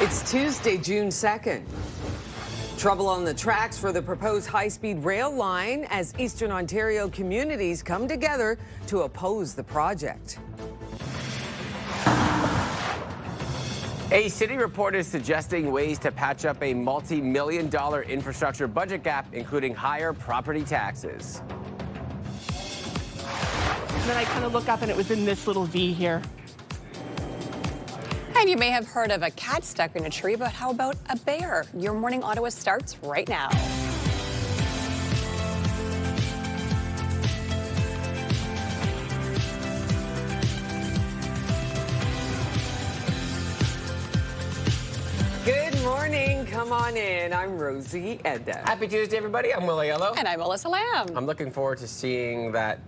It's Tuesday, June 2nd. Trouble on the tracks for the proposed high-speed rail line as Eastern Ontario communities come together to oppose the project. A city report is suggesting ways to patch up a multi-million-dollar infrastructure budget gap, including higher property taxes. And then I kind of look up and it was in this little V here. And you may have heard of a cat stuck in a tree, but how about a bear? Your Morning Ottawa starts right now. Good morning. Come on in. I'm Rosie Edda. Happy Tuesday, everybody. I'm Willie Yellow. And I'm Melissa Lamb. I'm looking forward to seeing that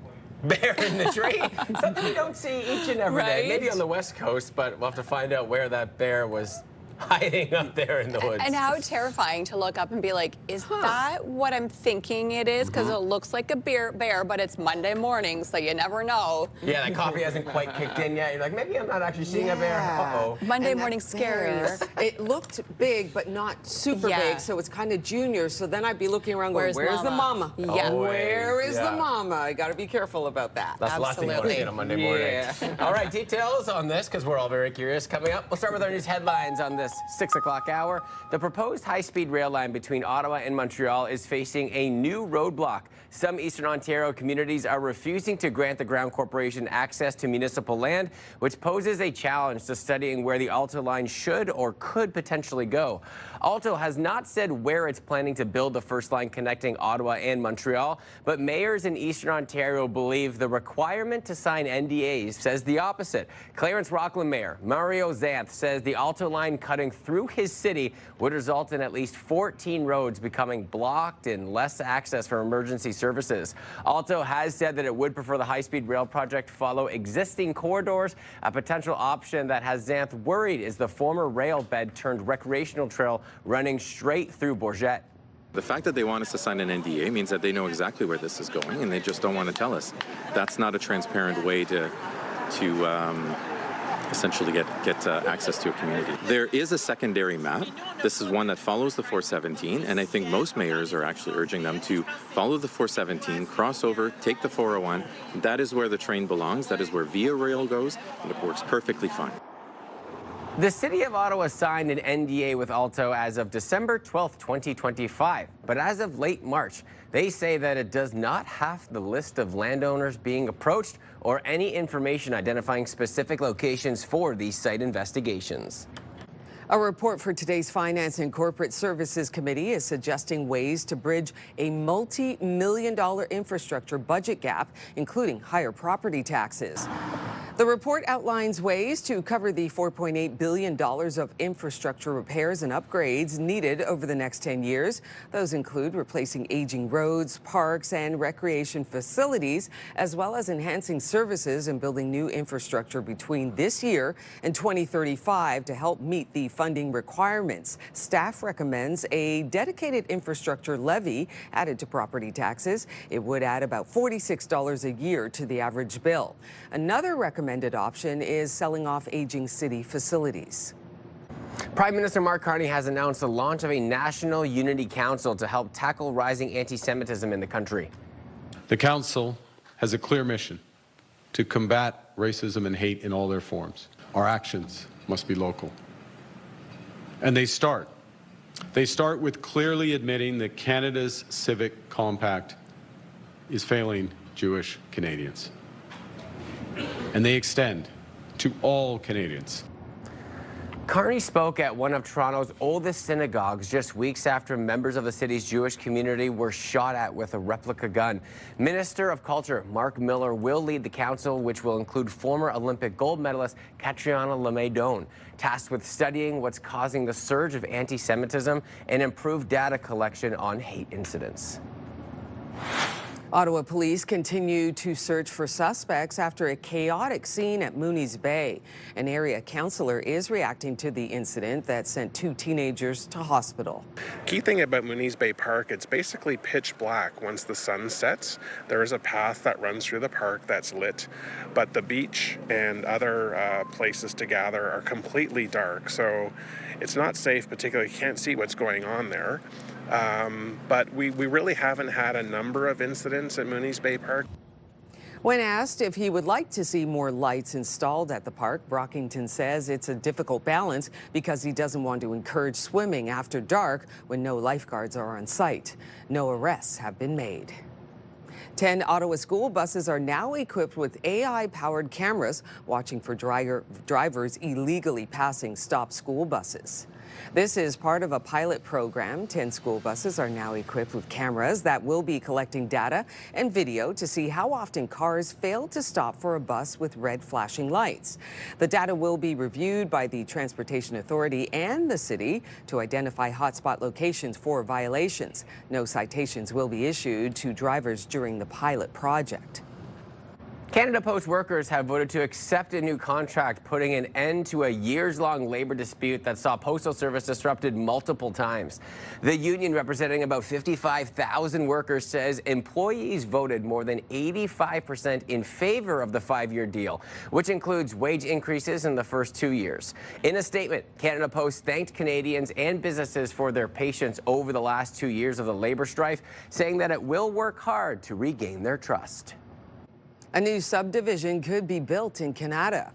bear in the tree. Something we don't see each and every day. Maybe on the West Coast, but we'll have to find out where that bear was hiding up there in the woods. And how terrifying to look up and be like, is that what I'm thinking it is? Because it looks like a bear, but it's Monday morning, so you never know. Yeah, that coffee hasn't quite kicked in yet. You're like, maybe I'm not actually seeing a bear. Uh-oh. Monday morning scaries. It looked big, but not super big, so it's kind of junior. So then I'd be looking around going, where's the mama? Yeah. Where is the mama? I got to be careful about that. That's the last thing you want to see on a Monday morning. All right, details on this, because we're all very curious. Coming up, we'll start with our news headlines on this 6 o'clock hour. The proposed high-speed rail line between Ottawa and Montreal is facing a new roadblock. Some Eastern Ontario communities are refusing to grant the Ground Corporation access to municipal land, which poses a challenge to studying where the Alto line should or could potentially go. Alto has not said where it's planning to build the first line connecting Ottawa and Montreal, but mayors in Eastern Ontario believe the requirement to sign NDAs says the opposite. Clarence Rockland Mayor Mario Zanth says the Alto line cutting through his city would result in at least 14 roads becoming blocked and less access for emergency services. Alto has said that it would prefer the high-speed rail project follow existing corridors. A potential option that has Zanth worried is the former rail bed turned recreational trail running straight through Bourget. The fact that they want us to sign an NDA means that they know exactly where this is going, and they just don't want to tell us. That's not a transparent way to essentially get access to a community. There is a secondary map. This is one that follows the 417, and I think most mayors are actually urging them to follow the 417, cross over, take the 401. That is where the train belongs. That is where Via Rail goes, and it works perfectly fine. The City of Ottawa signed an NDA with Alto as of December 12, 2025. But as of late March, they say that it does not have the list of landowners being approached or any information identifying specific locations for these site investigations. A report for today's Finance and Corporate Services Committee is suggesting ways to bridge a multi-million-dollar infrastructure budget gap, including higher property taxes. The report outlines ways to cover the $4.8 billion of infrastructure repairs and upgrades needed over the next 10 years. Those include replacing aging roads, parks, and recreation facilities, as well as enhancing services and building new infrastructure between this year and 2035 to help meet the funding requirements. Staff recommends a dedicated infrastructure levy added to property taxes. It would add about $46 a year to the average bill. Another recommended option is selling off aging city facilities. Prime Minister Mark Carney has announced the launch of a National Unity Council to help tackle rising anti-Semitism in the country. The Council has a clear mission to combat racism and hate in all their forms. Our actions must be local. And they start with clearly admitting that Canada's civic compact is failing Jewish Canadians. And they extend to all Canadians. Carney spoke at one of Toronto's oldest synagogues just weeks after members of the city's Jewish community were shot at with a replica gun. Minister of Culture Mark Miller will lead the council, which will include former Olympic gold medalist Catriona Lemaydon, tasked with studying what's causing the surge of anti-Semitism and improved data collection on hate incidents. Ottawa police continue to search for suspects after a chaotic scene at Mooney's Bay. An area councillor is reacting to the incident that sent 2 teenagers to hospital. Key thing about Mooney's Bay Park, it's basically pitch black once the sun sets. There is a path that runs through the park that's lit, but the beach and other places to gather are completely dark. So it's not safe, particularly you can't see what's going on there. But we really haven't had a number of incidents at Mooney's Bay Park. When asked if he would like to see more lights installed at the park, Brockington says it's a difficult balance because he doesn't want to encourage swimming after dark when no lifeguards are on site. No arrests have been made. 10 Ottawa school buses are now equipped with AI-powered cameras watching for drivers illegally passing stop school buses. This is part of a pilot program. 10 school buses are now equipped with cameras that will be collecting data and video to see how often cars fail to stop for a bus with red flashing lights. The data will be reviewed by the Transportation Authority and the city to identify hotspot locations for violations. No citations will be issued to drivers during the pilot project. Canada Post workers have voted to accept a new contract, putting an end to a years-long labor dispute that saw Postal Service disrupted multiple times. The union, representing about 55,000 workers, says employees voted more than 85% in favor of the 5-year deal, which includes wage increases in the first 2 years. In a statement, Canada Post thanked Canadians and businesses for their patience over the last 2 years of the labor strife, saying that it will work hard to regain their trust. A new subdivision could be built in Canada.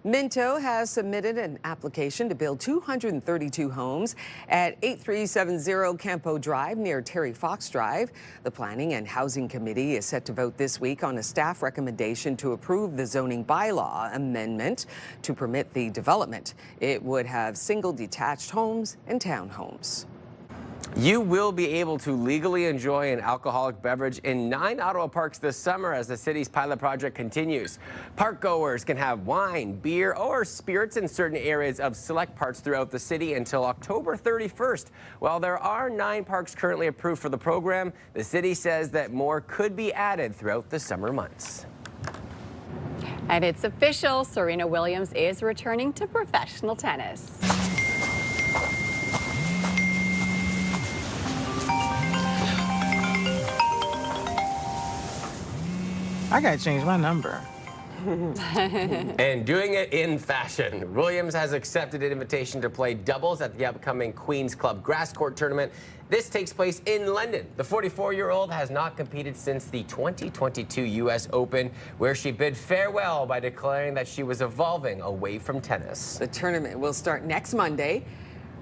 Minto has submitted an application to build 232 homes at 8370 Campo Drive near Terry Fox Drive. The Planning and Housing Committee is set to vote this week on a staff recommendation to approve the zoning bylaw amendment to permit the development. It would have single detached homes and townhomes. You will be able to legally enjoy an alcoholic beverage in 9 Ottawa parks this summer as the city's pilot project continues. Park goers can have wine, beer, or spirits in certain areas of select parts throughout the city until October 31st. While there are 9 parks currently approved for the program, the city says that more could be added throughout the summer months. And it's official, Serena Williams is returning to professional tennis. I gotta change my number. And doing it in fashion. Williams has accepted an invitation to play doubles at the upcoming Queen's Club Grass Court Tournament. This takes place in London. The 44-year-old has not competed since the 2022 U.S. Open, where she bid farewell by declaring that she was evolving away from tennis. The tournament will start next Monday.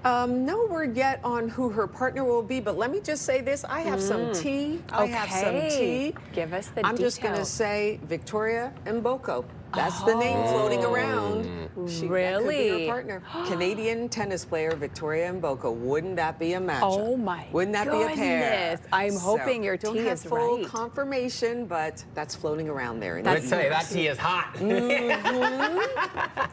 No word yet on who her partner will be, but let me just say this. I have some tea. I have some tea. Give us the I'm details. just going to say Victoria Mboko. That's the name floating around. That could be her partner. Canadian tennis player Victoria Mboko. Wouldn't that be a matchup? Oh my Wouldn't that be a pair? I'm hoping your tea don't have is full right. confirmation, but that's floating around there. Let's say that tea is hot.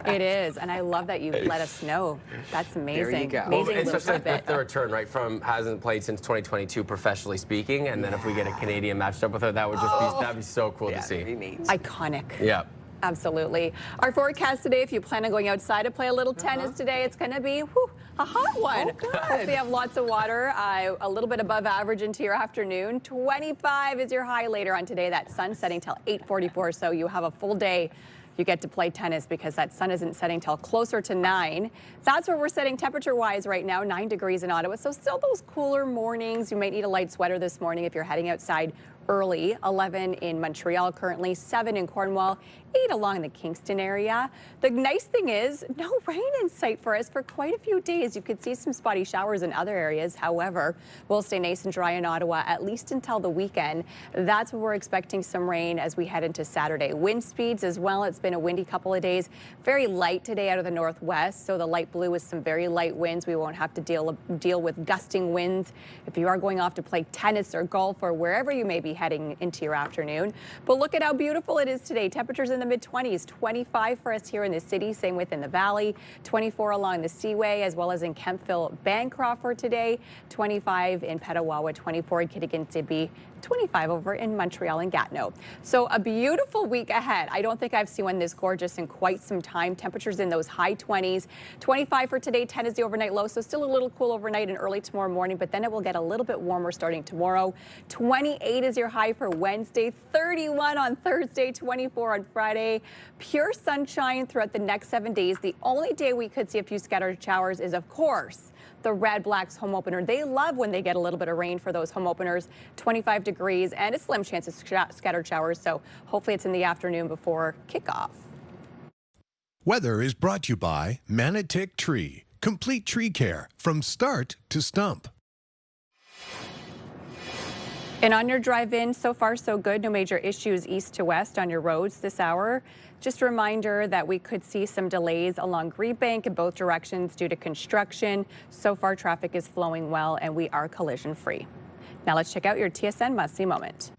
It is, and I love that you let us know. That's amazing. There you go. Amazing It's little just like tidbit. the return, right, from hasn't played since 2022 professionally speaking, and then if we get a Canadian matched up with her, that would just be, that'd be so cool to see. That'd be neat. Iconic. Yeah. Absolutely. Our forecast today, if you plan on going outside to play a little tennis today, it's going to be a hot one. Hopefully you have lots of water, a little bit above average into your afternoon. 25 is your high later on today. That sun setting till 8:44, so you have a full day. You get to play tennis because that sun isn't setting till closer to 9. That's where we're setting temperature-wise right now, 9 degrees in Ottawa. So still those cooler mornings. You might need a light sweater this morning if you're heading outside early. 11 in Montreal currently, 7 in Cornwall, 8 along the Kingston area. The nice thing is no rain in sight for us for quite a few days. You could see some spotty showers in other areas. However, we'll stay nice and dry in Ottawa at least until the weekend. That's when we're expecting some rain as we head into Saturday. Wind speeds as well. It's been a windy couple of days. Very light today out of the northwest. So the light blue is some very light winds. We won't have to deal with gusting winds. If you are going off to play tennis or golf or wherever you may be heading into your afternoon. But look at how beautiful it is today. Temperatures in the mid-20s, 25 for us here in the city, same within the valley, 24 along the Seaway, as well as in Kemptville, Bancroft today, 25 in Petawawa, 24 in Kittatinny, 25 over in Montreal and Gatineau. So a beautiful week ahead. I don't think I've seen one this gorgeous in quite some time. Temperatures in those high 20s. 25 for today, 10 is the overnight low, so still a little cool overnight and early tomorrow morning, but then it will get a little bit warmer starting tomorrow. 28 is your high for Wednesday, 31 on Thursday, 24 on Friday. Pure sunshine throughout the next 7 days. The only day we could see a few scattered showers is, of course, the Red Blacks home opener. They love when they get a little bit of rain for those home openers. 25 degrees and a slim chance of scattered showers, so hopefully it's in the afternoon before kickoff. Weather is brought to you by Manatic Tree. Complete tree care from start to stump. And on your drive in, so far so good. No major issues east to west on your roads this hour. Just a reminder that we could see some delays along Greenbank in both directions due to construction. So far traffic is flowing well and we are collision free. Now let's check out your TSN must-see moment.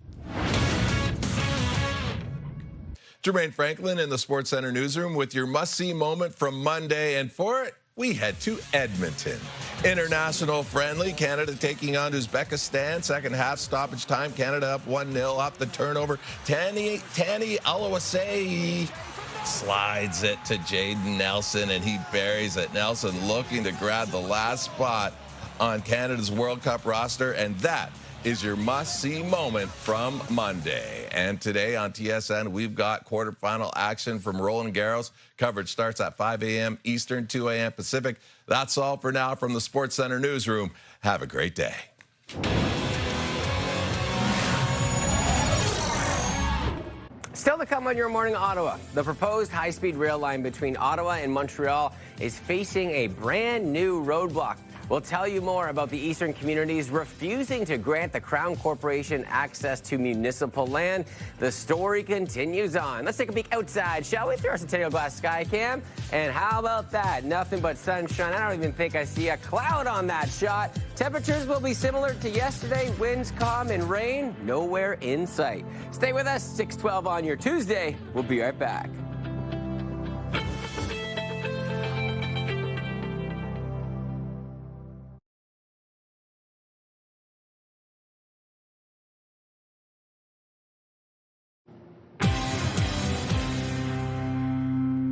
Jermaine Franklin in the Sports Center newsroom with your must-see moment from Monday. And for it, we head to Edmonton. International friendly, Canada taking on Uzbekistan. Second half stoppage time, Canada up 1-0 off the turnover. Tani Alouasei slides it to Jaden Nelson, and he buries it. Nelson looking to grab the last spot on Canada's World Cup roster, and that is your must-see moment from Monday. And today on TSN, we've got quarterfinal action from Roland Garros. Coverage starts at 5 a.m. Eastern, 2 a.m. Pacific. That's all for now from the Sports Center newsroom. Have a great day. Still to come on your morning, Ottawa. The proposed high-speed rail line between Ottawa and Montreal is facing a brand new roadblock. We'll tell you more about the eastern communities refusing to grant the Crown Corporation access to municipal land. The story continues on. Let's take a peek outside, shall we? Through our Centennial Glass sky cam. And how about that? Nothing but sunshine. I don't even think I see a cloud on that shot. Temperatures will be similar to yesterday. Winds calm and rain nowhere in sight. Stay with us, 6:12 on your Tuesday. We'll be right back.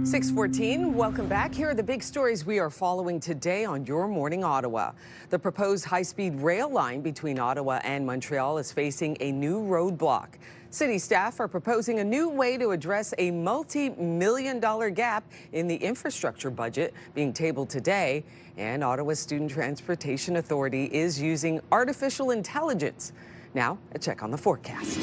.614, welcome back. Here are the big stories we are following today on Your Morning Ottawa. The proposed high-speed rail line between Ottawa and Montreal is facing a new roadblock. City staff are proposing a new way to address a multi-million-dollar gap in the infrastructure budget being tabled today. And Ottawa's Student Transportation Authority is using artificial intelligence. Now, a check on the forecast.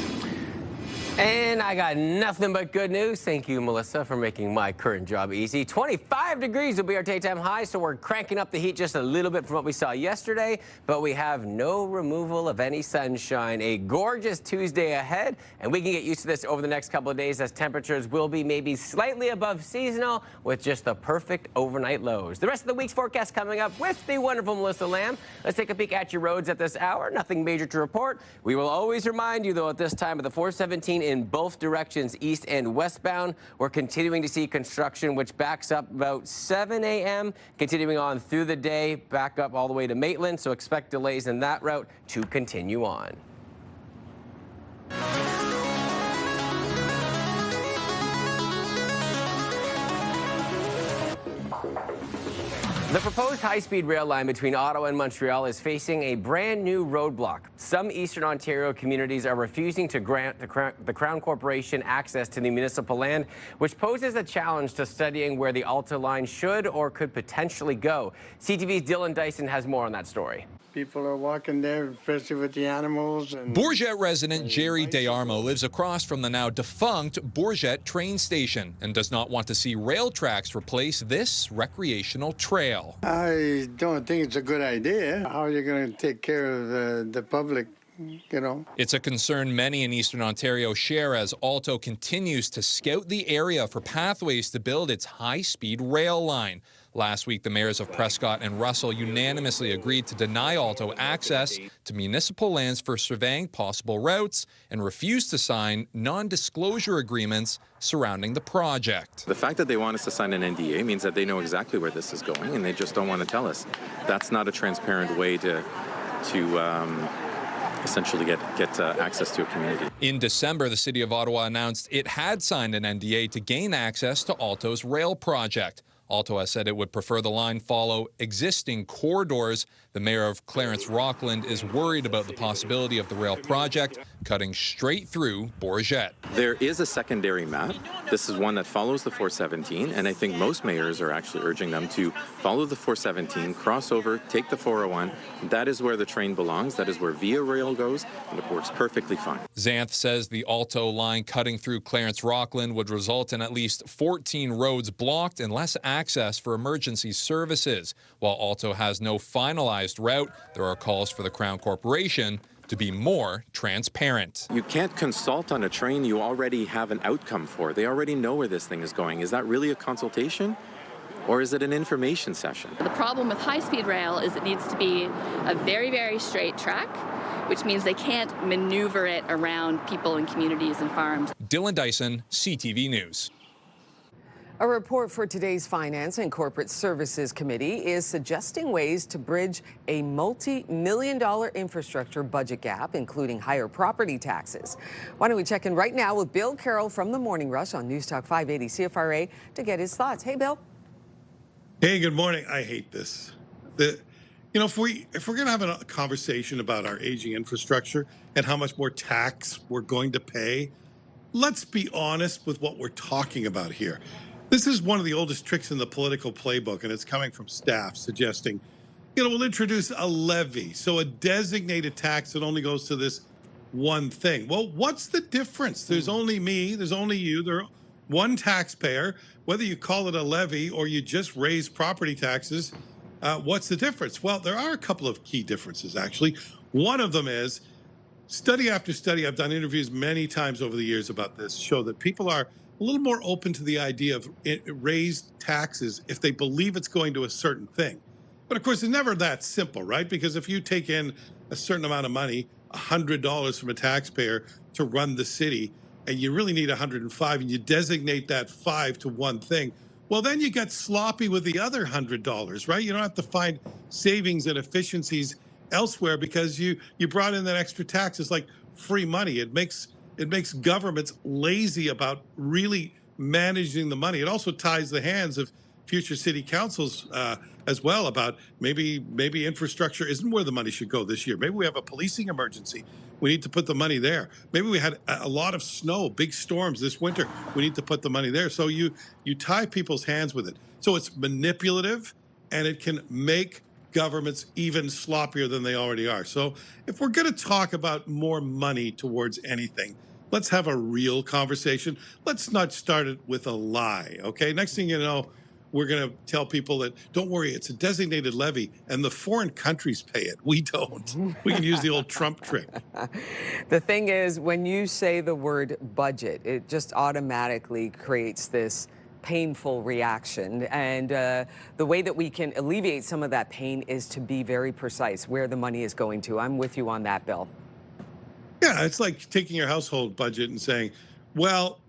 And I got nothing but good news. Thank you, Melissa, for making my current job easy. 25 degrees will be our daytime high, so we're cranking up the heat just a little bit from what we saw yesterday, but we have no removal of any sunshine. A gorgeous Tuesday ahead, and we can get used to this over the next couple of days as temperatures will be maybe slightly above seasonal with just the perfect overnight lows. The rest of the week's forecast coming up with the wonderful Melissa Lamb. Let's take a peek at your roads at this hour. Nothing major to report. We will always remind you, though, at this time of the 417 in both directions, east and westbound. We're continuing to see construction, which backs up about 7 a.m., continuing on through the day, back up all the way to Maitland, so expect delays in that route to continue on. The proposed high-speed rail line between Ottawa and Montreal is facing a brand new roadblock. Some Eastern Ontario communities are refusing to grant the Crown Corporation access to the municipal land, which poses a challenge to studying where the Alta line should or could potentially go. CTV's Dylan Dyson has more on that story. People are walking there, especially with the animals. And Bourget resident Jerry DeArmo lives across from the now defunct Bourget train station and does not want to see rail tracks replace this recreational trail. I don't think it's a good idea. How are you going to take care of the public you know. It's a concern many in Eastern Ontario share as Alto continues to scout the area for pathways to build its high-speed rail line. Last week, the mayors of Prescott and Russell unanimously agreed to deny Alto access to municipal lands for surveying possible routes and refused to sign non-disclosure agreements surrounding the project. The fact that they want us to sign an NDA means that they know exactly where this is going, and they just don't want to tell us. That's not a transparent way to essentially get access to a community. In December, the City of Ottawa announced it had signed an NDA to gain access to Alto's rail project. Alto has said it would prefer the line follow existing corridors. The mayor of Clarence Rockland is worried about the possibility of the rail project cutting straight through Bourget. There is a secondary map. This is one that follows the 417, and I think most mayors are actually urging them to follow the 417, cross over, take the 401. That is where the train belongs. That is where Via Rail goes, and it works perfectly fine. Xanth says the Alto line cutting through Clarence Rockland would result in at least 14 roads blocked and less access for emergency services. While Alto has no finalized route, there are calls for the Crown Corporation to be more transparent. You can't consult on a train you already have an outcome for. They already know where this thing is going. Is that really a consultation? Or is it an information session? The problem with high-speed rail is it needs to be a very, very straight track, which means they can't maneuver it around people and communities and farms. Dylan Dyson, CTV News. A report for today's Finance and Corporate Services Committee is suggesting ways to bridge a multi-million-dollar infrastructure budget gap, including higher property taxes. Why don't we check in right now with Bill Carroll from the Morning Rush on News Talk 580 CFRA to get his thoughts. Hey, Bill. Hey, good morning. I hate this. If we're going to have a conversation about our aging infrastructure and how much more tax we're going to pay, let's be honest with what we're talking about here. This is one of the oldest tricks in the political playbook, and it's coming from staff suggesting, we'll introduce a levy, so a designated tax that only goes to this one thing. Well, what's the difference? There's only me, there's only you, there's one taxpayer. Whether you call it a levy or you just raise property taxes, what's the difference? Well, there are a couple of key differences, actually. One of them is study after study, I've done interviews many times over the years about this, show that people are a little more open to the idea of raised taxes if they believe it's going to a certain thing. But of course, it's never that simple, right? Because if you take in a certain amount of money, $100 from a taxpayer to run the city, and you really need 105, and you designate that 5 to one thing, well, then you get sloppy with the other $100, right? You don't have to find savings and efficiencies elsewhere because you brought in that extra tax. It's like free money. It makes governments lazy about really managing the money. It also ties the hands of future city councils as well about maybe infrastructure isn't where the money should go this year. Maybe we have a policing emergency. We need to put the money there. Maybe we had a lot of snow, big storms this winter. We need to put the money there. So you tie people's hands with it. So it's manipulative, and it can make governments even sloppier than they already are. So if we're going to talk about more money towards anything, let's have a real conversation. Let's not start it with a lie, okay? Next thing you know, we're going to tell people that, don't worry, it's a designated levy, and the foreign countries pay it. We don't. We can use the old Trump trick. The thing is, when you say the word budget, it just automatically creates this painful reaction. And the way that we can alleviate some of that pain is to be very precise where the money is going to. I'm with you on that, Bill. Yeah, it's like taking your household budget and saying, well,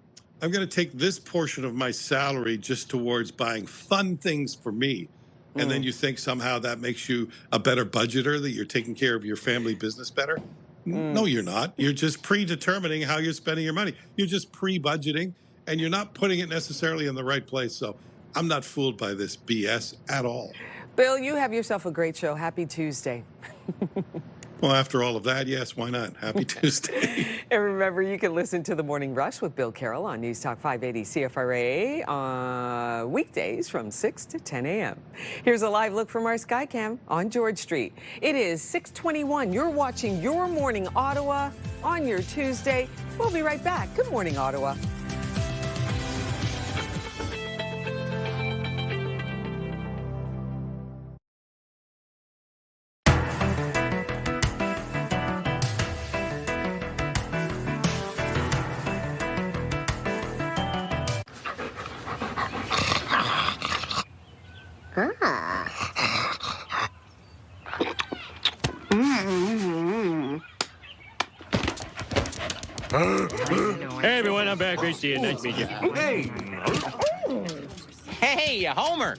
I'm going to take this portion of my salary just towards buying fun things for me. And then you think somehow that makes you a better budgeter, that you're taking care of your family business better. No, you're not. You're just predetermining how you're spending your money. You're just pre-budgeting, and you're not putting it necessarily in the right place. So I'm not fooled by this BS at all. Bill, you have yourself a great show. Happy Tuesday. Well, after all of that, yes, why not? Happy Tuesday. And remember, you can listen to The Morning Rush with Bill Carroll on News Talk 580 CFRA on weekdays from 6 to 10 a.m. Here's a live look from our Skycam on George Street. It is 6:21. You're watching Your Morning Ottawa on your Tuesday. We'll be right back. Good morning, Ottawa. Hey everyone, I'm back. Great to see you. Nice to meet you. Hey! Hey, Homer!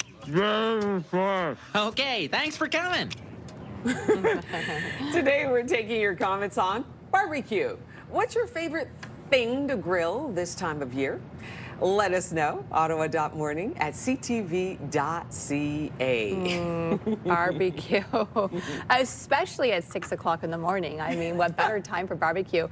Okay, thanks for coming. Today we're taking your comments on barbecue. What's your favorite thing to grill this time of year? Let us know. Ottawa.morning@ctv.ca. Barbecue, especially at 6 o'clock in the morning. I mean, what better time for barbecue?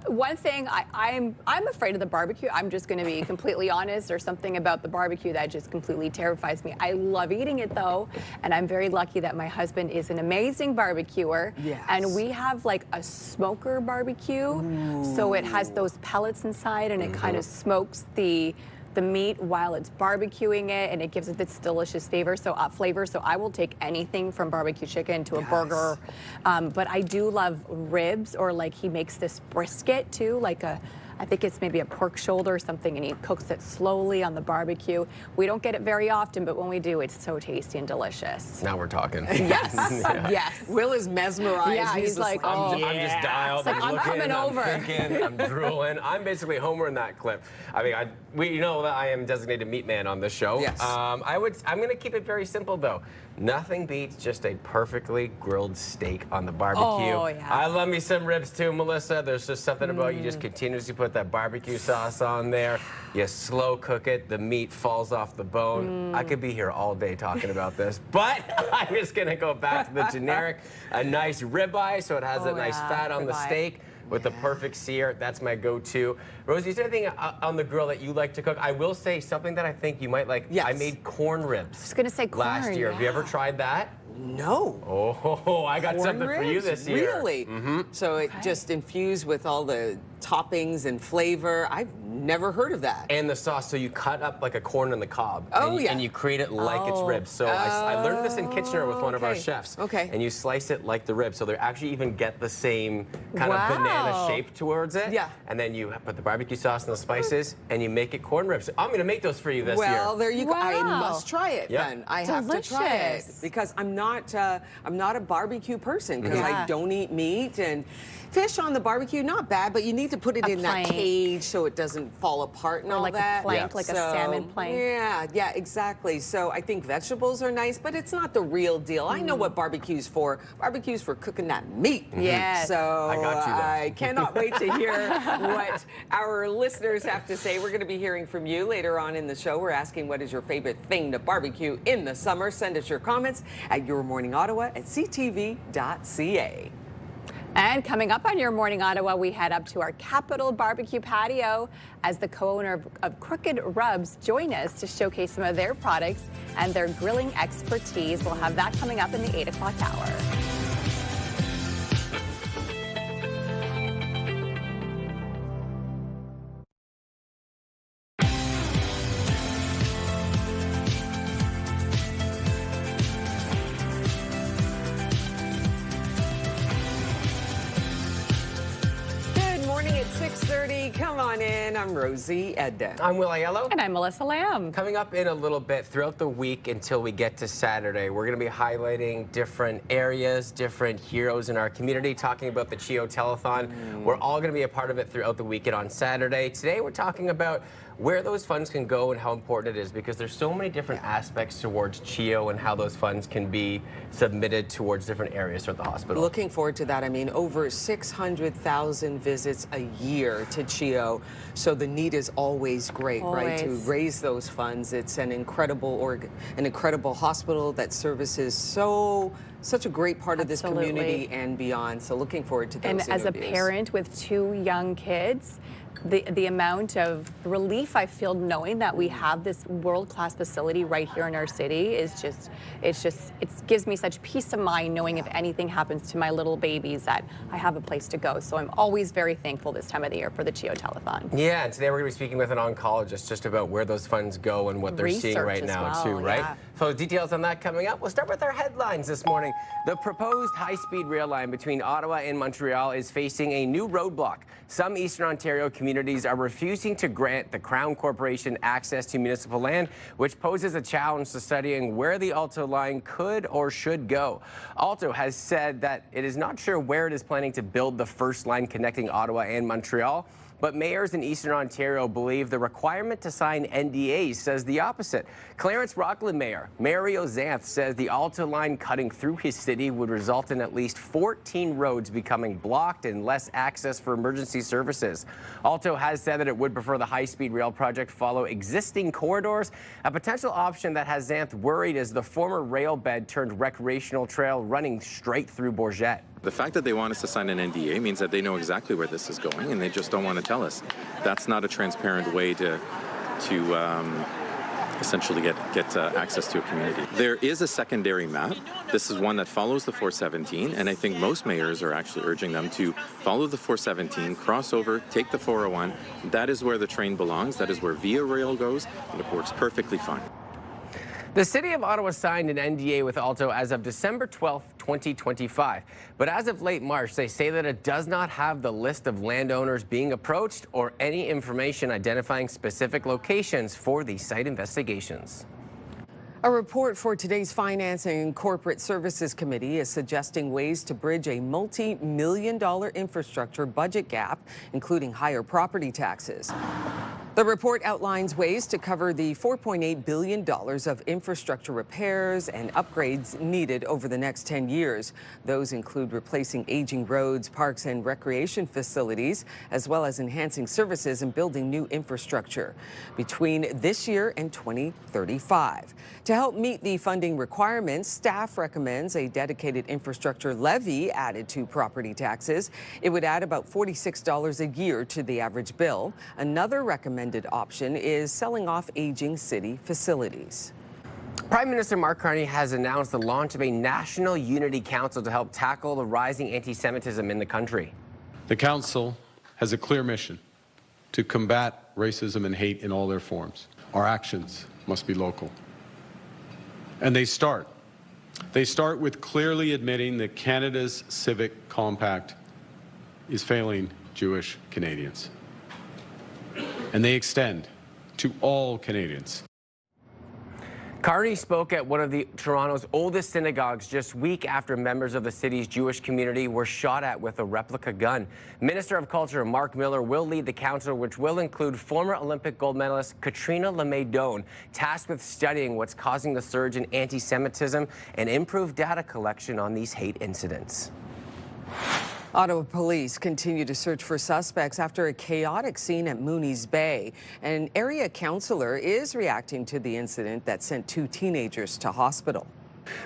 One thing, I'm afraid of the barbecue. I'm just going to be completely honest. There's something about the barbecue that just completely terrifies me. I love eating it though, and I'm very lucky that my husband is an amazing barbecuer. Yes. And we have like a smoker barbecue, so it has those pellets inside, and it kind of smokes the meat while it's barbecuing it, and it gives it this delicious flavor. So I will take anything from barbecue chicken to a burger. But I do love ribs, or like he makes this brisket too, like I think it's maybe a pork shoulder or something, and he cooks it slowly on the barbecue. We don't get it very often, but when we do, it's so tasty and delicious. Now we're talking. Yes, yes. Will is mesmerized. Yeah, he's like, I'm just dialed. It's like, I'm coming over. I'm thinking, I'm drooling. I'm basically Homer in that clip. I mean, you know that I am designated meat man on this show. Yes. I'm going to keep it very simple though. Nothing beats just a perfectly grilled steak on the barbecue. Oh, yeah. I love me some ribs too, Melissa. There's just something about you just continuously put that barbecue sauce on there. You slow cook it. The meat falls off the bone. I could be here all day talking about this, but I'm just going to go back to the generic. A nice ribeye, so it has a nice fat on the steak. With the perfect sear, that's my go-to. Rosie, is there anything on the grill that you like to cook? I will say something that I think you might like. Yes. I made corn ribs. I was going to say corn, last year. Have you ever tried that? No. Oh, I got Corn something ribs? for you this year. Really? So it just infused with all the toppings and flavor. I've never heard of that. And the sauce, so you cut up like a corn on the cob. Oh, and you create it like it's ribs. So I learned this in Kitchener with one of our chefs. Okay. And you slice it like the ribs, so they actually even get the same kind of banana shape towards it. Yeah. And then you put the barbecue sauce and the spices, and you make it corn ribs. I'm going to make those for you this year. Well, there you go. I must try it then. I have to try it because I'm not a barbecue person because I don't eat meat, and fish on the barbecue, not bad, but you need to put it in that cage so it doesn't fall apart and all like that. a plank, like a salmon plank. Yeah, exactly. So I think vegetables are nice, but it's not the real deal. I know what barbecue's for. Barbecue's for cooking that meat. Yes. So I got you there. I cannot wait to hear what our listeners have to say. We're going to be hearing from you later on in the show. We're asking what is your favorite thing to barbecue in the summer. Send us your comments at yourmorningottawa@ctv.ca. And coming up on Your Morning Ottawa, we head up to our Capital Barbecue patio as the co-owner of Crooked Rubs join us to showcase some of their products and their grilling expertise. We'll have that coming up in the 8 o'clock hour. At 6:30, come on in. I'm Rosie Edda. I'm Will Aiello. And I'm Melissa Lamb. Coming up in a little bit throughout the week until we get to Saturday, we're going to be highlighting different areas, different heroes in our community, talking about the CHEO Telethon. We're all going to be a part of it throughout the weekend on Saturday. Today we're talking about where those funds can go and how important it is, because there's so many different aspects towards CHEO and how those funds can be submitted towards different areas throughout the hospital. Looking forward to that. I mean, over 600,000 visits a year to CHEO, so the need is always great, right? To raise those funds. It's an incredible hospital that services such a great part of this community and beyond. So looking forward to those And interviews. as a parent with 2 young kids, the amount of relief I feel knowing that we have this world-class facility right here in our city is it gives me such peace of mind knowing if anything happens to my little babies that I have a place to go. So I'm always very thankful this time of the year for the CHEO Telethon. Yeah, and today we're going to be speaking with an oncologist just about where those funds go and what they're seeing right now too, right? close. Details on that coming up. We'll start with our headlines this morning. The proposed high-speed rail line between Ottawa and Montreal is facing a new roadblock. Some Eastern Ontario communities are refusing to grant the Crown Corporation access to municipal land, which poses a challenge to studying where the Alto line could or should go. Alto has said that it is not sure where it is planning to build the first line connecting Ottawa and Montreal. But mayors in Eastern Ontario believe the requirement to sign NDAs says the opposite. Clarence Rockland Mayor Mario Zanth says the Alto line cutting through his city would result in at least 14 roads becoming blocked and less access for emergency services. Alto has said that it would prefer the high-speed rail project follow existing corridors. A potential option that has Zanth worried is the former rail bed turned recreational trail running straight through Bourget. The fact that they want us to sign an NDA means that they know exactly where this is going, and they just don't want to tell us. That's not a transparent way to essentially get access to a community. There is a secondary map. This is one that follows the 417, and I think most mayors are actually urging them to follow the 417, cross over, take the 401. That is where the train belongs. That is where Via Rail goes, and it works perfectly fine. The City of Ottawa signed an NDA with Alto as of December 12, 2025. But as of late March, they say that it does not have the list of landowners being approached or any information identifying specific locations for these site investigations. A report for today's Finance and Corporate Services Committee is suggesting ways to bridge a multi-million-dollar infrastructure budget gap, including higher property taxes. The report outlines ways to cover the $4.8 billion of infrastructure repairs and upgrades needed over the next 10 years. Those include replacing aging roads, parks, and recreation facilities, as well as enhancing services and building new infrastructure between this year and 2035. To help meet the funding requirements, staff recommends a dedicated infrastructure levy added to property taxes. It would add about $46 a year to the average bill. Another recommended option is selling off aging city facilities. Prime Minister Mark Carney has announced the launch of a National Unity Council to help tackle the rising anti-Semitism in the country. The council has a clear mission to combat racism and hate in all their forms. Our actions must be local. And they start with clearly admitting that Canada's civic compact is failing Jewish Canadians. And they extend to all Canadians. Carney spoke at one of Toronto's oldest synagogues just week after members of the city's Jewish community were shot at with a replica gun. Minister of Culture Mark Miller will lead the council, which will include former Olympic gold medalist Katrina LeMay-Doan, tasked with studying what's causing the surge in anti-Semitism and improve data collection on these hate incidents. Ottawa police continue to search for suspects after a chaotic scene at Mooney's Bay. An area councillor is reacting to the incident that sent 2 teenagers to hospital.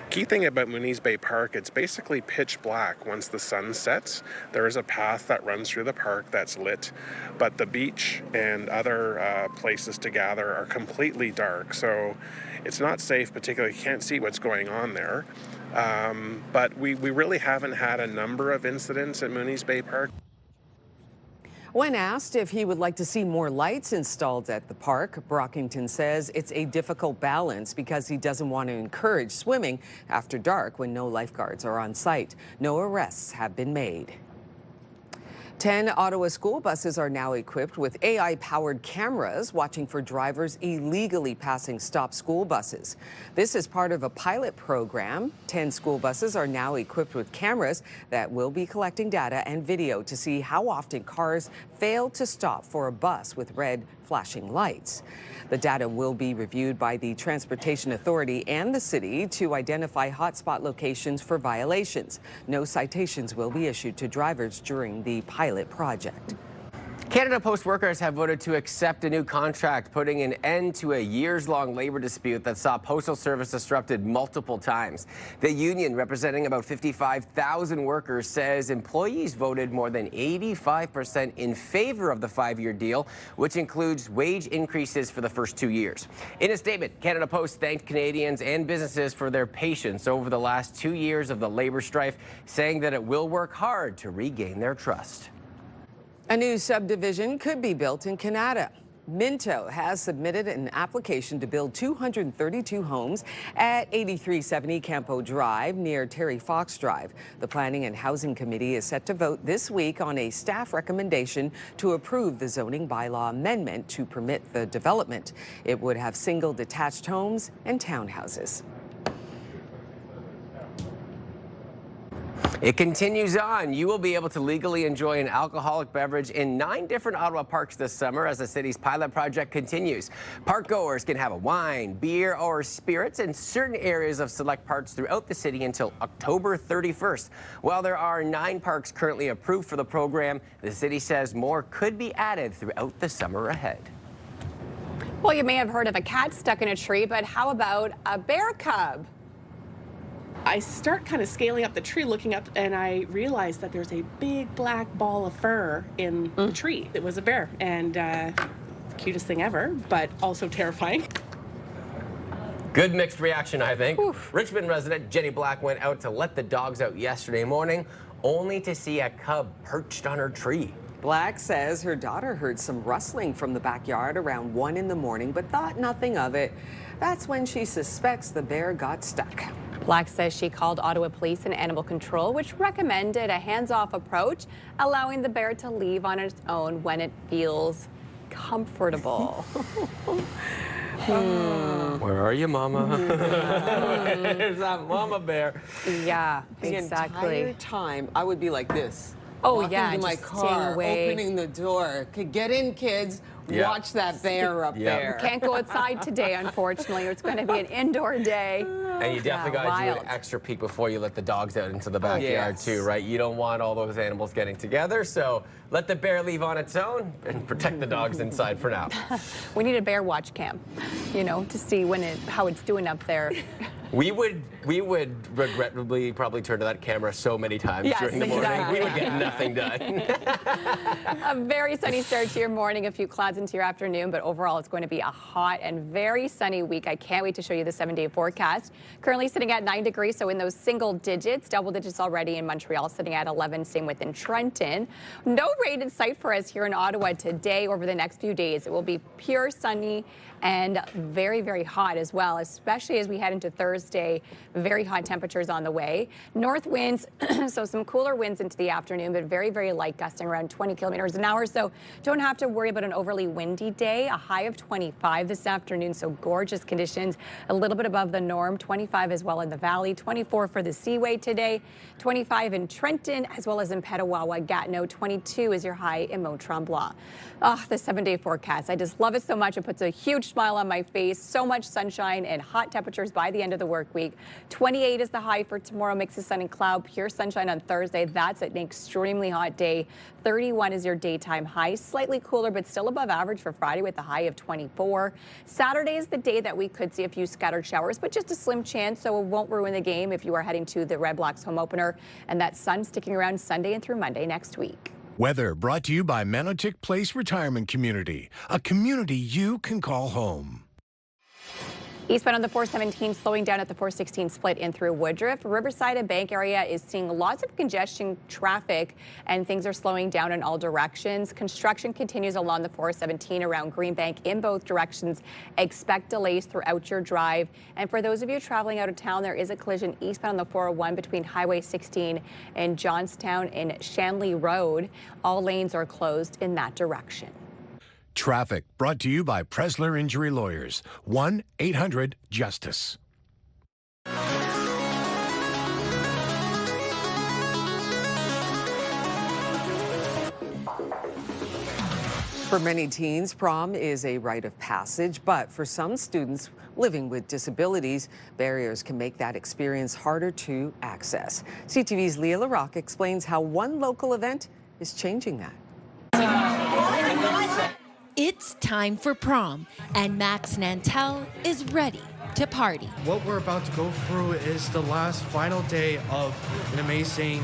Key thing about Mooney's Bay Park, it's basically pitch black once the sun sets. There is a path that runs through the park that's lit, but the beach and other places to gather are completely dark. So it's not safe, particularly you can't see what's going on there. But we really haven't had a number of incidents at Mooney's Bay Park. When asked if he would like to see more lights installed at the park, Brockington says it's a difficult balance because he doesn't want to encourage swimming after dark when no lifeguards are on site. No arrests have been made. 10 Ottawa school buses are now equipped with AI-powered cameras watching for drivers illegally passing stop school buses. This is part of a pilot program. 10 school buses are now equipped with cameras that will be collecting data and video to see how often cars fail to stop for a bus with red flashing lights. The data will be reviewed by the Transportation Authority and the city to identify hotspot locations for violations. No citations will be issued to drivers during the pilot project. Canada Post workers have voted to accept a new contract, putting an end to a years-long labor dispute that saw postal service disrupted multiple times. The union, representing about 55,000 workers, says employees voted more than 85% in favor of the 5-year deal, which includes wage increases for the first 2 years. In a statement, Canada Post thanked Canadians and businesses for their patience over the last 2 years of the labor strife, saying that it will work hard to regain their trust. A new subdivision could be built in Canada. Minto has submitted an application to build 232 homes at 8370 Campo Drive near Terry Fox Drive. The Planning and Housing Committee is set to vote this week on a staff recommendation to approve the zoning bylaw amendment to permit the development. It would have single detached homes and townhouses. It continues on. You will be able to legally enjoy an alcoholic beverage in 9 different Ottawa parks this summer as the city's pilot project continues. Park goers can have a wine, beer, or spirits in certain areas of select parks throughout the city until October 31st. While there are 9 parks currently approved for the program, the city says more could be added throughout the summer ahead. Well, you may have heard of a cat stuck in a tree, but how about a bear cub? I start kind of scaling up the tree, looking up, and I realized that there's a big black ball of fur in the tree. It was a bear, and cutest thing ever, but also terrifying. Good mixed reaction, I think. Oof. Richmond resident Jenny Black went out to let the dogs out yesterday morning, only to see a cub perched on her tree. Black says her daughter heard some rustling from the backyard around 1 in the morning, but thought nothing of it. That's when she suspects the bear got stuck. Black says she called Ottawa Police and Animal Control, which recommended a hands-off approach, allowing the bear to leave on its own when it feels comfortable. Where are you, Mama? There's that mama bear. Yeah, the exactly. entire time, I would be like this. Oh, walking yeah, to my just car, away. opening the door. Could get in, kids. Yeah. Watch that bear up there. Can't go outside today, unfortunately. It's going to be an indoor day. And you definitely got to do wild. an extra peek before you let the dogs out into the backyard too, right? You don't want all those animals getting together, so let the bear leave on its own and protect the dogs inside for now. We need a bear watch cam, you know, to see how it's doing up there. We would regrettably probably turn to that camera so many times Yes, during the morning. exactly. We would get nothing done. A very sunny start to your morning, a few clouds into your afternoon, but overall it's going to be a hot and very sunny week. I can't wait to show you the 7-day forecast. Currently sitting at 9 degrees, so in those single digits, double digits already in Montreal, sitting at 11, same within Trenton. No rain in sight for us here in Ottawa today. Over the next few days, it will be pure sunny and very, very hot as well, especially as we head into Thursday. Very hot temperatures on the way. North winds, so some cooler winds into the afternoon, but very, very light, gusting around 20 kilometers an hour. So don't have to worry about an overly windy day. A high of 25 this afternoon, so gorgeous conditions. A little bit above the norm, 25 as well in the valley, 24 for the Seaway today, 25 in Trenton, as well as in Petawawa, Gatineau, 22 is your high in Mont-Tremblant. Oh, the 7-day forecast. I just love it so much. It puts a huge smile on my face. So much sunshine and hot temperatures by the end of the work week. 28 is the high for tomorrow, mix of sun and cloud, pure sunshine on Thursday. That's an extremely hot day. 31 is your daytime high, slightly cooler, but still above average for Friday with a high of 24. Saturday is the day that we could see a few scattered showers, but just a slim chance, so it won't ruin the game if you are heading to the Red Blacks home opener. And that sun sticking around Sunday and through Monday next week. Weather brought to you by Manotick Place Retirement Community, a community you can call home. Eastbound on the 417 slowing down at the 416 split in through Woodruff. Riverside and Bank area is seeing lots of congestion traffic, and things are slowing down in all directions. Construction continues along the 417 around Greenbank in both directions. Expect delays throughout your drive. And for those of you traveling out of town, there is a collision eastbound on the 401 between Highway 16 and Johnstown and Shanley Road. All lanes are closed in that direction. Traffic brought to you by Presler Injury Lawyers. 1-800-JUSTICE. For many teens, prom is a rite of passage, but for some students living with disabilities, barriers can make that experience harder to access. CTV's Leah LaRocque explains how one local event is changing that. It's time for prom, and Max Nantel is ready to party. What we're about to go through is the last final day of an amazing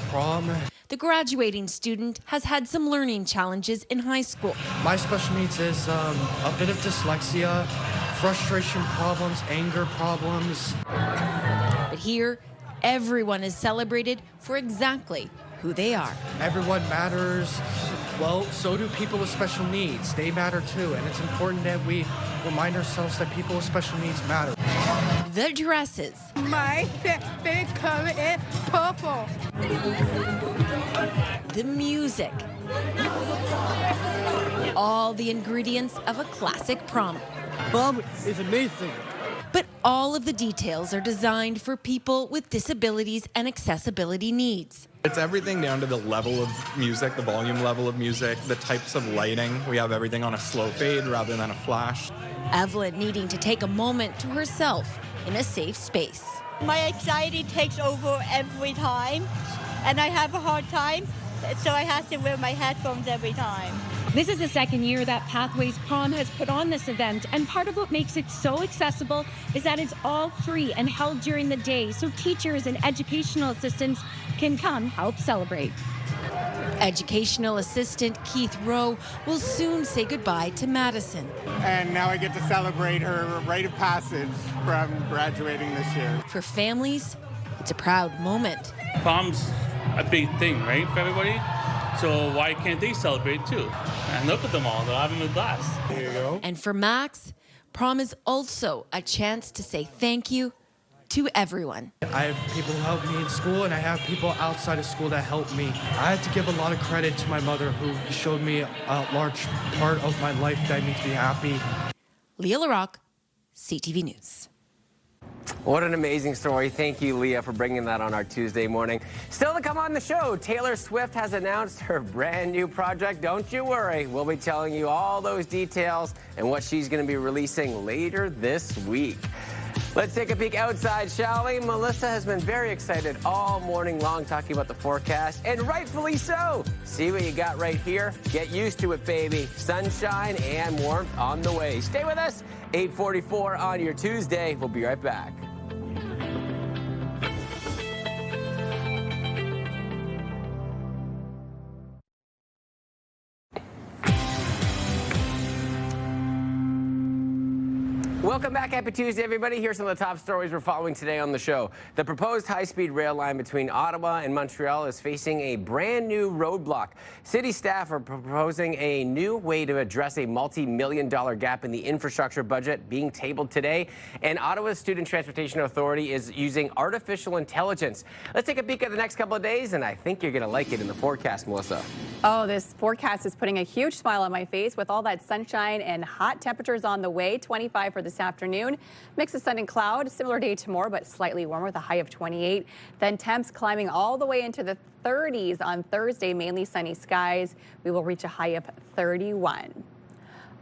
prom. The graduating student has had some learning challenges in high school. My special needs is a bit of dyslexia, frustration problems, anger problems. But here, everyone is celebrated for exactly who they are. Everyone matters. Well, so do people with special needs. They matter too, and it's important that we remind ourselves that people with special needs matter. The dresses. My favorite color is purple. The music. All the ingredients of a classic prom. Prom is amazing. But all of the details are designed for people with disabilities and accessibility needs. It's everything down to the level of music, the volume level of music, the types of lighting. We have everything on a slow fade rather than a flash. Evelyn needing to take a moment to herself in a safe space. My anxiety takes over every time, and I have a hard time, so I have to wear my headphones every time. This is the second year that Pathways Prom has put on this event, and part of what makes it so accessible is that it's all free and held during the day, so teachers and educational assistants can come help celebrate. Educational assistant Keith Rowe will soon say goodbye to Madison. And now I get to celebrate her rite of passage from graduating this year. For families, it's a proud moment. Prom's a big thing, right, for everybody? So why can't they celebrate too? And look at them all, they're having a blast. There you go. And for Max, prom is also a chance to say thank you to everyone. I have people who help me in school, and I have people outside of school that help me. I have to give a lot of credit to my mother, who showed me a large part of my life that makes me happy. Leah LaRocque, CTV News. What an amazing story. Thank you, Leah, for bringing that on our Tuesday morning. Still to come on the show, Taylor Swift has announced her brand new project. Don't you worry. We'll be telling you all those details and what she's going to be releasing later this week. Let's take a peek outside, shall we? Melissa has been very excited all morning long talking about the forecast, and rightfully so. See what you got right here? Get used to it, baby. Sunshine and warmth on the way. Stay with us. 8:44 on your Tuesday. We'll be right back. Welcome back. Happy Tuesday, everybody. Here's some of the top stories we're following today on the show. The proposed high-speed rail line between Ottawa and Montreal is facing a brand new roadblock. City staff are proposing a new way to address a multi-million-dollar gap in the infrastructure budget being tabled today. And Ottawa's Student Transportation Authority is using artificial intelligence. Let's take a peek at the next couple of days, and I think you're going to like it in the forecast, Melissa. Oh, this forecast is putting a huge smile on my face with all that sunshine and hot temperatures on the way. 25 for this afternoon. Mix of sun and cloud. Similar day tomorrow, but slightly warmer with a high of 28. Then temps climbing all the way into the 30s on Thursday. Mainly sunny skies. We will reach a high of 31.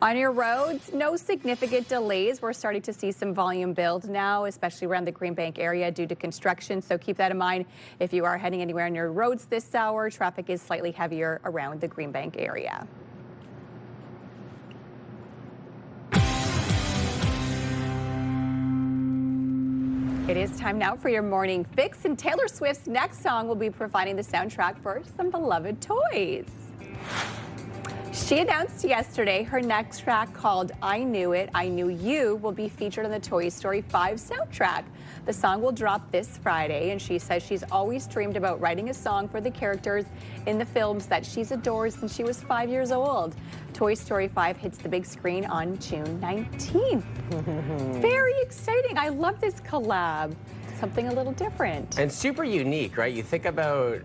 On your roads, no significant delays. We're starting to see some volume build now, especially around the Greenbank area due to construction. So keep that in mind if you are heading anywhere on your roads this hour. Traffic is slightly heavier around the Greenbank area. It is time now for your morning fix, and Taylor Swift's next song will be providing the soundtrack for some beloved toys. She announced yesterday her next track, called I Knew It, I Knew You, will be featured on the Toy Story 5 soundtrack. The song will drop this Friday, and she says she's always dreamed about writing a song for the characters in the films that she's adored since she was 5 years old. Toy Story 5 hits the big screen on June 19th. Very exciting. I love this collab. Something a little different. And super unique, right? You think about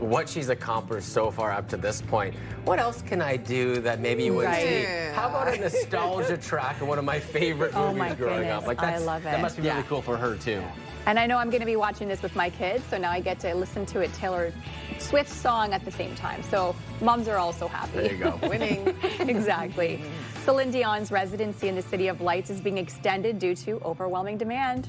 what she's accomplished so far up to this point. What else can I do that maybe you wouldn't see? How about a nostalgia track of one of my favorite movies growing up? Like I love it. That must be really cool for her too. And I know I'm going to be watching this with my kids, so now I get to listen to a Taylor Swift song at the same time. So moms are also happy. There you go. Winning. Exactly. Celine Dion's residency in the City of Lights is being extended due to overwhelming demand.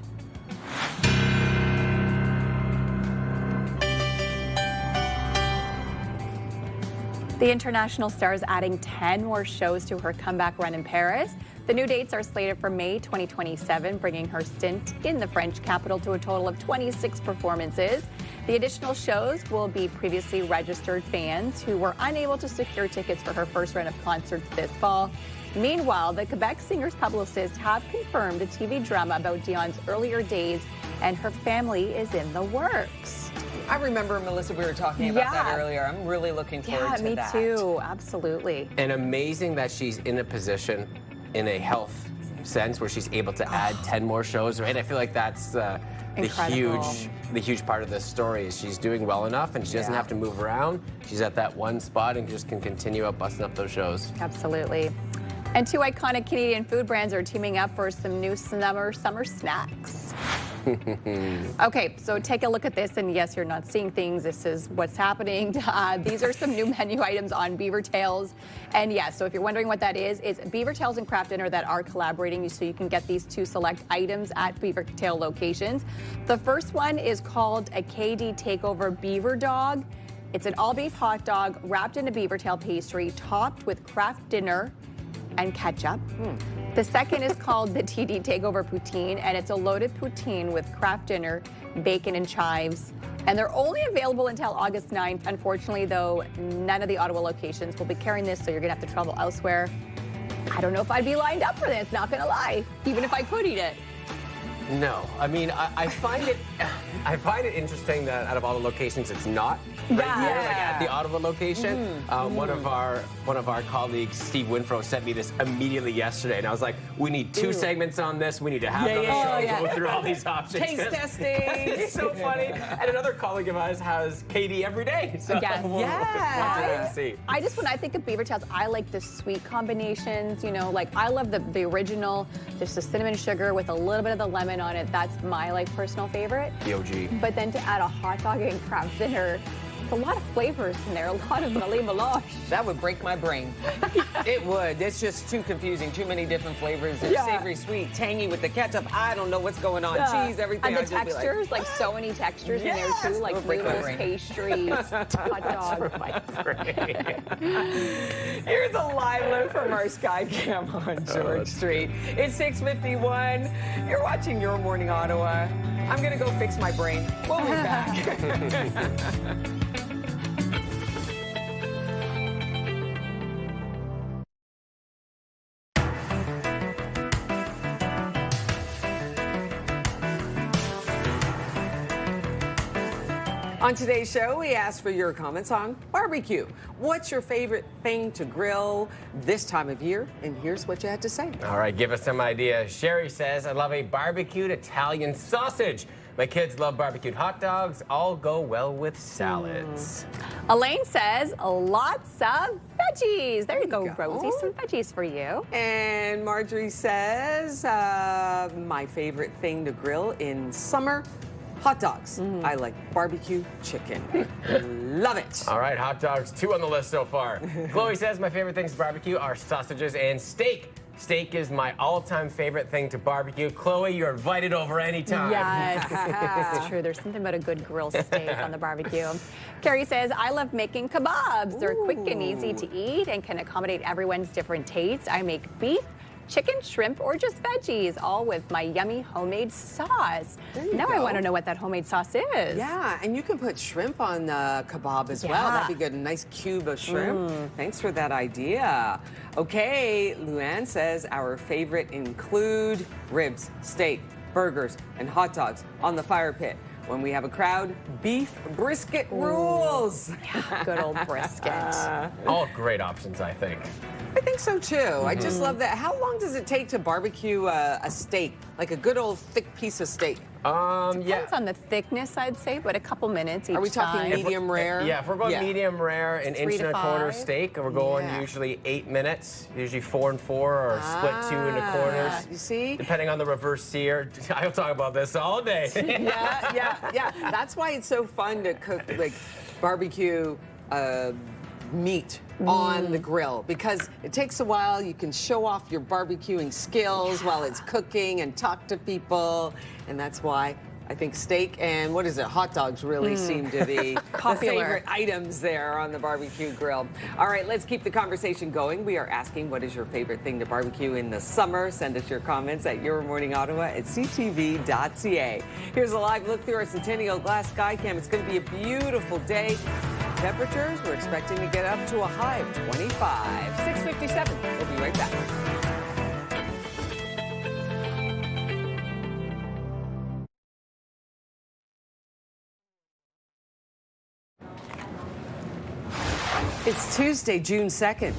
The international star is adding 10 more shows to her comeback run in Paris. The new dates are slated for May 2027, bringing her stint in the French capital to a total of 26 performances. The additional shows will be previously registered fans who were unable to secure tickets for her first run of concerts this fall. Meanwhile, the Quebec singer's publicists have confirmed a TV drama about Dion's earlier days, and her family is in the works. I remember, Melissa, we were talking about that earlier. I'm really looking forward to that. Yeah, me too. Absolutely. And amazing that she's in a position in a health sense where she's able to add 10 more shows, right? I feel like that's the huge part of this story is she's doing well enough and she doesn't have to move around. She's at that one spot and just can continue up busting up those shows. Absolutely. And 2 iconic Canadian food brands are teaming up for some new summer snacks. Okay, so take a look at this, and yes, you're not seeing things. This is what's happening. These are some new menu items on Beaver Tails. And yes, so if you're wondering what that is, it's Beaver Tails and Kraft Dinner that are collaborating, so you can get these 2 select items at Beaver Tail locations. The first one is called a KD Takeover Beaver Dog. It's an all-beef hot dog wrapped in a beaver tail pastry, topped with Kraft Dinner and ketchup. The second is called the TD Takeover Poutine, and it's a loaded poutine with Kraft Dinner, bacon, and chives. And they're only available until August 9th. Unfortunately, though, none of the Ottawa locations will be carrying this, so you're gonna have to travel elsewhere. I don't know if I'd be lined up for this, not gonna lie, even if I could eat it. No, I mean, I find it interesting that out of all the locations, it's not right here, like at the Ottawa location. One of our colleagues, Steve Winfro, sent me this immediately yesterday, and I was like, we need 2 segments on this. We need to have it on the show, go through all these options. Taste testing. It's so funny. And another colleague of ours has KD every day. So I just, when I think of Beaver Tails, I like the sweet combinations, you know, like I love the original, just the cinnamon sugar with a little bit of the lemon on it. That's my personal favorite. The OG. But then to add a hot dog and Kraft Dinner, it's a lot of flavors in there, a lot of melange. That would break my brain. It would. It's just too confusing. Too many different flavors. There's savory, sweet, tangy with the ketchup. I don't know what's going on. Cheese, everything. And the textures, like so many textures in there too, like noodles, pastries, hot dog. Here's a live look from our Sky Cam on George Street. It's 6:51. You're watching Your Morning Ottawa. I'm going to go fix my brain. We'll be back. On today's show, we asked for your comments on barbecue. What's your favorite thing to grill this time of year? And here's what you had to say. All right, give us some ideas. Sherry says, I love a barbecued Italian sausage. My kids love barbecued hot dogs. All go well with salads. Elaine says, lots of veggies. There you go, Rosie. Some veggies for you. And Marjorie says, my favorite thing to grill in summer, hot dogs. I like barbecue chicken. Love it. All right, hot dogs, 2 on the list so far. Chloe says my favorite things to barbecue are sausages and steak. Steak is my all-time favorite thing to barbecue. Chloe, you're invited over anytime. Yes, it's true. There's something about a good grilled steak on the barbecue. Carrie says, I love making kebabs. They're quick and easy to eat and can accommodate everyone's different tastes. I make beef, chicken, shrimp, or just veggies, all with my yummy homemade sauce. Now I want to know what that homemade sauce is. Yeah, and you can put shrimp on the kebab as well. That'd be good. A nice cube of shrimp. Thanks for that idea. Okay, Luann says our favorite include ribs, steak, burgers, and hot dogs on the fire pit. When we have a crowd, beef brisket rules. Good old brisket. All great options, I think. I think so too. I just love that. How long does it take to barbecue a steak? Like a good old thick piece of steak? Depends on the thickness, I'd say, but a couple minutes each Are we talking medium rare? Yeah, if we're going medium rare, an 3 to 1.25 5. steak, we're going usually 8 minutes, usually 4 and 4, or split 2 1/4. You see? Depending on the reverse sear. I'll talk about this all day. yeah. That's why it's so fun to cook like barbecue meat on the grill, because it takes a while. You can show off your barbecuing skills while it's cooking and talk to people, and that's why I think steak and hot dogs really seem to be the favorite items there on the barbecue grill. All right, let's keep the conversation going. We are asking, what is your favorite thing to barbecue in the summer? Send us your comments at yourmorningottawa@ctv.ca. Here's a live look through our Centennial Glass Sky Cam. It's going to be a beautiful day. Temperatures, we're expecting to get up to a high of 25. 6:57. We'll be right back. It's Tuesday, June 2nd.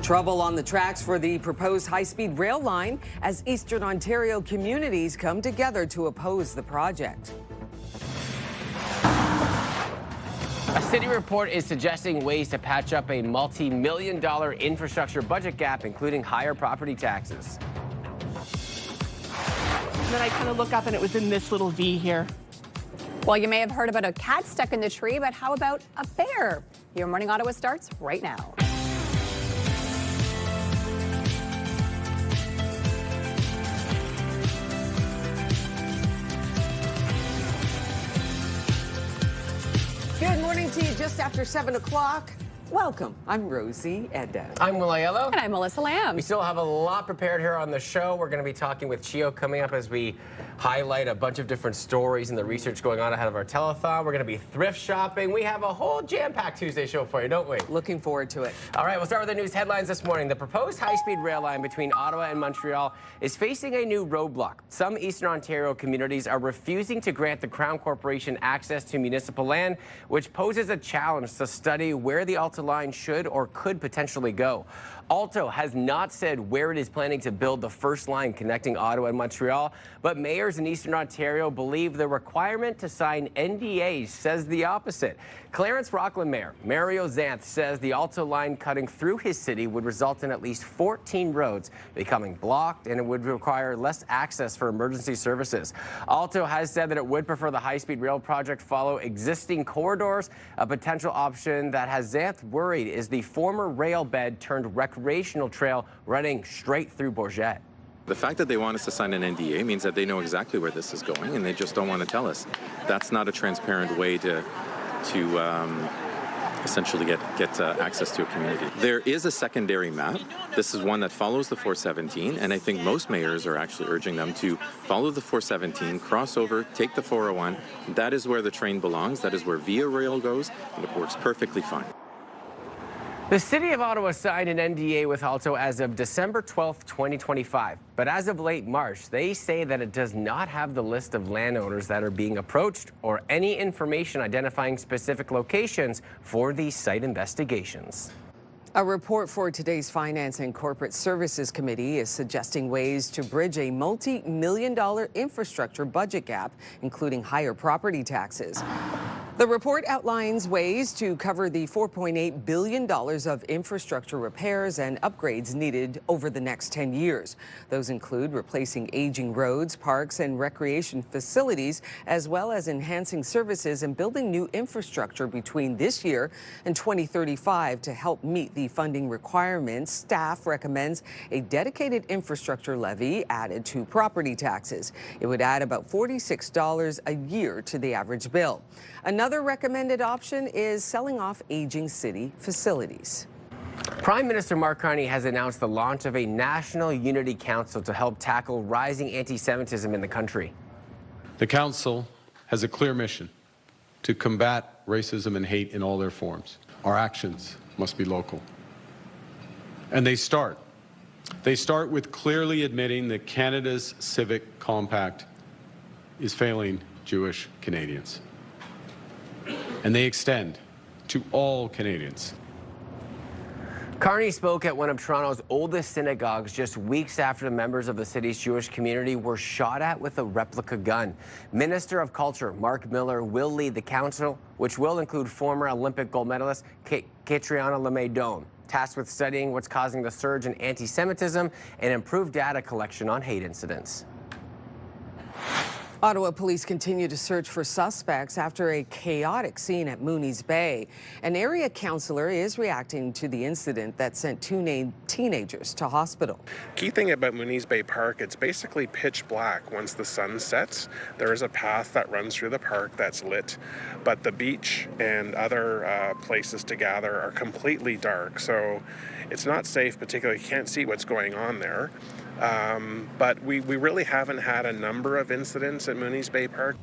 Trouble on the tracks for the proposed high-speed rail line as Eastern Ontario communities come together to oppose the project. A city report is suggesting ways to patch up a multi-million-dollar infrastructure budget gap, including higher property taxes. And then I kind of look up and it was in this little V here. Well, you may have heard about a cat stuck in the tree, but how about a bear? Your Morning Ottawa starts right now. Good morning to you just after 7 o'clock. Welcome. I'm Rosie Edda. I'm Will Aiello. And I'm Melissa Lamb. We still have a lot prepared here on the show. We're going to be talking with Chio coming up as we highlight a bunch of different stories and the research going on ahead of our telethon. We're going to be thrift shopping. We have a whole jam-packed Tuesday show for you, don't we? Looking forward to it. All right, we'll start with the news headlines this morning. The proposed high-speed rail line between Ottawa and Montreal is facing a new roadblock. Some Eastern Ontario communities are refusing to grant the Crown Corporation access to municipal land, which poses a challenge to study where the Alta line should or could potentially go. Alto has not said where it is planning to build the first line connecting Ottawa and Montreal, but mayors in Eastern Ontario believe the requirement to sign NDAs says the opposite. Clarence Rockland Mayor Mario Zanth says the Alto line cutting through his city would result in at least 14 roads becoming blocked, and it would require less access for emergency services. Alto has said that it would prefer the high-speed rail project follow existing corridors. A potential option that has Zanth worried is the former rail bed turned recreational trail running straight through Bourget. The fact that they want us to sign an NDA means that they know exactly where this is going, and they just don't want to tell us. That's not a transparent way to essentially get access to a community. There is a secondary map. This is one that follows the 417, and I think most mayors are actually urging them to follow the 417, cross over, take the 401. That is where the train belongs. That is where Via Rail goes, and it works perfectly fine. The City of Ottawa signed an NDA with Alto as of December 12, 2025. But as of late March, they say that it does not have the list of landowners that are being approached or any information identifying specific locations for these site investigations. A report for today's Finance and Corporate Services Committee is suggesting ways to bridge a multi-million-dollar infrastructure budget gap, including higher property taxes. The report outlines ways to cover the $4.8 billion of infrastructure repairs and upgrades needed over the next 10 years. Those include replacing aging roads, parks, and recreation facilities, as well as enhancing services and building new infrastructure between this year and 2035 to help meet the funding requirements. Staff recommends a dedicated infrastructure levy added to property taxes. It would add about $46 a year to the average bill. Another recommended option is selling off aging city facilities. Prime Minister Mark Carney has announced the launch of a National Unity Council to help tackle rising anti-Semitism in the country. The council has a clear mission to combat racism and hate in all their forms. Our actions must be local. And they start with clearly admitting that Canada's civic compact is failing Jewish Canadians. And they extend to all Canadians. Carney spoke at one of Toronto's oldest synagogues just weeks after the members of the city's Jewish community were shot at with a replica gun. Minister of Culture Mark Miller will lead the council, which will include former Olympic gold medalist Catriona LeMay-Doan, tasked with studying what's causing the surge in anti-Semitism and improved data collection on hate incidents. Ottawa police continue to search for suspects after a chaotic scene at Mooney's Bay. An area councillor is reacting to the incident that sent two teenagers to hospital. Key thing about Mooney's Bay Park, it's basically pitch black once the sun sets. There is a path that runs through the park that's lit, but the beach and other places to gather are completely dark. So it's not safe, particularly you can't see what's going on there. But we really haven't had a number of incidents at Mooney's Bay Park.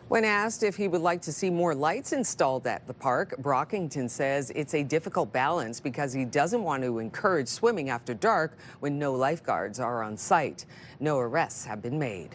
When asked if he would like to see more lights installed at the park, Brockington says it's a difficult balance because he doesn't want to encourage swimming after dark when no lifeguards are on site. No arrests have been made.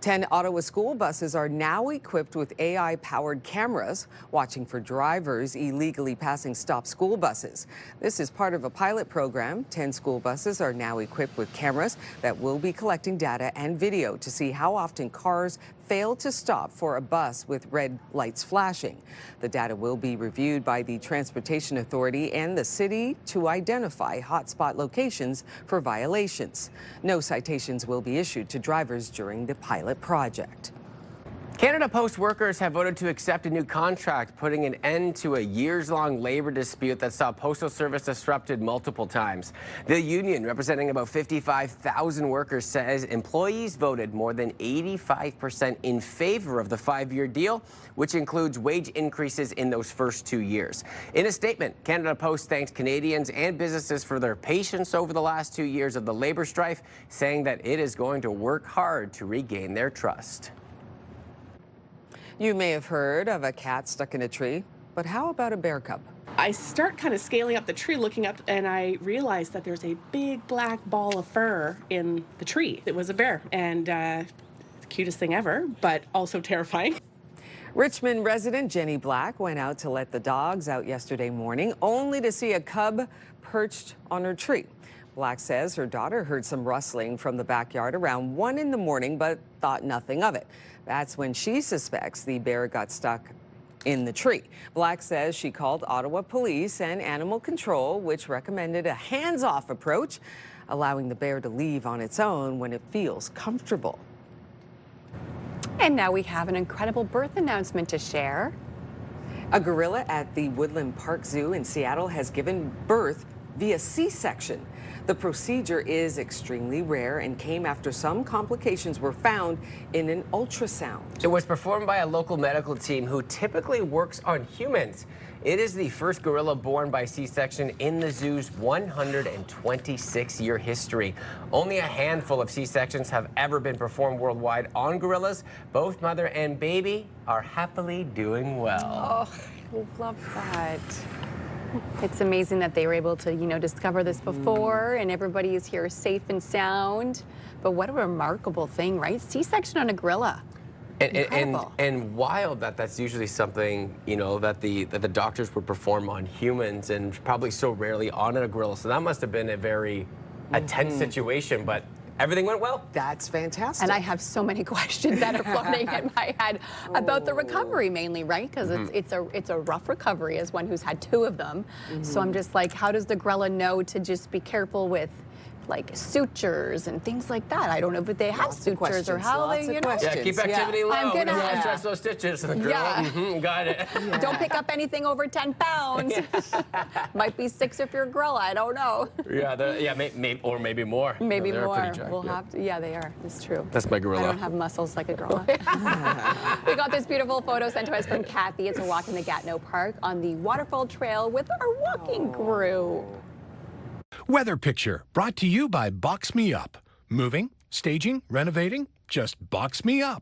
10 Ottawa school buses are now equipped with AI-powered cameras, watching for drivers illegally passing stop school buses. This is part of a pilot program. 10 school buses are now equipped with cameras that will be collecting data and video to see how often cars fail to stop for a bus with red lights flashing. The data will be reviewed by the Transportation Authority and the city to identify hotspot locations for violations. No citations will be issued to drivers during the pilot project. Canada Post workers have voted to accept a new contract, putting an end to a years-long labor dispute that saw Postal Service disrupted multiple times. The union, representing about 55,000 workers, says employees voted more than 85% in favor of the 5-year deal, which includes wage increases in those first 2 years. In a statement, Canada Post thanks Canadians and businesses for their patience over the last 2 years of the labor strife, saying that it is going to work hard to regain their trust. You may have heard of a cat stuck in a tree, but how about a bear cub? I start kind of scaling up the tree, looking up, and I realize that there's a big black ball of fur in the tree. It was a bear, and the cutest thing ever, but also terrifying. Richmond resident Jenny Black went out to let the dogs out yesterday morning, only to see a cub perched on her tree. Black says her daughter heard some rustling from the backyard around 1 in the morning, but thought nothing of it. That's when she suspects the bear got stuck in the tree. Black says she called Ottawa Police and Animal Control, which recommended a hands-off approach, allowing the bear to leave on its own when it feels comfortable. And now we have an incredible birth announcement to share. A gorilla at the Woodland Park Zoo in Seattle has given birth via C-section. The procedure is extremely rare and came after some complications were found in an ultrasound. It was performed by a local medical team who typically works on humans. It is the first gorilla born by C-section in the zoo's 126-year history. Only a handful of C-sections have ever been performed worldwide on gorillas. Both mother and baby are happily doing well. Oh, I love that. It's amazing that they were able to, discover this before and everybody is here safe and sound. But what a remarkable thing, right? C-section on a gorilla. And wild that that's usually something, that the doctors would perform on humans and probably so rarely on a gorilla. So that must have been a very tense situation, but everything went well. That's fantastic. And I have so many questions that are floating in my head about the recovery mainly, right? Because it's a rough recovery as one who's had 2 of them. So I'm just like, how does the gorilla know to just be careful with like sutures and things like that? I don't know if they have sutures or how they, Yeah, keep activity low. I'm gonna stress those stitches. The gorilla. Got it. Don't pick up anything over 10 pounds. Might be 6 if you're a gorilla. I don't know. Or maybe more. Maybe they're more. pretty jacked, We'll have to. Yeah, they are. It's true. That's my gorilla. I don't have muscles like a gorilla. We got this beautiful photo sent to us from Kathy. It's a walk in the Gatineau Park on the waterfall trail with our walking crew. Weather Picture, brought to you by Box Me Up. Moving, staging, renovating, just box me up.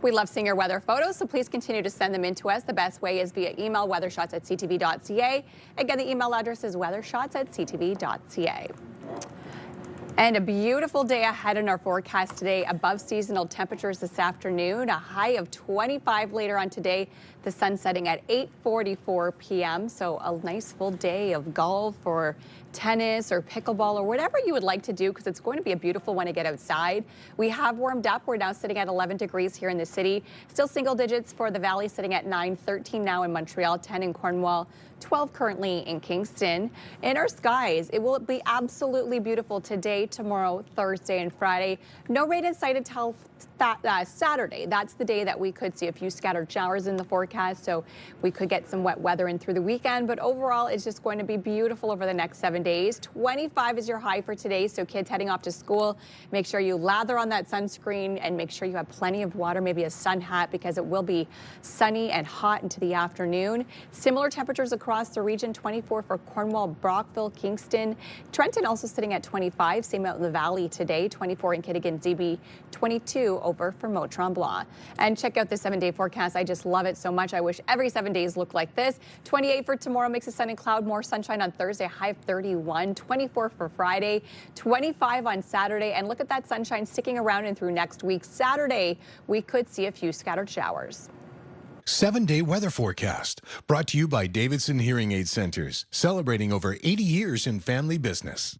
We love seeing your weather photos, so please continue to send them in to us. The best way is via email, weathershots@ctv.ca. Again, the email address is weathershots@ctv.ca. And a beautiful day ahead in our forecast today. Above seasonal temperatures this afternoon, a high of 25 later on today. The sun setting at 8:44 p.m. So a nice full day of golf or tennis or pickleball or whatever you would like to do, because it's going to be a beautiful one to get outside. We have warmed up. We're now sitting at 11 degrees here in the city. Still single digits for the valley, sitting at 9, 13 now in Montreal, 10 in Cornwall, 12 currently in Kingston. In our skies, it will be absolutely beautiful today, tomorrow, Thursday, and Friday. No rain in sight until Saturday. That's the day that we could see a few scattered showers in the forecast, so we could get some wet weather in through the weekend. But overall, it's just going to be beautiful over the next 7 days. 25 is your high for today, so kids heading off to school, make sure you lather on that sunscreen and make sure you have plenty of water, maybe a sun hat, because it will be sunny and hot into the afternoon. Similar temperatures across the region, 24 for Cornwall, Brockville, Kingston. Trenton also sitting at 25, same out in the valley today, 24 in Kittigan, Zibi, 22 22 over for Mont-Tremblant. And check out the 7-day forecast. I just love it so much. I wish every 7 days looked like this. 28 for tomorrow, mix of sun and cloud, more sunshine on Thursday, high of 31, 24 for Friday, 25 on Saturday. And look at that sunshine sticking around and through next week. Saturday, we could see a few scattered showers. 7-day weather forecast brought to you by Davidson Hearing Aid Centers, celebrating over 80 years in family business.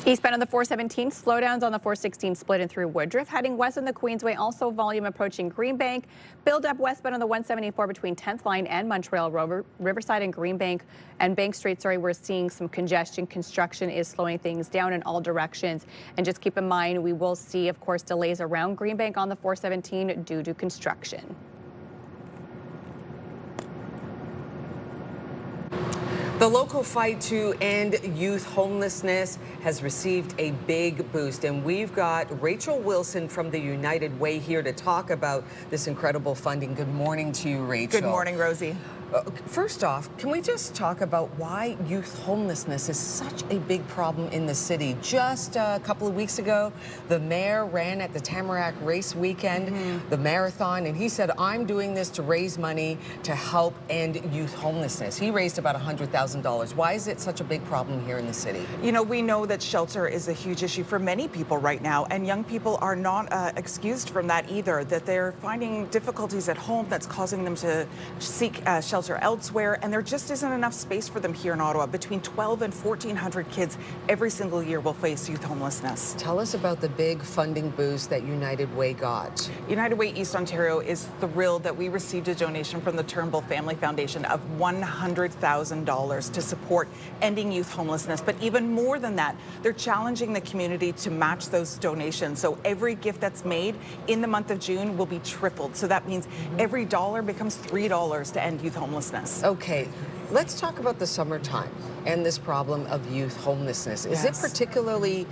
Eastbound on the 417, slowdowns on the 416 split and through Woodruff. Heading west on the Queensway, also volume approaching Greenbank. Build up westbound on the 174 between 10th Line and Montreal Road. Riverside and Greenbank and Bank Street, we're seeing some congestion. Construction is slowing things down in all directions. And just keep in mind, we will see, of course, delays around Greenbank on the 417 due to construction. The local fight to end youth homelessness has received a big boost, and we've got Rachel Wilson from the United Way here to talk about this incredible funding. Good morning to you, Rachel. Good morning, Rosie. First off, can we just talk about why youth homelessness is such a big problem in the city? Just a couple of weeks ago, the mayor ran at the Tamarack Race Weekend, the marathon, and he said, I'm doing this to raise money to help end youth homelessness. He raised about $100,000. Why is it such a big problem here in the city? You know, we know that shelter is a huge issue for many people right now, and young people are not excused from that either, that they're finding difficulties at home that's causing them to seek shelter elsewhere, and there just isn't enough space for them here in Ottawa. Between 1,200 and 1,400 kids every single year will face youth homelessness. Tell us about the big funding boost that United Way got. United Way East Ontario is thrilled that we received a donation from the Turnbull Family Foundation of $100,000 to support ending youth homelessness. But even more than that, they're challenging the community to match those donations. So every gift that's made in the month of June will be tripled. So that means every dollar becomes $3 to end youth homelessness. Okay, let's talk about the summertime and this problem of youth homelessness. Is it particularly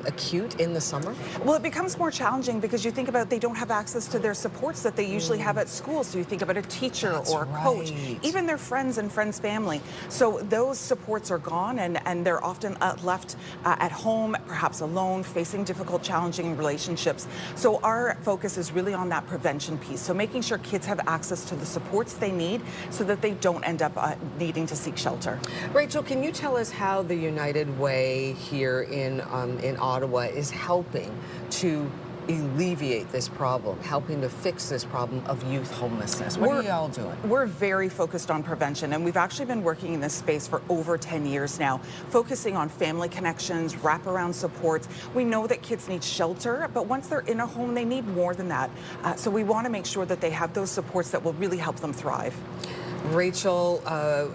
acute in the summer? Well, it becomes more challenging because you think about they don't have access to their supports that they usually have at school. So you think about a teacher or a coach, even their friends and friends' family. So those supports are gone, and they're often left at home, perhaps alone, facing difficult, challenging relationships. So our focus is really on that prevention piece. So making sure kids have access to the supports they need so that they don't end up needing to seek shelter. Rachel, can you tell us how the United Way here in Ottawa is helping to alleviate this problem, helping to fix this problem of youth homelessness? What are y'all doing? We're very focused on prevention, and we've actually been working in this space for over 10 years now, focusing on family connections, wraparound supports. We know that kids need shelter, but once they're in a home, they need more than that. So we want to make sure that they have those supports that will really help them thrive. Rachel,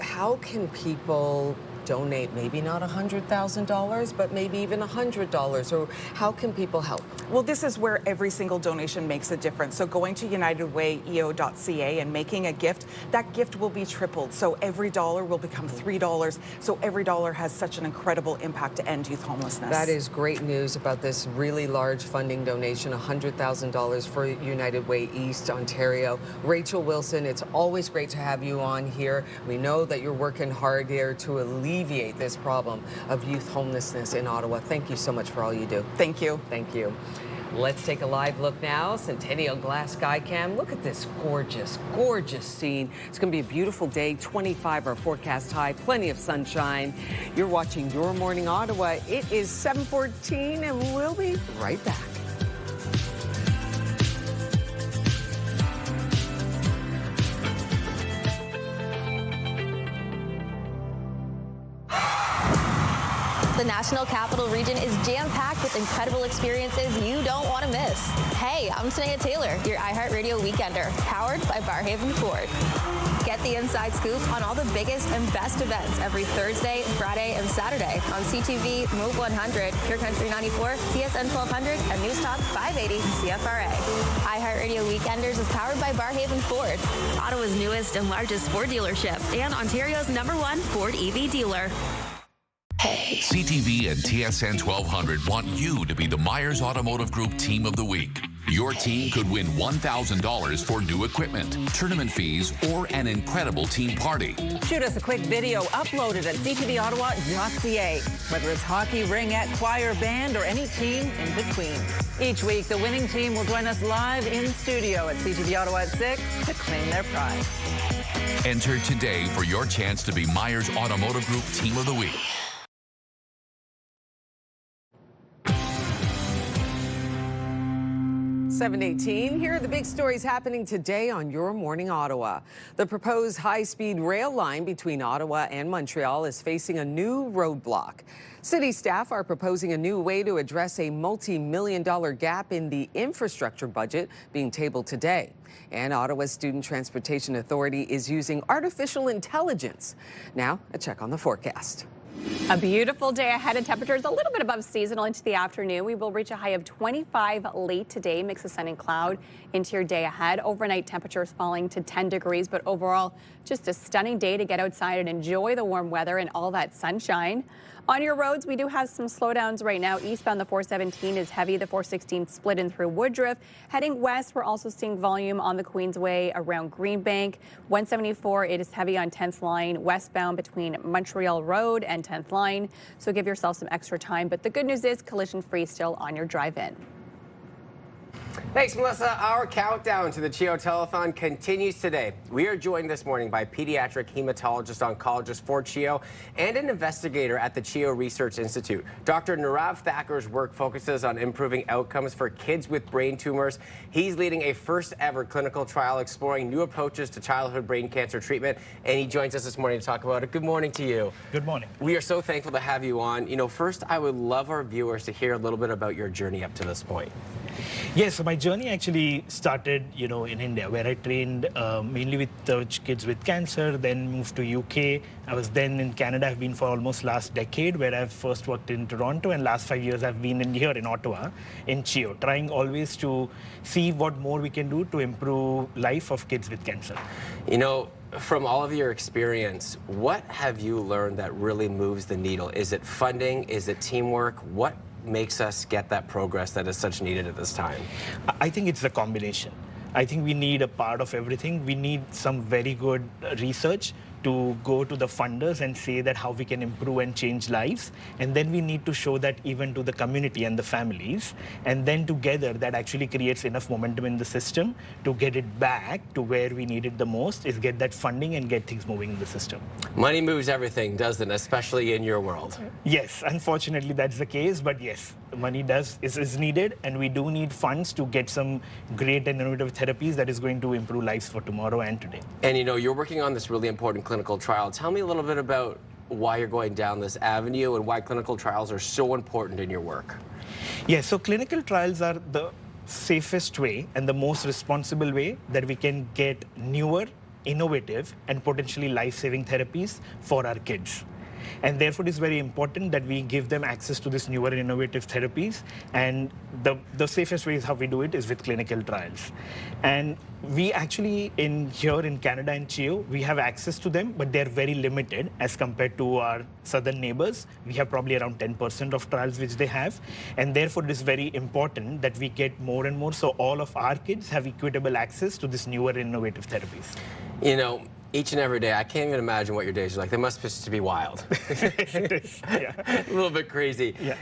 how can people donate, maybe not $100,000, but maybe even $100, or how can people help? Well, this is where every single donation makes a difference. So going to unitedwayeo.ca and making a gift, that gift will be tripled. So every dollar will become $3. So every dollar has such an incredible impact to end youth homelessness. That is great news about this really large funding donation, $100,000 for United Way East Ontario. Rachel Wilson, it's always great to have you on here. We know that you're working hard here to alleviate this problem of youth homelessness in Ottawa. Thank you so much for all you do. Thank you. Thank you. Let's take a live look now. Centennial Glass Skycam. Look at this gorgeous, gorgeous scene. It's going to be a beautiful day. 25 our forecast high, plenty of sunshine. You're watching Your Morning Ottawa. It is 7:14, and we'll be right back. The National Capital Region is jam-packed with incredible experiences you don't want to miss. Hey, I'm Tanea Taylor, your iHeartRadio Weekender, powered by Barhaven Ford. Get the inside scoop on all the biggest and best events every Thursday, Friday, and Saturday on CTV, Move 100, Pure Country 94, TSN 1200, and News Talk 580 CFRA. iHeartRadio Weekenders is powered by Barhaven Ford, Ottawa's newest and largest Ford dealership, and Ontario's #1 Ford EV dealer. Hey. CTV and TSN 1200 want you to be the Myers Automotive Group Team of the Week. Your team could win $1,000 for new equipment, tournament fees, or an incredible team party. Shoot us a quick video uploaded at ctvottawa.ca. Whether it's hockey, ringette, choir, band, or any team in between. Each week, the winning team will join us live in studio at CTV Ottawa at 6 to claim their prize. Enter today for your chance to be Myers Automotive Group Team of the Week. 7:18. Here are the big stories happening today on Your Morning Ottawa. The proposed high-speed rail line between Ottawa and Montreal is facing a new roadblock. City staff are proposing a new way to address a multi-million-dollar gap in the infrastructure budget being tabled today. And Ottawa's Student Transportation Authority is using artificial intelligence. Now, a check on the forecast. A beautiful day ahead, and temperatures a little bit above seasonal into the afternoon. We will reach a high of 25 late today, mix of sun and cloud into your day ahead. Overnight temperatures falling to 10 degrees, but overall just a stunning day to get outside and enjoy the warm weather and all that sunshine. On your roads, we do have some slowdowns right now. Eastbound, the 417 is heavy. The 416 split in through Woodruff. Heading west, we're also seeing volume on the Queensway around Greenbank. 174, it is heavy on 10th line westbound between Montreal Road and 10th line. So give yourself some extra time. But the good news is collision-free still on your drive-in. Thanks, Melissa. Our countdown to the CHEO Telethon continues today. We are joined this morning by pediatric hematologist oncologist for CHEO and an investigator at the CHEO Research Institute. Dr. Nirav Thakkar's work focuses on improving outcomes for kids with brain tumors. He's leading a first-ever clinical trial exploring new approaches to childhood brain cancer treatment, and he joins us this morning to talk about it. Good morning to you. Good morning. We are so thankful to have you on. You know, first, I would love our viewers to hear a little bit about your journey up to this point. Yes, so my journey actually started, in India, where I trained mainly with kids with cancer, then moved to UK. I was then in Canada. I've been for almost last decade, where I've first worked in Toronto, and last 5 years I've been here in Ottawa, in CHEO, trying always to see what more we can do to improve life of kids with cancer. You know, from all of your experience, what have you learned that really moves the needle? Is it funding? Is it teamwork? What makes us get that progress that is such needed at this time? I think it's a combination. I think we need a part of everything. We need some very good research to go to the funders and say that how we can improve and change lives. And then we need to show that even to the community and the families. And then together that actually creates enough momentum in the system to get it back to where we need it the most, is get that funding and get things moving in the system. Money moves everything, doesn't it? Especially in your world. Yes, unfortunately that's the case, but yes, money is needed, and we do need funds to get some great and innovative therapies that is going to improve lives for tomorrow and today. And you're working on this really important clinical trial. Tell me a little bit about why you're going down this avenue and why clinical trials are so important in your work. Yes, so clinical trials are the safest way and the most responsible way that we can get newer, innovative, and potentially life-saving therapies for our kids. And therefore, it is very important that we give them access to these newer and innovative therapies. And the safest way is how we do it is with clinical trials. And we actually, here in Canada and CHEO, we have access to them, but they're very limited as compared to our southern neighbors. We have probably around 10% of trials which they have. And therefore, it is very important that we get more and more so all of our kids have equitable access to these newer and innovative therapies. Each and every day, I can't even imagine what your days are like. They must just be wild. Yeah. A little bit crazy. Yeah.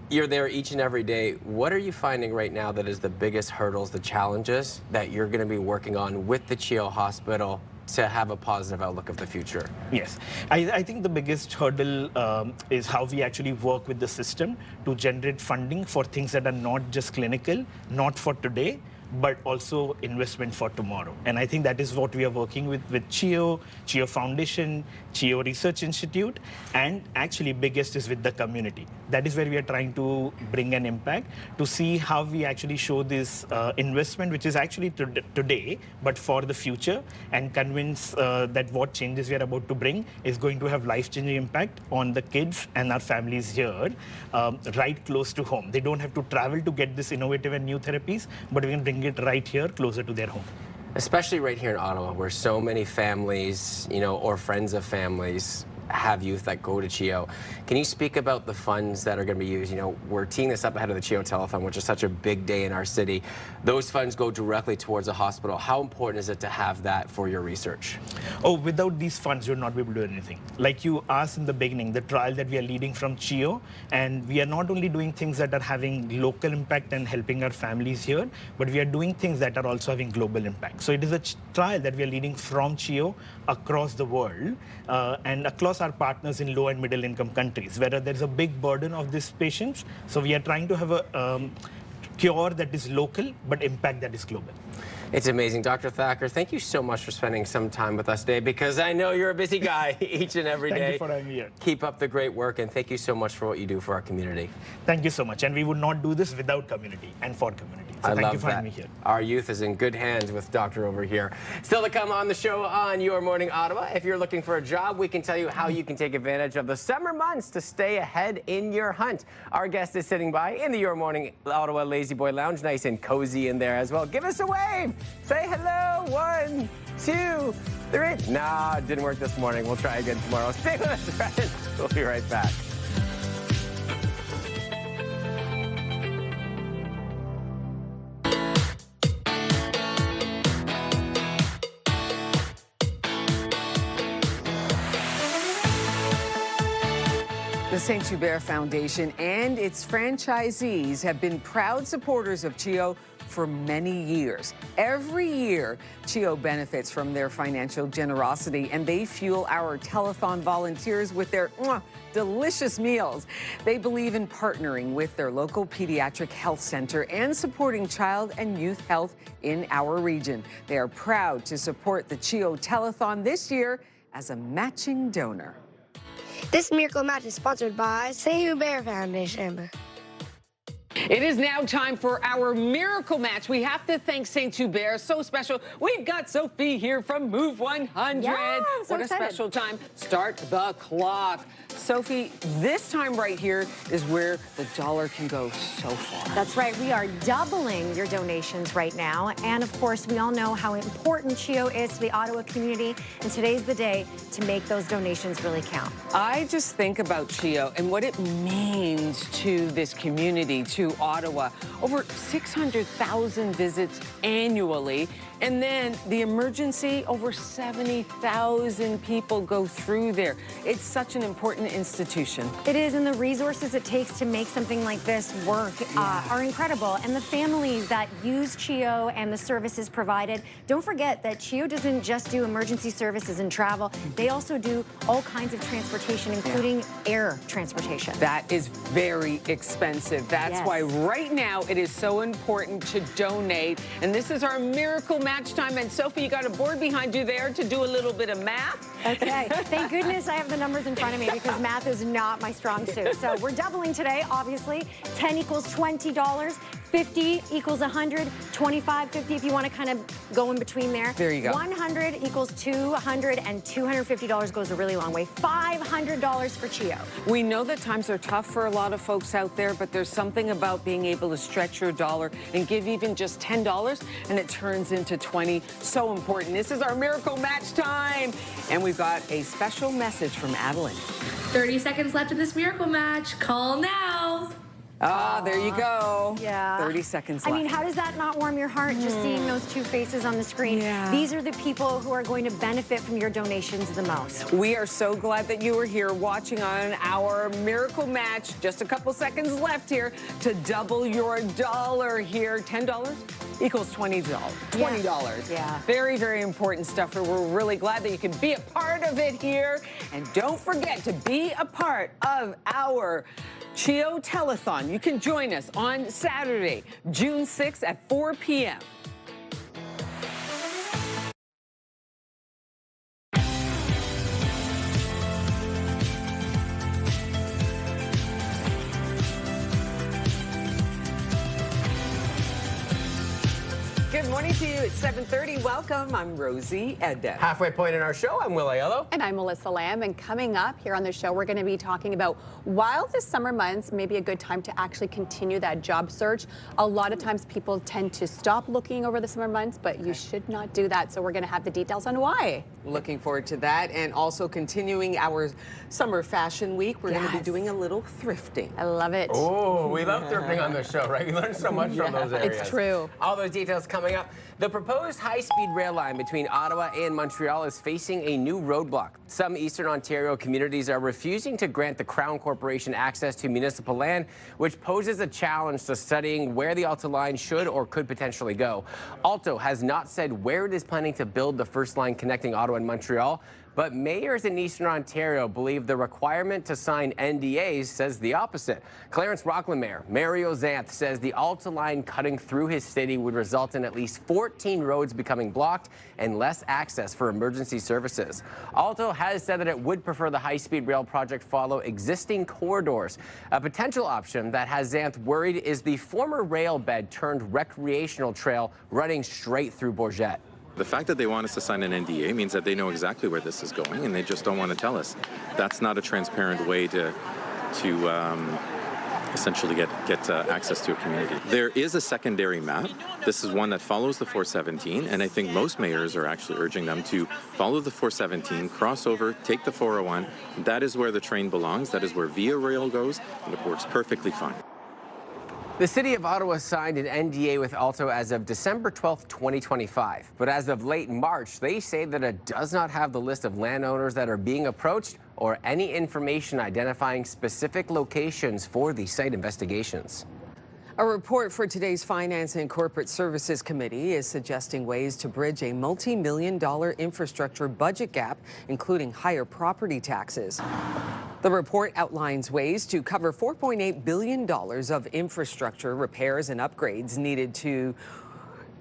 You're there each and every day. What are you finding right now that is the biggest hurdles, the challenges that you're going to be working on with the CHEO Hospital to have a positive outlook of the future? Yes. I think the biggest hurdle is how we actually work with the system to generate funding for things that are not just clinical, not for today, but also investment for tomorrow. And I think that is what we are working with CHEO, CHEO Foundation, CHEO Research Institute, and actually biggest is with the community. That is where we are trying to bring an impact to see how we actually show this investment, which is actually today, but for the future, and convince that what changes we are about to bring is going to have life-changing impact on the kids and our families here, right close to home. They don't have to travel to get this innovative and new therapies, but we can bring it right here closer to their home. Especially right here in Ottawa, where so many families, or friends of families have youth that go to CHEO. Can you speak about the funds that are going to be used? You know, we're teeing this up ahead of the CHEO Telethon, which is such a big day in our city. Those funds go directly towards a hospital. How important is it to have that for your research? Oh, without these funds, you'll not be able to do anything. Like you asked in the beginning, the trial that we are leading from CHEO, and we are not only doing things that are having local impact and helping our families here, but we are doing things that are also having global impact. So it is a trial that we are leading from CHEO across the world and across our partners in low and middle income countries, where there's a big burden of these patients. So we are trying to have a cure that is local, but impact that is global. It's amazing. Dr. Thacker, thank you so much for spending some time with us today, because I know you're a busy guy each and every day. Thank you for having me here. Keep up the great work, and thank you so much for what you do for our community. Thank you so much. And we would not do this without community and for community. So thank you for having me here. Our youth is in good hands with Doctor over here. Still to come on the show on Your Morning Ottawa. If you're looking for a job, we can tell you how you can take advantage of the summer months to stay ahead in your hunt. Our guest is sitting by in the Your Morning Ottawa Lazy Boy Lounge. Nice and cozy in there as well. Give us a wave. Say hello. 1, 2, 3. Nah, it didn't work this morning. We'll try again tomorrow. Stay with us, friends. We'll be right back. The St. Hubert Foundation and its franchisees have been proud supporters of CHEO for many years. Every year, CHEO benefits from their financial generosity, and they fuel our telethon volunteers with their delicious meals. They believe in partnering with their local pediatric health center and supporting child and youth health in our region. They are proud to support the CHEO Telethon this year as a matching donor. This Miracle Match is sponsored by St. Hubert Foundation. It is now time for our miracle match. We have to thank St. Hubert. So special. We've got Sophie here from Move 100. Yeah, so what a excited. special time. Start the clock. Sophie, this time right here is where the dollar can go so far. That's right. We are doubling your donations right now. And of course, we all know how important CHEO is to the Ottawa community. And today's the day to make those donations really count. I just think about CHEO and what it means to this community, to Ottawa. Over 600,000 visits annually. And then the emergency, over 70,000 people go through there. It's such an important institution. It is, and the resources it takes to make something like this work are incredible. And the families that use CHEO and the services provided, don't forget that CHEO doesn't just do emergency services and travel. They also do all kinds of transportation, including air transportation. That is very expensive. That's why right now it is so important to donate. And this is our miracle match time. And Sophie, you got a board behind you there to do a little bit of math. Okay. Thank goodness I have the numbers in front of me, because math is not my strong suit. So we're doubling today, obviously. 10 equals $20. 50 equals 100, 25, 50 if you want to kind of go in between there. There you go. 100 equals 200, and $250 goes a really long way. $500 for CHEO. We know that times are tough for a lot of folks out there, but there's something about being able to stretch your dollar and give even just $10, and it turns into 20. So important. This is our miracle match time. And we've got a special message from Adeline. 30 seconds left in this miracle match. Call now. Ah, there you go. Yeah. 30 seconds I left. mean, how does that not warm your heart just seeing those two faces on the screen? Yeah. These are the people who are going to benefit from your donations the most. We are so glad that you are here watching on our miracle match. Just a couple seconds left here to double your dollar here. $10 equals $20. $20. Yeah. Very, very important stuff. And we're really glad that you can be a part of it here. And don't forget to be a part of our CHEO Telethon. You can join us on Saturday, June 6th at 4 p.m. Good morning to you. It's 7:30. Welcome. I'm Rosie Edda. Halfway point in our show, I'm Will Aiello. And I'm Melissa Lamb. And coming up here on the show, we're going to be talking about while the summer months may be a good time to actually continue that job search, a lot of times people tend to stop looking over the summer months, but you should not do that. So we're going to have the details on why. Looking forward to that. And also continuing our summer fashion week, we're going to be doing a little thrifting. I love it. Oh, we love thrifting on this show, right? We learn so much from those areas. It's true. All those details coming up. The proposed high-speed rail line between Ottawa and Montreal is facing a new roadblock. Some Eastern Ontario communities are refusing to grant the Crown Corporation access to municipal land, which poses a challenge to studying where the Alta line should or could potentially go. Alto has not said where it is planning to build the first line connecting Ottawa and Montreal, but mayors in Eastern Ontario believe the requirement to sign NDAs says the opposite. Clarence Rockland Mayor Mario Zanth says the Alta line cutting through his city would result in at least 14 roads becoming blocked and less access for emergency services. Alto has said that it would prefer the high-speed rail project follow existing corridors. A potential option that has Zanth worried is the former rail bed turned recreational trail running straight through Bourget. The fact that they want us to sign an NDA means that they know exactly where this is going, and they just don't want to tell us. That's not a transparent way to essentially get access to a community. There is a secondary map. This is one that follows the 417, and I think most mayors are actually urging them to follow the 417, cross over, take the 401. That is where the train belongs. That is where Via Rail goes, and it works perfectly fine. The City of Ottawa signed an NDA with Alto as of December 12th, 2025. But as of late March, they say that it does not have the list of landowners that are being approached or any information identifying specific locations for the site investigations. A report for today's Finance and Corporate Services Committee is suggesting ways to bridge a multi-million-dollar infrastructure budget gap, including higher property taxes. The report outlines ways to cover $4.8 billion of infrastructure repairs and upgrades needed to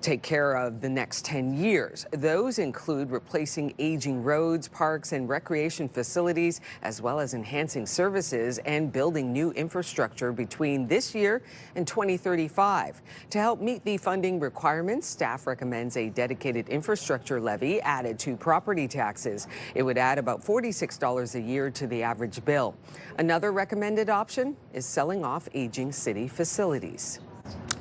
take care of the next 10 years. Those include replacing aging roads, parks, and recreation facilities, as well as enhancing services and building new infrastructure between this year and 2035. To help meet the funding requirements, staff recommends a dedicated infrastructure levy added to property taxes. It would add about $46 a year to the average bill. Another recommended option is selling off aging city facilities.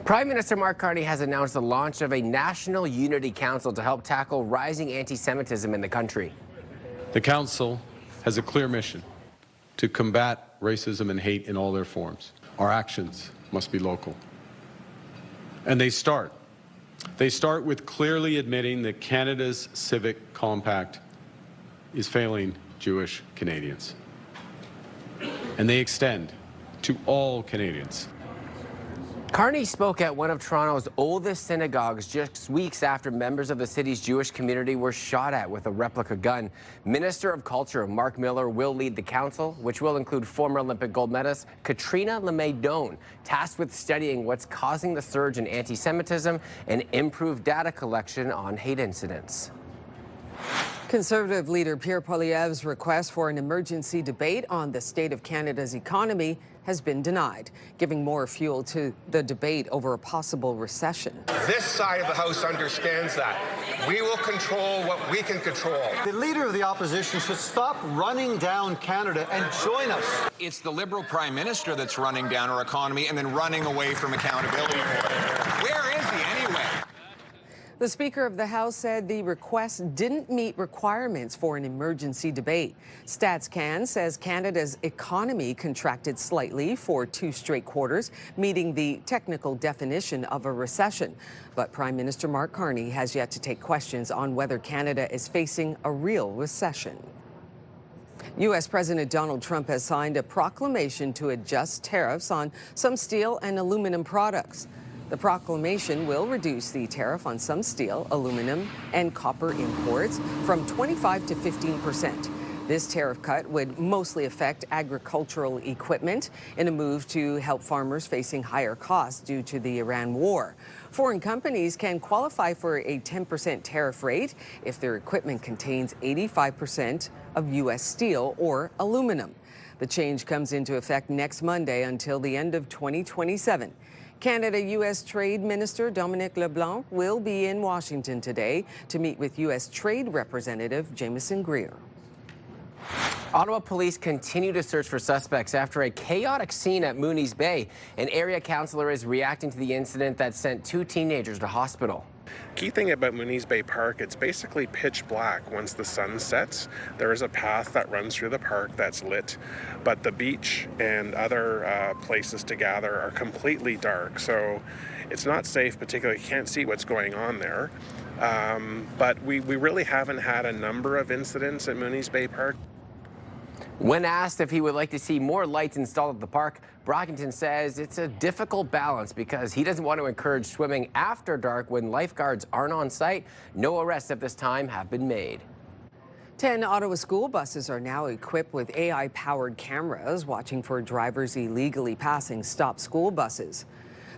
Prime Minister Mark Carney has announced the launch of a National Unity Council to help tackle rising anti-Semitism in the country. The Council has a clear mission to combat racism and hate in all their forms. Our actions must be local. And they start with clearly admitting that Canada's civic compact is failing Jewish Canadians. And they extend to all Canadians. Carney spoke at one of Toronto's oldest synagogues just weeks after members of the city's Jewish community were shot at with a replica gun. Minister of Culture Mark Miller will lead the council, which will include former Olympic gold medalist Katrina LeMay-Doan, tasked with studying what's causing the surge in anti-Semitism and improved data collection on hate incidents. Conservative leader Pierre Poilievre's request for an emergency debate on the state of Canada's economy has been denied, giving more fuel to the debate over a possible recession. This side of the House understands that. We will control what we can control. The leader of the opposition should stop running down Canada and join us. It's the Liberal Prime Minister that's running down our economy and then running away from accountability for it. Where is he anyway? The Speaker of the House said the request didn't meet requirements for an emergency debate. StatsCan says Canada's economy contracted slightly for 2 straight quarters, meeting the technical definition of a recession. But Prime Minister Mark Carney has yet to take questions on whether Canada is facing a real recession. U.S. President Donald Trump has signed a proclamation to adjust tariffs on some steel and aluminum products. The proclamation will reduce the tariff on some steel, aluminum, and copper imports from 25% to 15%. This tariff cut would mostly affect agricultural equipment in a move to help farmers facing higher costs due to the Iran war. Foreign companies can qualify for a 10% tariff rate if their equipment contains 85% of U.S. steel or aluminum. The change comes into effect next Monday until the end of 2027. Canada-U.S. Trade Minister Dominic LeBlanc will be in Washington today to meet with U.S. Trade Representative Jameson Greer. Ottawa police continue to search for suspects after a chaotic scene at Mooney's Bay. An area councillor is reacting to the incident that sent 2 teenagers to hospital. Key thing about Mooney's Bay Park, it's basically pitch black once the sun sets. There is a path that runs through the park that's lit, but the beach and other places to gather are completely dark. So it's not safe, particularly you can't see what's going on there. But we really haven't had a number of incidents at Mooney's Bay Park. When asked if he would like to see more lights installed at the park, Brockington says it's a difficult balance because he doesn't want to encourage swimming after dark when lifeguards aren't on site. No arrests at this time have been made. 10 Ottawa school buses are now equipped with AI-powered cameras watching for drivers illegally passing stop school buses.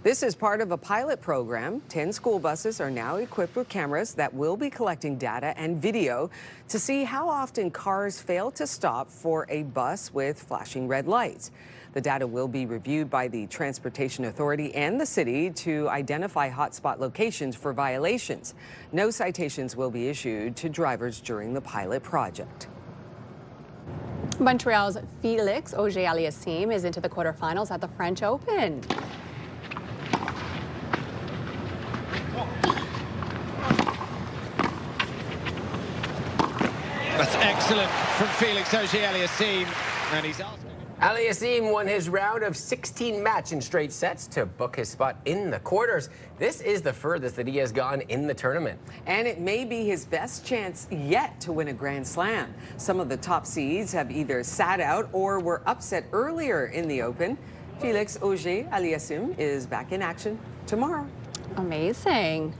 This is part of a pilot program. 10 school buses are now equipped with cameras that will be collecting data and video to see how often cars fail to stop for a bus with flashing red lights. The data will be reviewed by the Transportation Authority and the city to identify hotspot locations for violations. No citations will be issued to drivers during the pilot project. Montreal's Felix Auger-Aliassime is into the quarterfinals at the French Open. That's excellent from Felix Auger-Aliassime, and he's asking. Aliassime won his round of 16 match in straight sets to book his spot in the quarters. This is the furthest that he has gone in the tournament. And it may be his best chance yet to win a Grand Slam. Some of the top seeds have either sat out or were upset earlier in the Open. Felix Auger-Aliassime is back in action tomorrow. Amazing.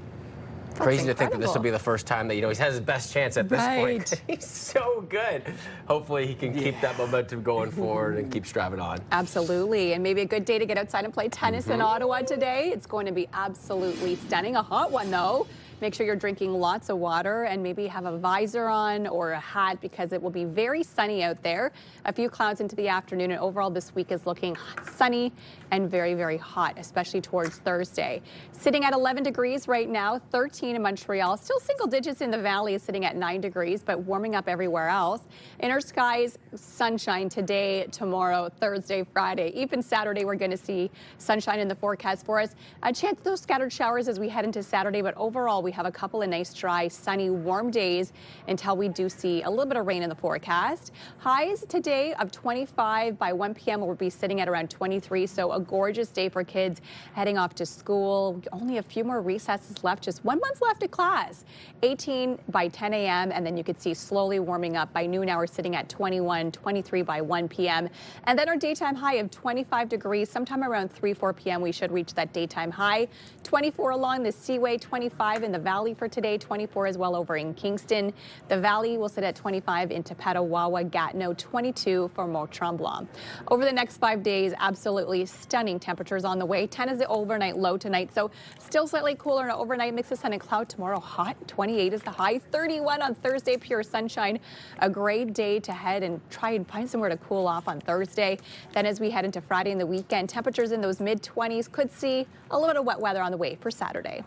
That's Crazy incredible. to think that this will be the first time that, he's had his best chance at this point. He's so good. Hopefully he can keep that momentum going forward and keep striving on. Absolutely. And maybe a good day to get outside and play tennis in Ottawa today. It's going to be absolutely stunning. A hot one, though. Make sure you're drinking lots of water and maybe have a visor on or a hat because it will be very sunny out there. A few clouds into the afternoon, and overall this week is looking sunny and very, very hot, especially towards Thursday. Sitting at 11 degrees right now, 13 in Montreal. Still single digits in the valley, sitting at 9 degrees, but warming up everywhere else. Inner skies, sunshine today, tomorrow, Thursday, Friday. Even Saturday, we're going to see sunshine in the forecast for us. A chance of those scattered showers as we head into Saturday, but overall, we have a couple of nice, dry, sunny, warm days until we do see a little bit of rain in the forecast. Highs today of 25. By 1 p.m. we'll be sitting at around 23. So a gorgeous day for kids heading off to school. Only a few more recesses left, just 1 month left of class. 18 by 10 a.m. and then you could see slowly warming up by noon hour, sitting at 21, 23 by 1 p.m. And then our daytime high of 25 degrees. Sometime around 4 p.m. we should reach that daytime high. 24 along the Seaway, 25 in the Valley for today, 24 as well over in Kingston. The Valley will sit at 25 into Petawawa, Gatineau, 22 for Mont-Tremblant. Over the next 5 days, absolutely stunning temperatures on the way. 10 is the overnight low tonight, so still slightly cooler. An overnight mix of sun and cloud. Tomorrow hot, 28 is the high. 31 on Thursday, pure sunshine. A great day to head and try and find somewhere to cool off on Thursday. Then as we head into Friday and the weekend, temperatures in those mid-20s. Could see a little bit of wet weather on the way for Saturday.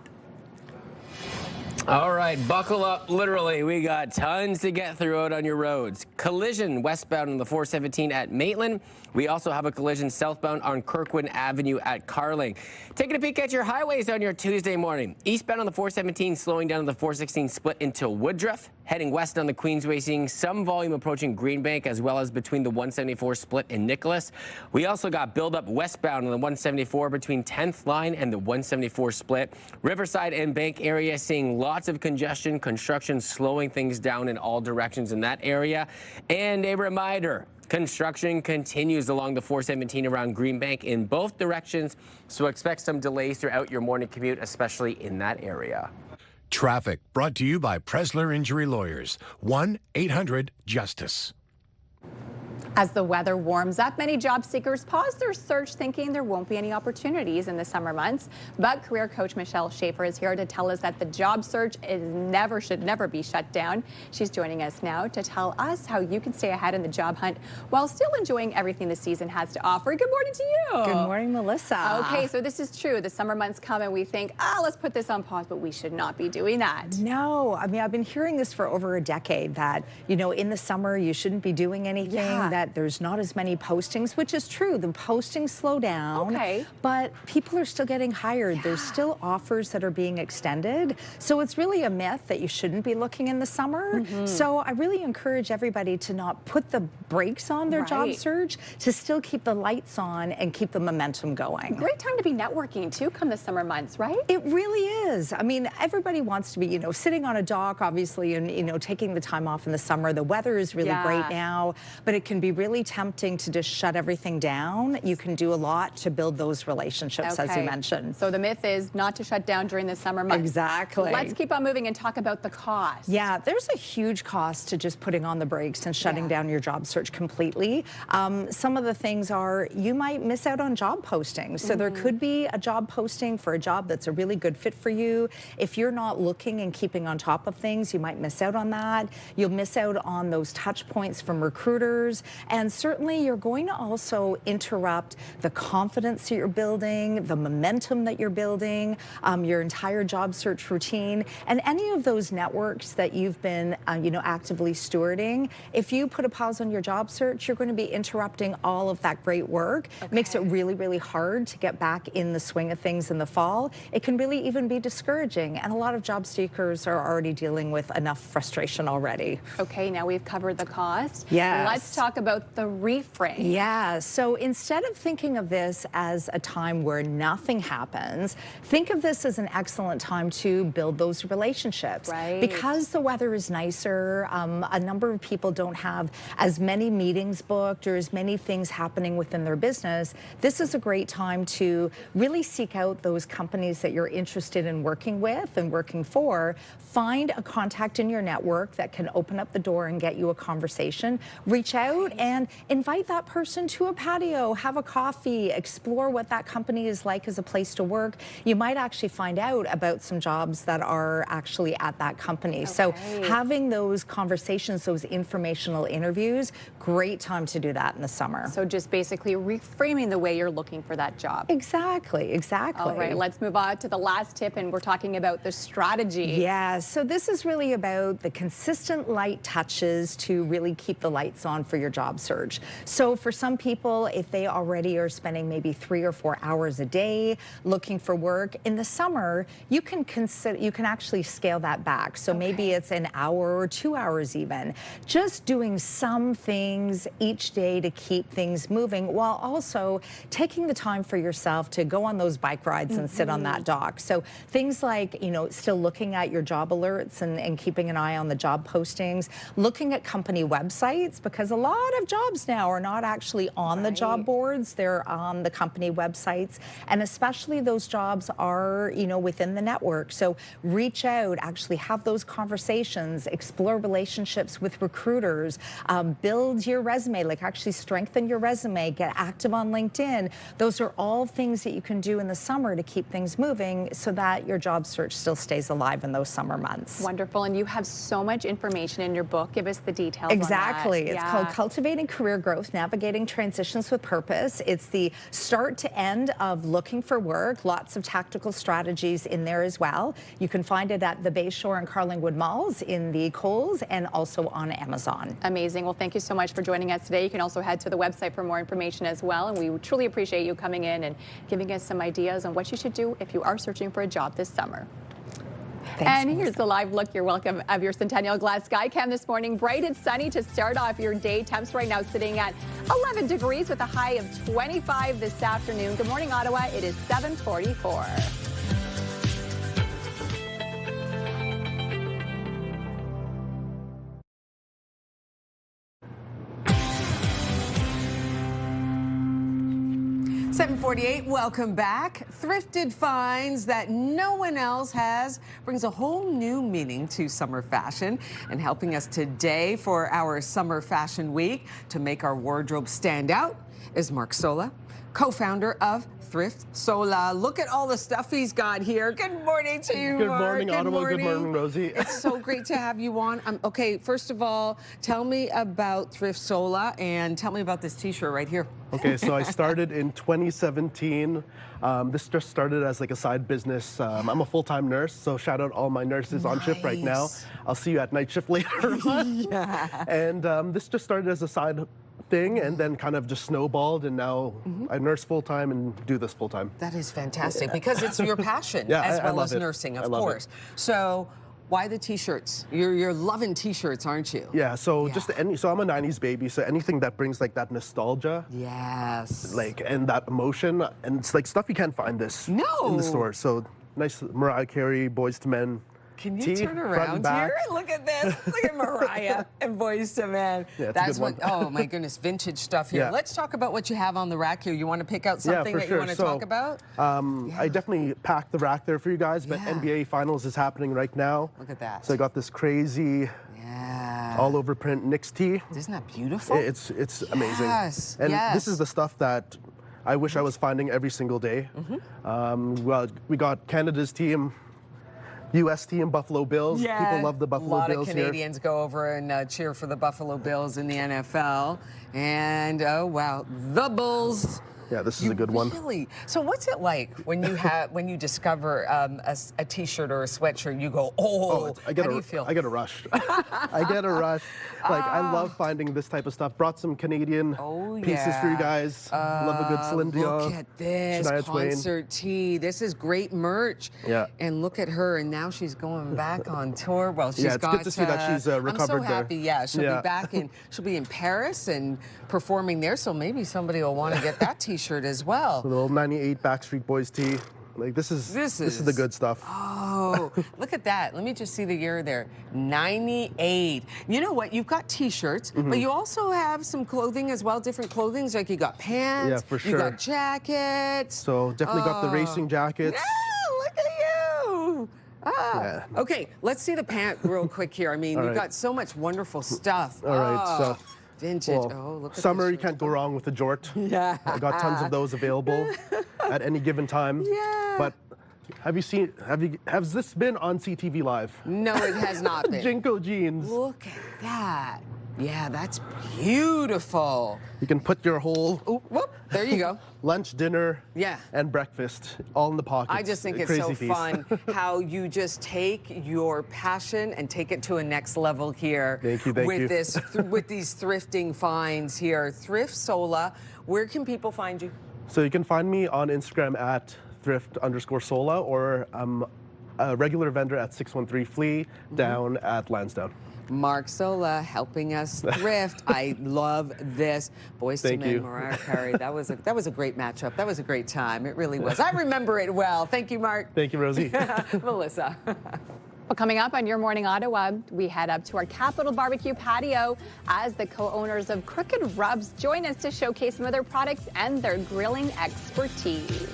All right, buckle up. Literally, we got tons to get through out on your roads. Collision westbound on the 417 at Maitland. We also have a collision southbound on Kirkwood Avenue at Carling. Taking a peek at your highways on your Tuesday morning. Eastbound on the 417, slowing down on the 416 split into Woodruff. Heading west on the Queensway, seeing some volume approaching Greenbank, as well as between the 174 split and Nicholas. We also got buildup westbound on the 174 between 10th line and the 174 split. Riverside and Bank area seeing lots of congestion, construction slowing things down in all directions in that area. And a reminder, construction continues along the 417 around Greenbank in both directions, so expect some delays throughout your morning commute, especially in that area. Traffic brought to you by Presler Injury Lawyers. 1-800-JUSTICE. As the weather warms up, many job seekers pause their search thinking there won't be any opportunities in the summer months. But career coach Michelle Schaefer is here to tell us that the job search should never be shut down. She's joining us now to tell us how you can stay ahead in the job hunt while still enjoying everything the season has to offer. Good morning to you. Good morning, Melissa. Okay, so this is true. The summer months come and we think, let's put this on pause, but we should not be doing that. No, I mean, I've been hearing this for over a decade that, in the summer you shouldn't be doing anything, that there's not as many postings, which is true. The postings slow down, but people are still getting hired. There's still offers that are being extended. So it's really a myth that you shouldn't be looking in the summer. So I really encourage everybody to not put the brakes on their job search, to still keep the lights on and keep the momentum going. Great time to be networking too come the summer months, right? It really is. I mean, everybody wants to be, sitting on a dock, obviously, and, taking the time off in the summer. The weather is really great now, but it can be really tempting to just shut everything down. You can do a lot to build those relationships, as you mentioned. So the myth is not to shut down during the summer months. Exactly. Let's keep on moving and talk about the cost. Yeah, there's a huge cost to just putting on the brakes and shutting down your job search completely. Some of the things are, you might miss out on job postings. So there could be a job posting for a job that's a really good fit for you. If you're not looking and keeping on top of things, you might miss out on that. You'll miss out on those touch points from recruiters. And certainly you're going to also interrupt the confidence that you're building, the momentum that you're building, your entire job search routine, and any of those networks that you've been, actively stewarding. If you put a pause on your job search, you're going to be interrupting all of that great work. It makes it really, really hard to get back in the swing of things in the fall. It can really even be discouraging, and a lot of job seekers are already dealing with enough frustration already. Okay, now we've covered the cost. Yes. Let's talk about the reframe. Yeah, so instead of thinking of this as a time where nothing happens, think of this as an excellent time to build those relationships. Right. Because the weather is nicer, a number of people don't have as many meetings booked or as many things happening within their business. This is a great time to really seek out those companies that you're interested in working with and working for. Find a contact in your network that can open up the door and get you a conversation. Reach out and invite that person to a patio, have a coffee, explore what that company is like as a place to work. You might actually find out about some jobs that are actually at that company. So having those conversations, those informational interviews, great time to do that in the summer. So just basically reframing the way you're looking for that job. Exactly, exactly. All right, let's move on to the last tip, and we're talking about the strategy. Yeah, so this is really about the consistent light touches to really keep the lights on for your job search. So for some people, if they already are spending maybe 3 or 4 hours a day looking for work, in the summer, you can actually scale that back. So maybe it's an hour or 2 hours even. Just doing some things each day to keep things moving while also taking the time for yourself to go on those bike rides and sit on that dock. So things like, still looking at your job alerts and keeping an eye on the job postings, looking at company websites, because a lot of jobs now are not actually on the job boards, they're on the company websites, and especially those jobs are, within the network. So reach out, actually have those conversations, explore relationships with recruiters, build your resume, like actually strengthen your resume, get active on LinkedIn. Those are all things that you can do in the summer to keep things moving so that your job search still stays alive in those summer months. Wonderful, and you have so much information in your book. Give us the details Exactly. on that. It's called Cultivating Career Growth, Navigating Transitions with Purpose. It's the start to end of looking for work, lots of tactical strategies in there as well. You can find it at the Bayshore and Carlingwood malls, in the Kohl's, and also on Amazon. Amazing. Well, thank you so much for joining us today. You can also head to the website for more information as well, and we truly appreciate you coming in and giving us some ideas on what you should do if you are searching for a job this summer. Thanks, and here's the live look. You're welcome of your Centennial Glass Skycam this morning. Bright and sunny to start off your day. Temps right now sitting at 11 degrees with a high of 25 this afternoon. Good morning, Ottawa. It is 7:44. 7:48, welcome back. Thrifted finds that no one else has brings a whole new meaning to summer fashion. And helping us today for our Summer Fashion Week to make our wardrobe stand out is Mark Sola, co-founder of Thrift Sola. Look at all the stuff he's got here. Good morning to you, Good Mark. morning, Ottawa. Good morning, Rosie. It's so great to have you on. Okay, first of all, tell me about Thrift Sola and tell me about this t-shirt right here. Okay, so I started in 2017. This just started as like a side business. I'm a full-time nurse, so shout out all my nurses on shift right now. I'll see you at night shift later on. Yeah. And this just started as a side thing and then kind of just snowballed, and now I nurse full-time and do this full-time. That is fantastic because it's your passion Yeah, as I well love as it. nursing, I of love course. it. So why the t-shirts? You're loving t-shirts, aren't you? Yeah, so just so I'm a 90s baby, so anything that brings like that nostalgia. Yes. Like, and that emotion, and it's like stuff you can't find this in the store. So nice Mariah Carey, Boys to Men. Can you tee, turn front and around back. here? Look at this. Look at Mariah and Boys to Men. Yeah, it's a That's good what, one. oh my goodness, vintage stuff here. Yeah. Let's talk about what you have on the rack here. You want to pick out something for that sure. you want to talk about? I definitely packed the rack there for you guys, but NBA Finals is happening right now. Look at that. So I got this crazy all over print Knicks tee. Isn't that beautiful? It's amazing. Yes, And yes. this is the stuff that I wish I was finding every single day. Well, we got Canada's team, U.S. team, Buffalo Bills. Yeah. People love the Buffalo Bills A lot of here. Canadians go over and cheer for the Buffalo Bills in the NFL. And, oh, wow, the Bulls. Yeah, this is a good one. Really? So what's it like when you discover a t-shirt or a sweatshirt? You go, how do you feel? I get a rush. I get a rush. Like, I love finding this type of stuff. Brought some Canadian pieces for you guys. Love a good Celine Dion. Look at this Shania Twain. concert tee. This is great merch. Yeah. And look at her, and now she's going back on tour. Well, she's it's good to see that she's recovered I'm so there. happy. Yeah, she'll be back she'll be in Paris and performing there. So maybe somebody will want to get that t-shirt as well. The little 98 Backstreet Boys tee. Like, this is the good stuff. Oh, look at that. Let me just see the year there. 98. You know what? You've got t-shirts, but you also have some clothing as well, different clothing. Like you got pants. Yeah, for sure. You got jackets. So definitely got the racing jackets. Yeah, look at you. Okay, let's see the pant real quick here. I mean, All you've right. got so much wonderful stuff. All right, so vintage. well, Look at summer, this you can't go wrong with a jort. Yeah. I got tons of those available at any given time. Yeah. But has this been on CTV Live? No, it has not been. Jinko jeans. Look at that. Yeah, that's beautiful. You can put your whole there you go. lunch, dinner, and breakfast all in the pockets. I just think it's Crazy so piece. fun how you just take your passion and take it to a next level here. Thank you. With these thrifting finds here. Thrift Sola. Where can people find you? So you can find me on Instagram at thrift_Sola, or a regular vendor at 613 Flea down at Lansdowne. Mark Sola helping us thrift. I love this. Boys to Men, Mariah Carey. That was a great matchup. That was a great time. It really was. I remember it well. Thank you, Mark. Thank you, Rosie. Melissa. Well, coming up on Your Morning Ottawa, we head up to our Capital Barbecue patio as the co-owners of Crooked Rubs join us to showcase some of their products and their grilling expertise.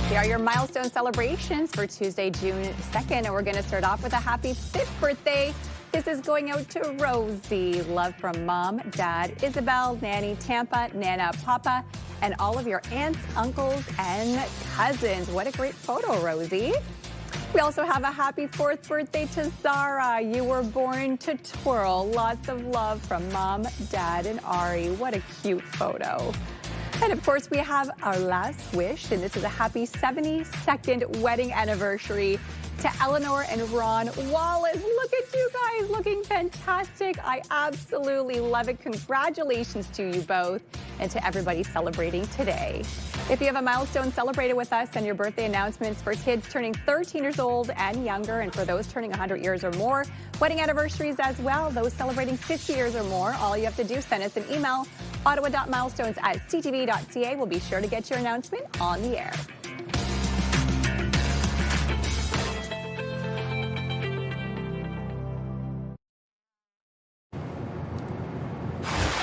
Here are your milestone celebrations for Tuesday, June 2nd, and we're going to start off with a happy 5th birthday. This is going out to Rosie. Love from Mom, Dad, Isabel, Nanny, Tampa, Nana, Papa, and all of your aunts, uncles, and cousins. What a great photo, Rosie. We also have a happy 4th birthday to Zara. You were born to twirl. Lots of love from Mom, Dad, and Ari. What a cute photo. And of course, we have our last wish, and this is a happy 72nd wedding anniversary to Eleanor and Ron Wallace. Look at you guys looking fantastic. I absolutely love it. Congratulations to you both and to everybody celebrating today. If you have a milestone celebrated with us, send your birthday announcements for kids turning 13 years old and younger, and for those turning 100 years or more. Wedding anniversaries as well, those celebrating 50 years or more. All you have to do is send us an email Ottawa.milestones@ctv.ca will be sure to get your announcement on the air.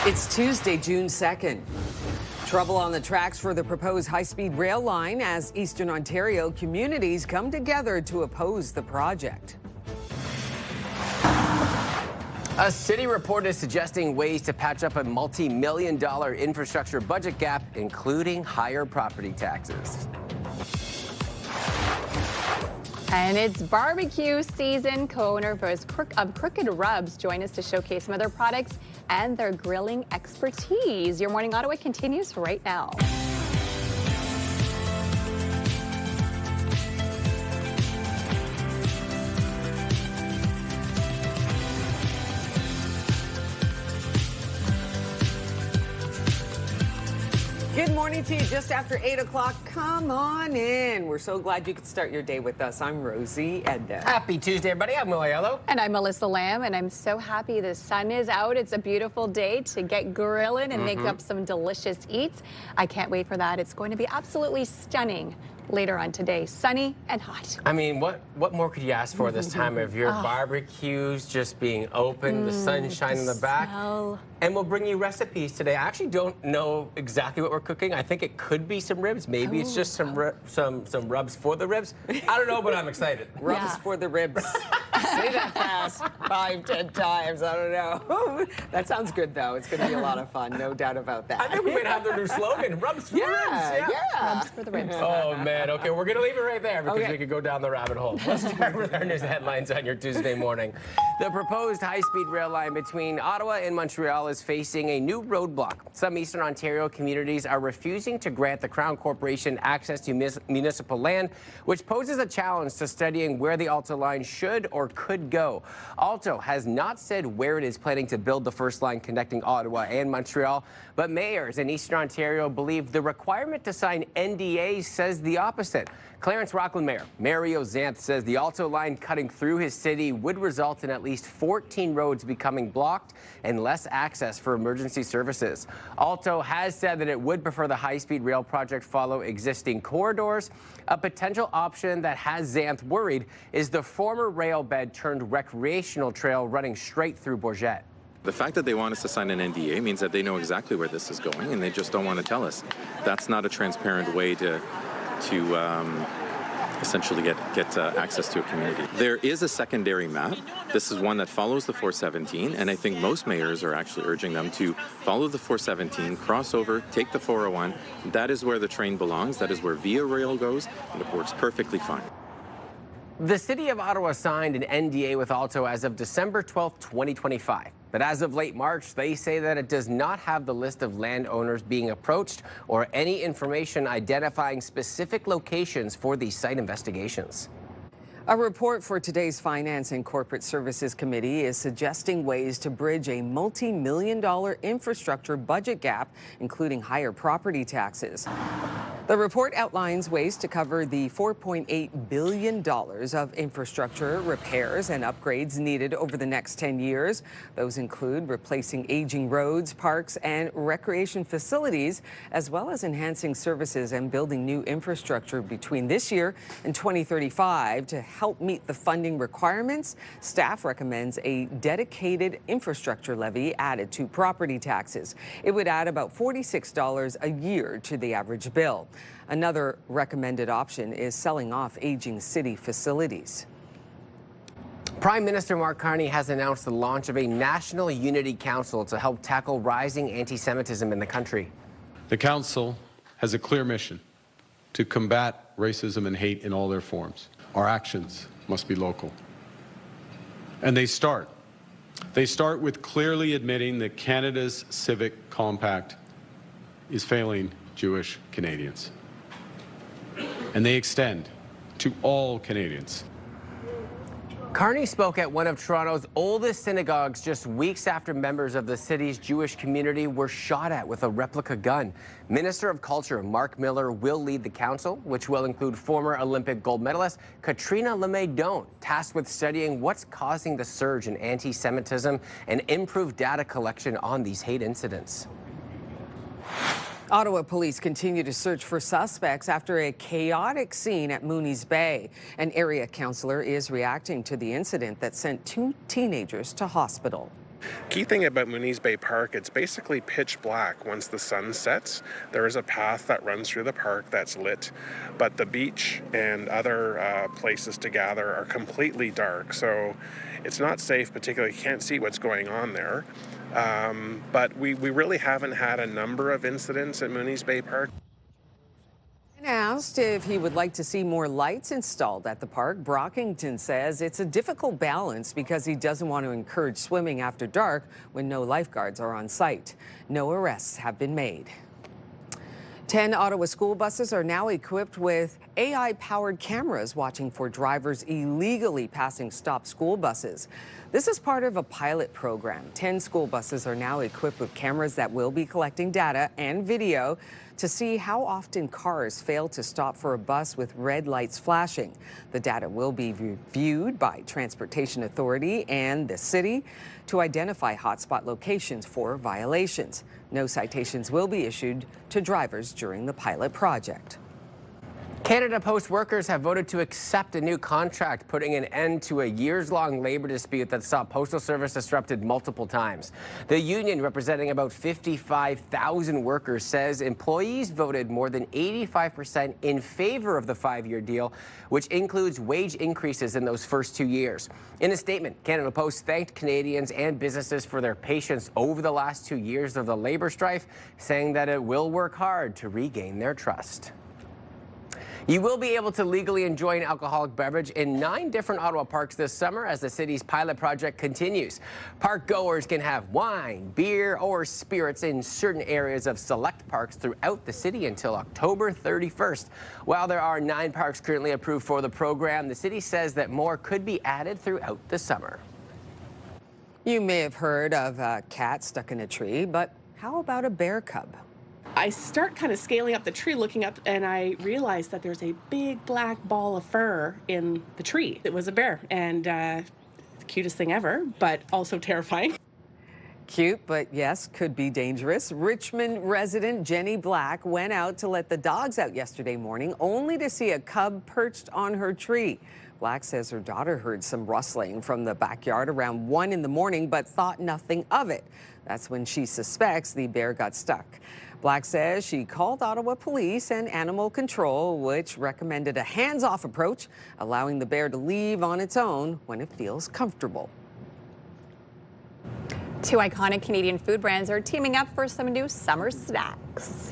It's Tuesday, June 2nd. Trouble on the tracks for the proposed high-speed rail line as Eastern Ontario communities come together to oppose the project. A city report is suggesting ways to patch up a multi-million-dollar infrastructure budget gap, including higher property taxes. And it's barbecue season. Co-owner of Crooked Rubs join us to showcase some of their products and their grilling expertise. Your Morning Ottawa continues right now. Good morning to you just after 8 o'clock. Come on in. We're so glad you could start your day with us. I'm Rosie Edda. Happy Tuesday, everybody. I'm Will Yellow. And I'm Melissa Lamb, and I'm so happy the sun is out. It's a beautiful day to get grilling and make up some delicious eats. I can't wait for that. It's going to be absolutely stunning later on today. Sunny and hot. I mean, what more could you ask for this time of year? Barbecues just being open, the sunshine in the back. Smell. And we'll bring you recipes today. I actually don't know exactly what we're cooking. I think it could be some ribs. Maybe it's just some rubs for the ribs. I don't know, but I'm excited. Rubs for the ribs. Say that fast 5, 10 times. I don't know. That sounds good, though. It's going to be a lot of fun. No doubt about that. I think we might have their new slogan, Rubs for the Ribs. Yeah. Rubs for the ribs. Oh, man. Okay, we're going to leave it right there because we could go down the rabbit hole. Let's start with our news headlines on your Tuesday morning. The proposed high-speed rail line between Ottawa and Montreal is facing a new roadblock. Some Eastern Ontario communities are refusing to grant the Crown Corporation access to municipal land, which poses a challenge to studying where the Alto line should or could go. Alto has not said where it is planning to build the first line connecting Ottawa and Montreal, but mayors in Eastern Ontario believe the requirement to sign NDAs says the opposite. Clarence Rockland Mayor Mario Zanth says the Alto line cutting through his city would result in at least 14 roads becoming blocked and less access for emergency services. Alto has said that it would prefer the high-speed rail project follow existing corridors. A potential option that has Zanth worried is the former rail bed turned recreational trail running straight through Bourget. The fact that they want us to sign an NDA means that they know exactly where this is going, and they just don't want to tell us. That's not a transparent way to essentially get access to a community. There is a secondary map. This is one that follows the 417, and I think most mayors are actually urging them to follow the 417, cross over, take the 401. That is where the train belongs. That is where Via Rail goes, and it works perfectly fine. The City of Ottawa signed an NDA with Alto as of December 12, 2025. But as of late March, they say that it does not have the list of landowners being approached or any information identifying specific locations for these site investigations. A report for today's Finance and Corporate Services Committee is suggesting ways to bridge a multi-million-dollar infrastructure budget gap, including higher property taxes. The report outlines ways to cover the $4.8 billion of infrastructure repairs and upgrades needed over the next 10 years. Those include replacing aging roads, parks, and recreation facilities, as well as enhancing services and building new infrastructure between this year and 2035 to help meet the funding requirements. Staff recommends a dedicated infrastructure levy added to property taxes. It would add about $46 a year to the average bill. Another recommended option is selling off aging city facilities. Prime Minister Mark Carney has announced the launch of a National Unity Council to help tackle rising anti-Semitism in the country. The council has a clear mission to combat racism and hate in all their forms. Our actions must be local. And they start with clearly admitting that Canada's civic compact is failing Jewish Canadians. And they extend to all Canadians. Carney spoke at one of Toronto's oldest synagogues just weeks after members of the city's Jewish community were shot at with a replica gun. Minister of Culture Mark Miller will lead the council, which will include former Olympic gold medalist Katrina Lemay-Doan, tasked with studying what's causing the surge in anti-Semitism and improved data collection on these hate incidents. Ottawa police continue to search for suspects after a chaotic scene at Mooney's Bay. An area councillor is reacting to the incident that sent 2 teenagers to hospital. Key thing about Mooney's Bay Park, it's basically pitch black once the sun sets. There is a path that runs through the park that's lit, but the beach and other places to gather are completely dark. So it's not safe, particularly you can't see what's going on there. But we really haven't had a number of incidents at Mooney's Bay Park. When asked if he would like to see more lights installed at the park, Brockington says it's a difficult balance because he doesn't want to encourage swimming after dark when no lifeguards are on site. No arrests have been made. 10 Ottawa school buses are now equipped with AI-powered cameras watching for drivers illegally passing stop school buses. This is part of a pilot program. 10 school buses are now equipped with cameras that will be collecting data and video to see how often cars fail to stop for a bus with red lights flashing. The data will be reviewed by Transportation Authority and the city to identify hotspot locations for violations. No citations will be issued to drivers during the pilot project. Canada Post workers have voted to accept a new contract, putting an end to a years-long labor dispute that saw Postal Service disrupted multiple times. The union, representing about 55,000 workers, says employees voted more than 85% in favor of the 5-year deal, which includes wage increases in those first 2 years. In a statement, Canada Post thanked Canadians and businesses for their patience over the last 2 years of the labor strife, saying that it will work hard to regain their trust. You will be able to legally enjoy an alcoholic beverage in 9 different Ottawa parks this summer as the city's pilot project continues. Park goers can have wine, beer, or spirits in certain areas of select parks throughout the city until October 31st. While there are 9 parks currently approved for the program, the city says that more could be added throughout the summer. You may have heard of a cat stuck in a tree, but how about a bear cub? I start kind of scaling up the tree, looking up, and I realized that there's a big black ball of fur in the tree. It was a bear, and the cutest thing ever, but also terrifying. Cute, but yes, could be dangerous. Richmond resident Jenny Black went out to let the dogs out yesterday morning, only to see a cub perched on her tree. Black says her daughter heard some rustling from the backyard around 1 in the morning, but thought nothing of it. That's when she suspects the bear got stuck. Black says she called Ottawa Police and Animal Control, which recommended a hands-off approach, allowing the bear to leave on its own when it feels comfortable. 2 iconic Canadian food brands are teaming up for some new summer snacks.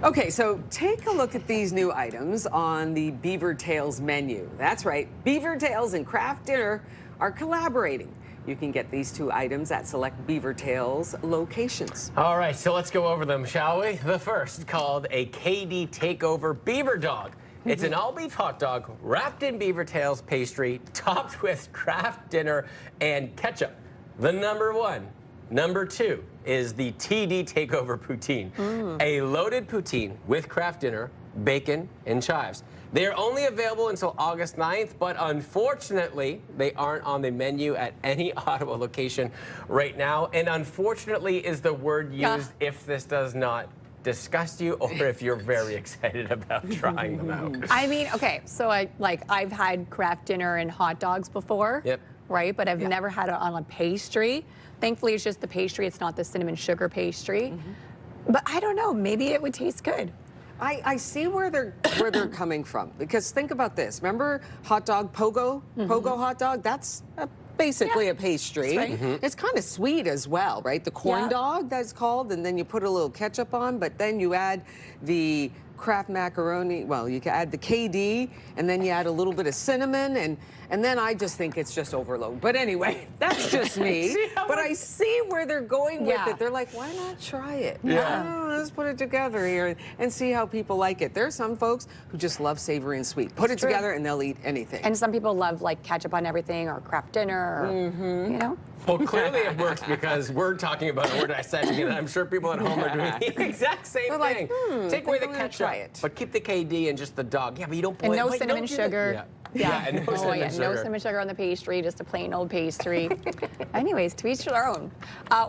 Okay, so take a look at these new items on the Beaver Tails menu. That's right, Beaver Tails and Kraft Dinner are collaborating. You can get these 2 items at select Beaver Tails locations. All right, so let's go over them, shall we? The first, called a KD Takeover Beaver Dog. It's an all-beef hot dog wrapped in Beaver Tails pastry, topped with Kraft Dinner and ketchup. The number 1. Number 2 is the TD Takeover Poutine, a loaded poutine with Kraft Dinner, bacon, and chives. They are only available until August 9th, but unfortunately, they aren't on the menu at any Ottawa location right now. And unfortunately is the word used if this does not disgust you or if you're very excited about trying them out. I mean, okay, so I've had Kraft Dinner and hot dogs before, right? But I've never had it on a pastry. Thankfully, it's just the pastry. It's not the cinnamon sugar pastry. But I don't know, maybe it would taste good. I see where they're coming from, because think about this. Remember hot dog pogo? Pogo hot dog? That's basically a pastry. That's right. It's kind of sweet as well, right? The corn dog, that's called, and then you put a little ketchup on, but then you add the Kraft macaroni. Well, you can add the KD, and then you add a little bit of cinnamon, and then I just think it's just overload. But anyway, that's just me. But I see where they're going with it. They're like, why not try it? Let's put it together here and see how people like it. There are some folks who just love savory and sweet. Put it together and they'll eat anything. And some people love like ketchup on everything or Kraft Dinner, or, you know? Well, clearly it works because we're talking about it, we're dissecting it, and I'm sure people at home are doing the exact same thing. Like, Take away the ketchup, but keep the KD and just the dog. Yeah, but you don't put and no cinnamon sugar. Yeah, and no cinnamon sugar. No cinnamon sugar on the pastry, just a plain old pastry. Anyways, to each their own.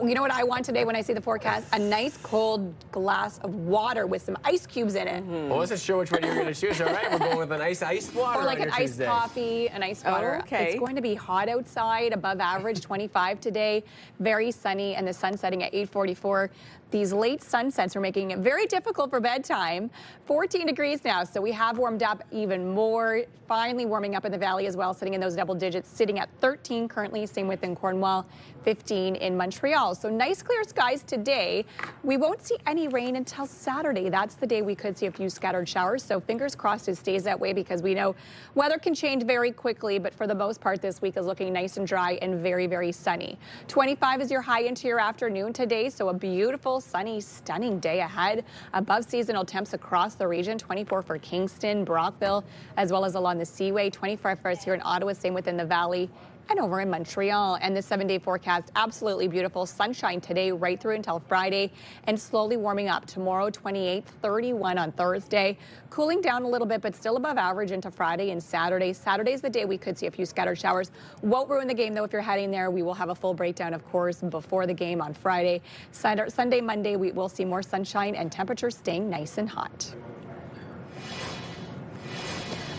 You know what I want today when I see the forecast? A nice cold glass of water with some ice cubes in it. I wasn't sure which one you were going to choose. All right, we're going with a nice iced water. Or like on an your iced Tuesday. coffee, an iced water. Okay. It's going to be hot outside, above average, 25 today. Very sunny, and the sun setting at 8:44. These late sunsets are making it very difficult for bedtime. 14 degrees now, so we have warmed up even more. Finally warming up in the valley as well, sitting in those double digits, sitting at 13 currently, same within Cornwall, 15 in Montreal. So nice clear skies today. We won't see any rain until Saturday. That's the day we could see a few scattered showers. So fingers crossed it stays that way, because we know weather can change very quickly, but for the most part this week is looking nice and dry and very, very sunny. 25 is your high into your afternoon today, so a beautiful, sunny, stunning day ahead. Above seasonal temps across the region, 24 for Kingston, Brockville, as well as along the Seaway, 25 for us here in Ottawa, same within the valley and over in Montreal. And the 7-day forecast, absolutely beautiful. Sunshine today right through until Friday, and slowly warming up. Tomorrow, 28, 31 on Thursday. Cooling down a little bit, but still above average into Friday and Saturday. Saturday's the day we could see a few scattered showers. Won't ruin the game, though, if you're heading there. We will have a full breakdown, of course, before the game on Friday. Sunday, Monday, we will see more sunshine and temperatures staying nice and hot.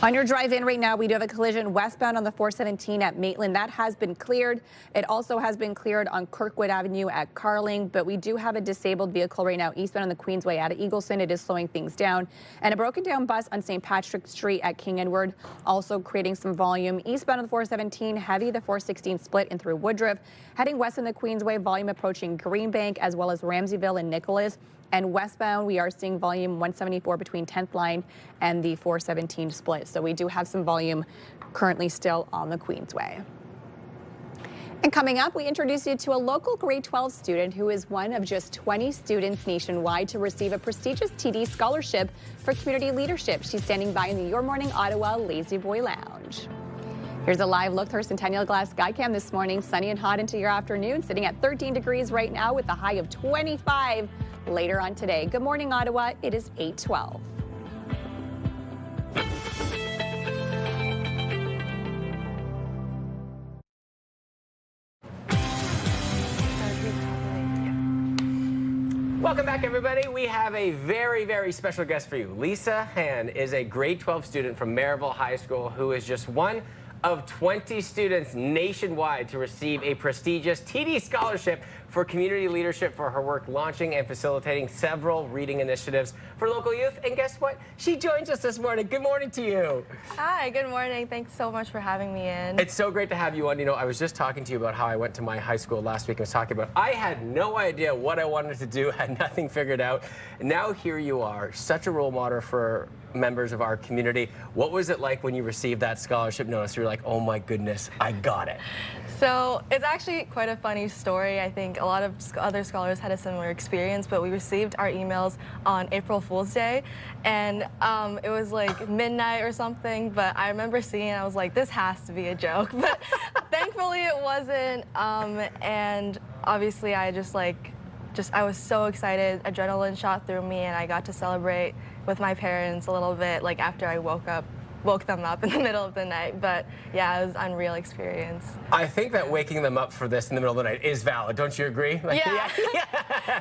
On your drive in right now, we do have a collision westbound on the 417 at Maitland. That has been cleared. It also has been cleared on Kirkwood Avenue at Carling, but we do have a disabled vehicle right now eastbound on the Queensway at Eagleson. It is slowing things down. And a broken down bus on St. Patrick Street at King Edward, also creating some volume. Eastbound on the 417, heavy, the 416 split in through Woodruff. Heading west on the Queensway, volume approaching Greenbank as well as Ramseyville and Nicholas. And westbound, we are seeing volume 174 between 10th line and the 417 split. So we do have some volume currently still on the Queensway. And coming up, we introduce you to a local grade 12 student who is one of just 20 students nationwide to receive a prestigious TD scholarship for community leadership. She's standing by in the Your Morning Ottawa Lazy Boy Lounge. Here's a live look through our Centennial Glass Skycam this morning. Sunny and hot into your afternoon, sitting at 13 degrees right now with a high of 25 later on today. Good morning, Ottawa. It is 8:12. Welcome back, everybody. We have a very, very special guest for you. Lisa Han is a grade 12 student from Maryville High School who is just one of 20 students nationwide to receive a prestigious TD scholarship for community leadership for her work launching and facilitating several reading initiatives for local youth. And guess what? She joins us this morning. Good morning to you. Hi, good morning. Thanks so much for having me in. It's so great to have you on. You know, I was just talking to you about how I went to my high school last week. I was talking about I had no idea what I wanted to do, had nothing figured out. Now here you are, such a role model for members of our community. What was it like when you received that scholarship notice? You're like, oh my goodness, I got it. So it's actually quite a funny story. I think a lot of other scholars had a similar experience, but we received our emails on April Fool's Day, and it was like midnight or something, but I remember seeing it, I was like, this has to be a joke, but thankfully it wasn't, and obviously I I was so excited, adrenaline shot through me, and I got to celebrate with my parents a little bit, like after I woke them up in the middle of the night. But yeah, it was an unreal experience. I think that waking them up for this in the middle of the night is valid. Don't you agree? Like, yeah.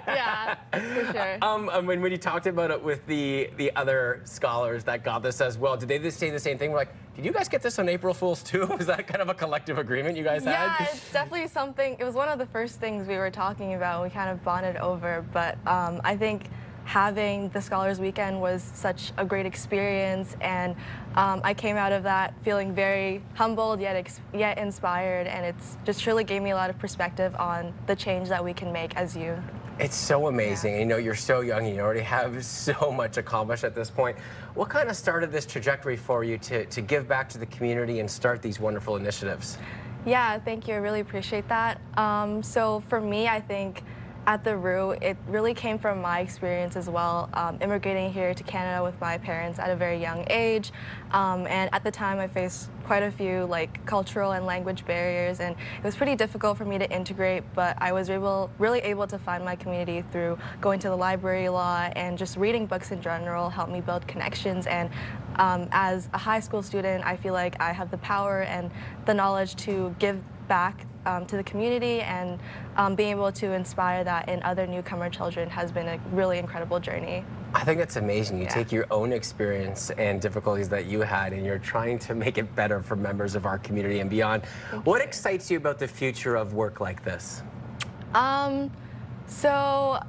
Yeah, for sure. When you talked about it with the other scholars that got this as well, did they say the same thing? We're like, did you guys get this on April Fool's too? Was that kind of a collective agreement you guys had? Yeah, it's definitely something. It was one of the first things we were talking about. We kind of bonded over, but I think having the Scholars Weekend was such a great experience, and I came out of that feeling very humbled yet inspired, and it's just truly gave me a lot of perspective on the change that we can make as youth. It's so amazing. Yeah. You know, you're so young and you already have so much accomplished at this point. What kind of started this trajectory for you to give back to the community and start these wonderful initiatives? Yeah, thank you. I really appreciate that. So for me, I think at the root, it really came from my experience as well, immigrating here to Canada with my parents at a very young age. And at the time, I faced quite a few cultural and language barriers, and it was pretty difficult for me to integrate, but I was really able to find my community through going to the library a lot, and just reading books in general helped me build connections. And as a high school student, I feel like I have the power and the knowledge to give back to the community, and being able to inspire that in other newcomer children has been a really incredible journey. I think that's amazing. You take your own experience and difficulties that you had, and you're trying to make it better for members of our community and beyond. What excites you about the future of work like this? So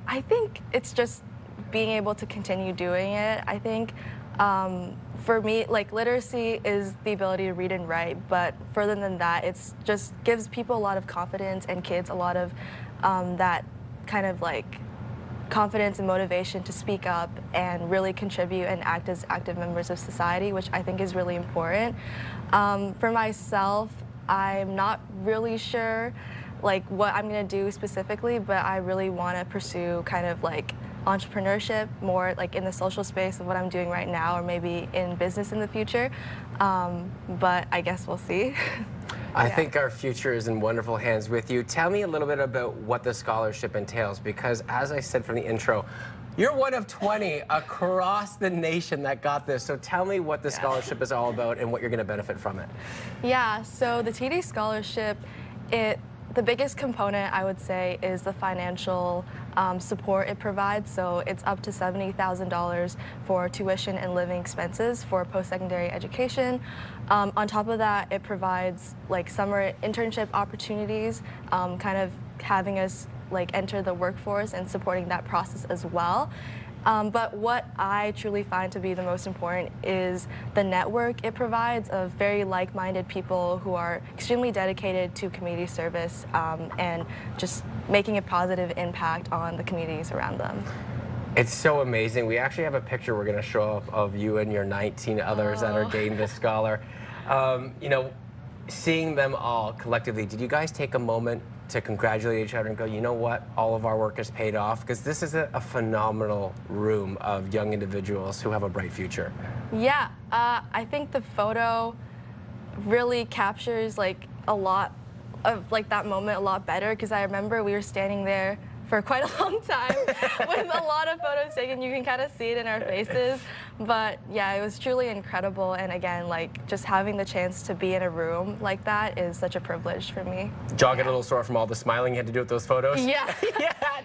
I think it's just being able to continue doing it. I think for me, literacy is the ability to read and write, but further than that, it's just gives people a lot of confidence, and kids a lot of that kind of confidence and motivation to speak up and really contribute and act as active members of society, which I think is really important. For myself, I'm not really sure what I'm going to do specifically, but I really want to pursue kind of entrepreneurship more in the social space of what I'm doing right now, or maybe in business in the future. But I guess we'll see. I think our future is in wonderful hands with you. Tell me a little bit about what the scholarship entails, because as I said from the intro, you're one of 20 across the nation that got this. So tell me what the scholarship is all about and what you're going to benefit from it. Yeah, so the TD scholarship, the biggest component, I would say, is the financial support it provides. So it's up to $70,000 for tuition and living expenses for post-secondary education. On top of that, it provides summer internship opportunities, kind of having us enter the workforce and supporting that process as well. But what I truly find to be the most important is the network it provides of very like-minded people who are extremely dedicated to community service and just making a positive impact on the communities around them. It's so amazing. We actually have a picture we're going to show up of you and your 19 others that are getting this scholar. You know, seeing them all collectively, did you guys take a moment to congratulate each other and go, you know what, all of our work has paid off? Because this is a phenomenal room of young individuals who have a bright future. Yeah, I think the photo really captures a lot of that moment a lot better, because I remember we were standing there for quite a long time with a lot of photos taken. You can kind of see it in our faces. But yeah, it was truly incredible. And again, just having the chance to be in a room like that is such a privilege for me. Jaw get a little sore from all the smiling you had to do with those photos? Yeah.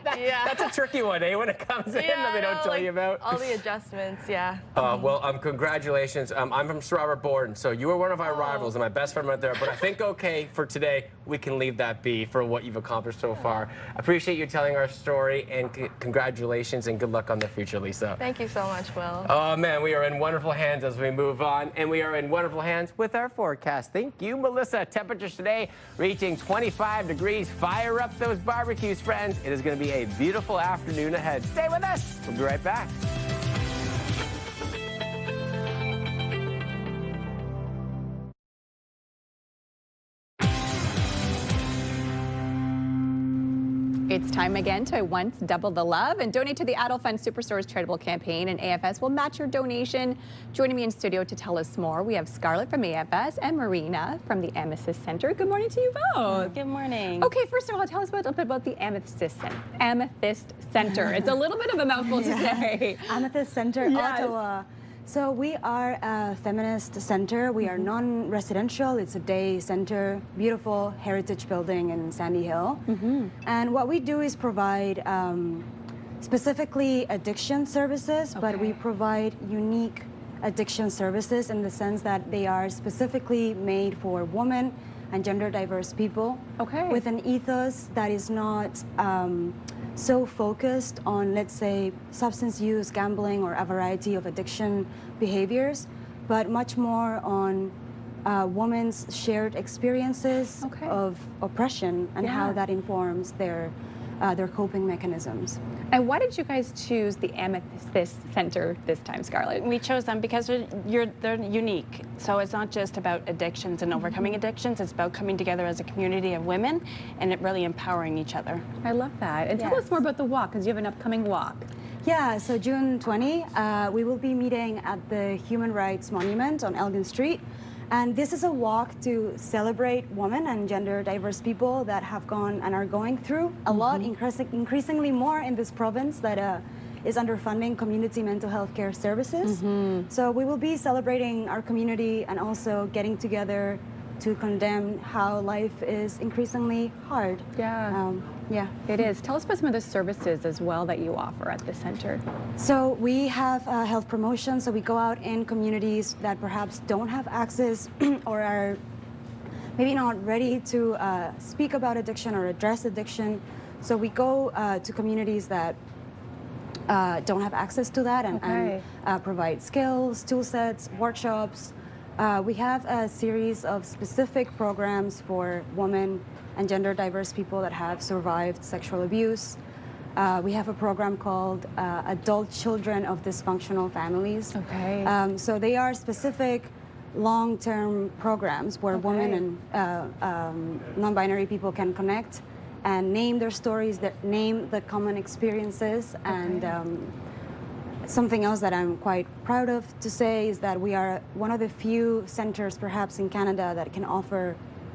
That's a tricky one, eh? When it comes in that they don't tell you about. All the adjustments, yeah. Well, congratulations. I'm from Sir Robert Borden, so you were one of our rivals and my best friend right there. But I think, okay, for today, we can leave that be for what you've accomplished so far. I appreciate you telling our story, and congratulations and good luck on the future, Lisa. Thank you so much, Will. Oh man, we are in wonderful hands as we move on, and we are in wonderful hands with our forecast. Thank you, Melissa. Temperatures today reaching 25 degrees. Fire up those barbecues, friends. It is going to be a beautiful afternoon ahead. Stay with us. We'll be right back. It's time again to once double the love and donate to the Adult Fund Superstores charitable campaign, and AFS will match your donation. Joining me in studio to tell us more, we have Scarlett from AFS and Marina from the Amethyst Center. Good morning to you both. Good morning. Okay, first of all, tell us a little bit about the Amethyst Center. It's a little bit of a mouthful to say. Amethyst Center, Ottawa. So we are a feminist center. We are non-residential. It's a day center, beautiful heritage building in Sandy Hill. And what we do is provide specifically addiction services, but we provide unique addiction services in the sense that they are specifically made for women and gender diverse people with an ethos that is not so focused on, let's say, substance use, gambling, or a variety of addiction behaviors, but much more on women's shared experiences of oppression and how that informs their coping mechanisms. And why did you guys choose the Amethyst Center this time, Scarlett? We chose them because they're unique. So it's not just about addictions and overcoming addictions. It's about coming together as a community of women and it really empowering each other. I love that. And tell us more about the walk, because you have an upcoming walk. Yeah, so June 20, we will be meeting at the Human Rights Monument on Elgin Street. And this is a walk to celebrate women and gender diverse people that have gone and are going through a lot, increasingly more in this province that is underfunding community mental health care services. So we will be celebrating our community and also getting together to condemn how life is increasingly hard. Yeah, it is. Tell us about some of the services as well that you offer at the center. So we have health promotion. So we go out in communities that perhaps don't have access or are maybe not ready to speak about addiction or address addiction. So we go to communities that don't have access to that and provide skills, tool sets, workshops. We have a series of specific programs for women and gender diverse people that have survived sexual abuse. We have a program called Adult Children of Dysfunctional Families. So they are specific long-term programs where women and non-binary people can connect and name their stories, name the common experiences. And something else that I'm quite proud of to say is that we are one of the few centers perhaps in Canada that can offer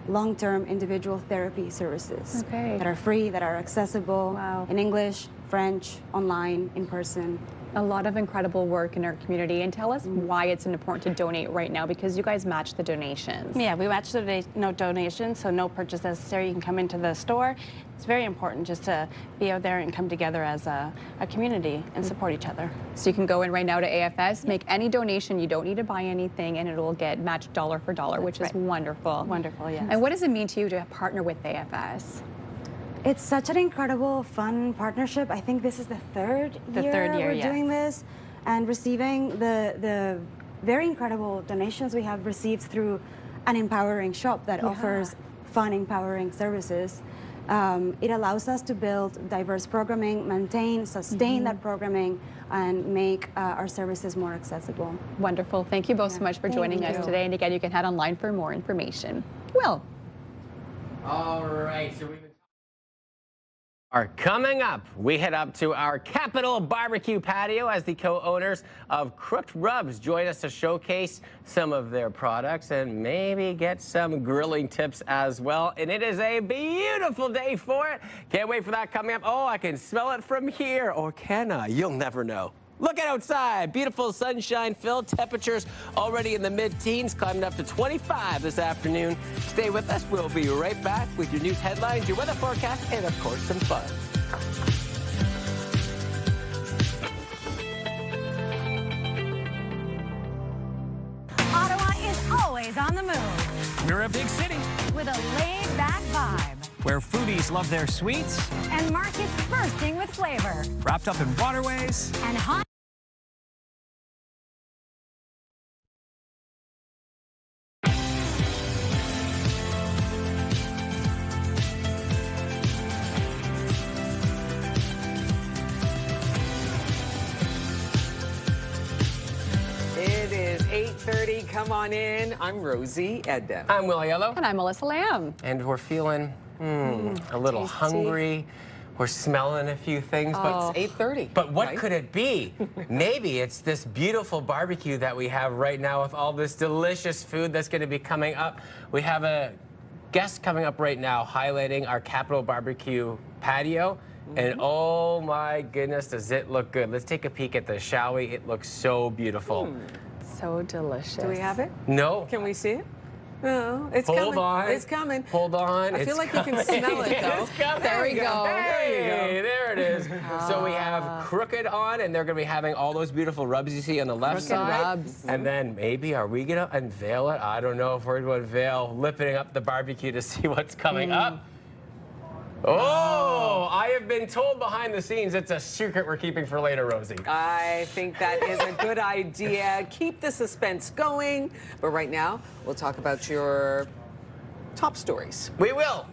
long-term individual therapy services that are free, that are accessible in English, French, online, in person. A lot of incredible work in our community. And tell us why it's important to donate right now, because you guys match the donations. Yeah, we match the donations, so no purchase necessary. You can come into the store. It's very important just to be out there and come together as a community and support each other. So you can go in right now to AFS, make any donation. You don't need to buy anything, and it will get matched dollar for dollar, which is wonderful. Wonderful, yes. And what does it mean to you to partner with AFS? It's such an incredible, fun partnership. I think this is the third year we're doing this, and receiving the very incredible donations we have received through an empowering shop that offers fun, empowering services. It allows us to build diverse programming, maintain, sustain that programming, and make our services more accessible. Wonderful. Thank you both so much for joining us today. And again, you can head online for more information. Will. All right. So coming up, we head up to our Capital Barbecue patio as the co-owners of Crooked Rubs join us to showcase some of their products and maybe get some grilling tips as well. And it is a beautiful day for it. Can't wait for that coming up. Oh, I can smell it from here. Or can I? You'll never know. Look at outside. Beautiful sunshine-filled temperatures already in the mid-teens, climbing up to 25 this afternoon. Stay with us. We'll be right back with your news headlines, your weather forecast, and, of course, some fun. Ottawa is always on the move. We're a big city with a laid-back vibe. Where foodies love their sweets. And markets bursting with flavor. Wrapped up in waterways. And hot. It is 8:30. Come on in. I'm Rosie Edda. I'm Will Yellow. And I'm Melissa Lamb. And we're feeling a little hungry. We're smelling a few things. But it's 8:30. But what could it be? Maybe it's this beautiful barbecue that we have right now with all this delicious food that's going to be coming up. We have a guest coming up right now highlighting our Capital Barbecue patio. And oh my goodness, does it look good. Let's take a peek at this, shall we? It looks so beautiful. So delicious. Do we have it? No. Can we see it? No, it's Hold coming. on. It's coming. Hold on. I feel like you can smell it, though. It's coming. There we go. Hey, there it is. So we have Crooked on, and they're going to be having all those beautiful rubs you see on the left side. Rubs. And then maybe, are we going to unveil it? I don't know if we're going to unveil, lifting up the barbecue to see what's coming up. Oh, I have been told behind the scenes it's a secret we're keeping for later, Rosie. I think that is a good idea. Keep the suspense going. But right now, we'll talk about your top stories. We will.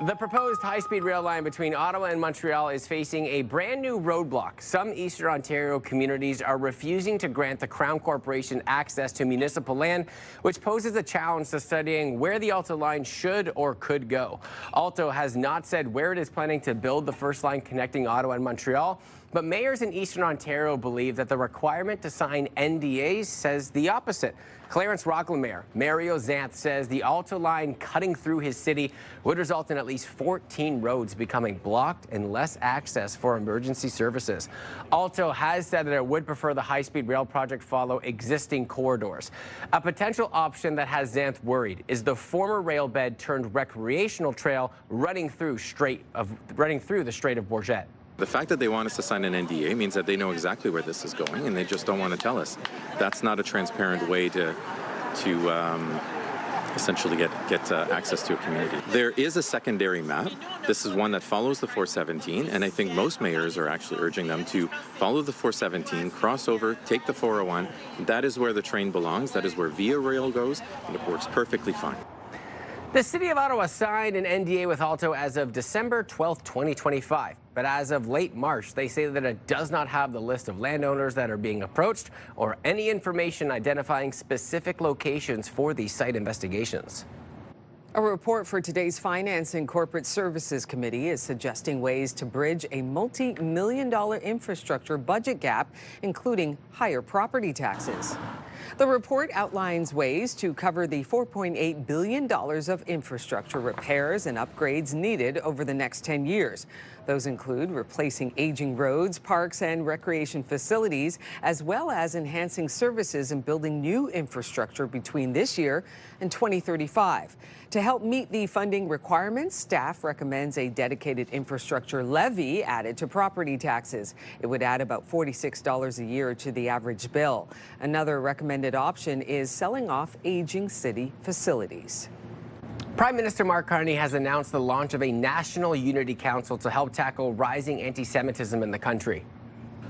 The proposed high-speed rail line between Ottawa and Montreal is facing a brand new roadblock. Some Eastern Ontario communities are refusing to grant the Crown Corporation access to municipal land, which poses a challenge to studying where the Alto line should or could go. Alto has not said where it is planning to build the first line connecting Ottawa and Montreal, but mayors in Eastern Ontario believe that the requirement to sign NDAs says the opposite. Clarence Rockland Mayor Mario Zanth says the Alto line cutting through his city would result in at least 14 roads becoming blocked and less access for emergency services. Alto has said that it would prefer the high-speed rail project follow existing corridors. A potential option that has Zanth worried is the former rail bed turned recreational trail running through the Strait of Bourget. The fact that they want us to sign an NDA means that they know exactly where this is going, and they just don't want to tell us. That's not a transparent way to essentially get access to a community. There is a secondary map. This is one that follows the 417, and I think most mayors are actually urging them to follow the 417, cross over, take the 401. That is where the train belongs. That is where Via Rail goes, and it works perfectly fine. The City of Ottawa signed an NDA with Alto as of December 12, 2025. But as of late March, they say that it does not have the list of landowners that are being approached or any information identifying specific locations for these site investigations. A report for today's Finance and Corporate Services Committee is suggesting ways to bridge a multi-million-dollar infrastructure budget gap, including higher property taxes. The report outlines ways to cover the $4.8 billion of infrastructure repairs and upgrades needed over the next 10 years. Those include replacing aging roads, parks, and recreation facilities, as well as enhancing services and building new infrastructure between this year and 2035. To help meet the funding requirements, staff recommends a dedicated infrastructure levy added to property taxes. It would add about $46 a year to the average bill. Another recommended option is selling off aging city facilities. Prime Minister Mark Carney has announced the launch of a National Unity Council to help tackle rising anti-Semitism in the country.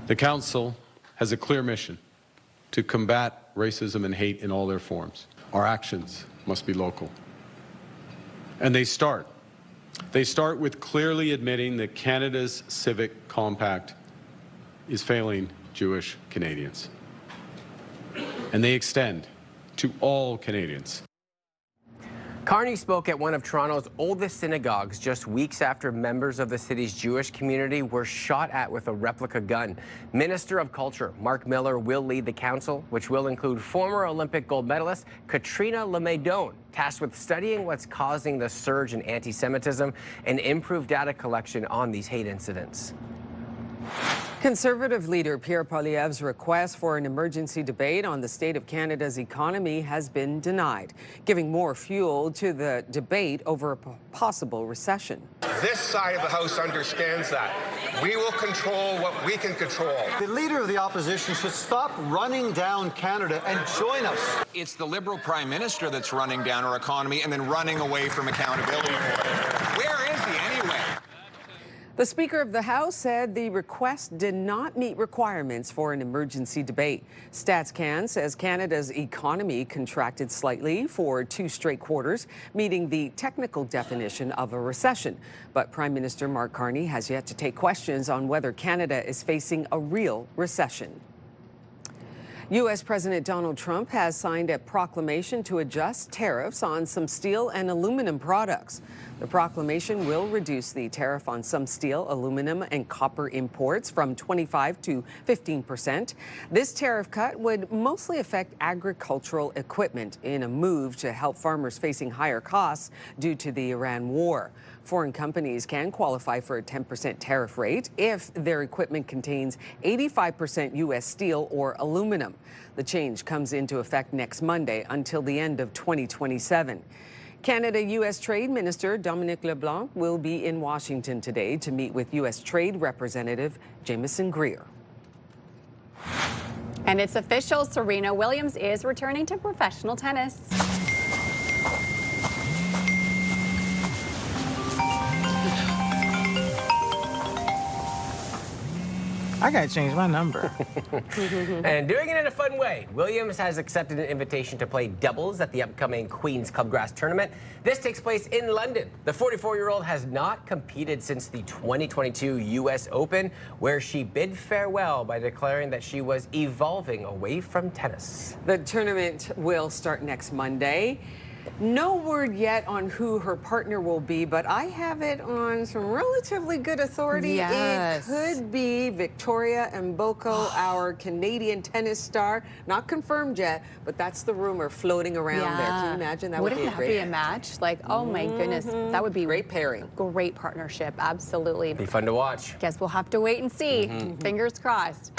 The Council has a clear mission to combat racism and hate in all their forms. Our actions must be local. And they start with clearly admitting that Canada's civic compact is failing Jewish Canadians. And they extend to all Canadians. Carney spoke at one of Toronto's oldest synagogues just weeks after members of the city's Jewish community were shot at with a replica gun. Minister of Culture Mark Miller will lead the council, which will include former Olympic gold medalist Katrina Lemaidon, tasked with studying what's causing the surge in anti-Semitism and improve data collection on these hate incidents. Conservative leader Pierre Poilievre's request for an emergency debate on the state of Canada's economy has been denied, giving more fuel to the debate over a possible recession. This side of the House understands that. We will control what we can control. The leader of the opposition should stop running down Canada and join us. It's the Liberal Prime Minister that's running down our economy and then running away from accountability for it. Where is he anyway? The Speaker of the House said the request did not meet requirements for an emergency debate. StatsCan says Canada's economy contracted slightly for 2 straight quarters, meeting the technical definition of a recession. But Prime Minister Mark Carney has yet to take questions on whether Canada is facing a real recession. U.S. President Donald Trump has signed a proclamation to adjust tariffs on some steel and aluminum products. The proclamation will reduce the tariff on some steel, aluminum, and copper imports from 25% to 15%. This tariff cut would mostly affect agricultural equipment in a move to help farmers facing higher costs due to the Iran war. Foreign companies can qualify for a 10% tariff rate if their equipment contains 85% U.S. steel or aluminum. The change comes into effect next Monday until the end of 2027. Canada-U.S. Trade Minister Dominic LeBlanc will be in Washington today to meet with U.S. Trade Representative Jameson Greer. And it's official, Serena Williams is returning to professional tennis. I gotta change my number. And doing it in a fun way, Williams has accepted an invitation to play doubles at the upcoming Queen's Clubgrass tournament. This takes place in London. The 44-year-old has not competed since the 2022 U.S. Open, where she bid farewell by declaring that she was evolving away from tennis. The tournament will start next Monday. No word yet on who her partner will be, but I have it on some relatively good authority. Yes. It could be Victoria Mboko, our Canadian tennis star. Not confirmed yet, but that's the rumor floating around there. Can you imagine? That would be a Wouldn't that great be a match? Like, oh my goodness, that would be great pairing. Great partnership, absolutely. Be fun to watch. Guess we'll have to wait and see. Fingers crossed.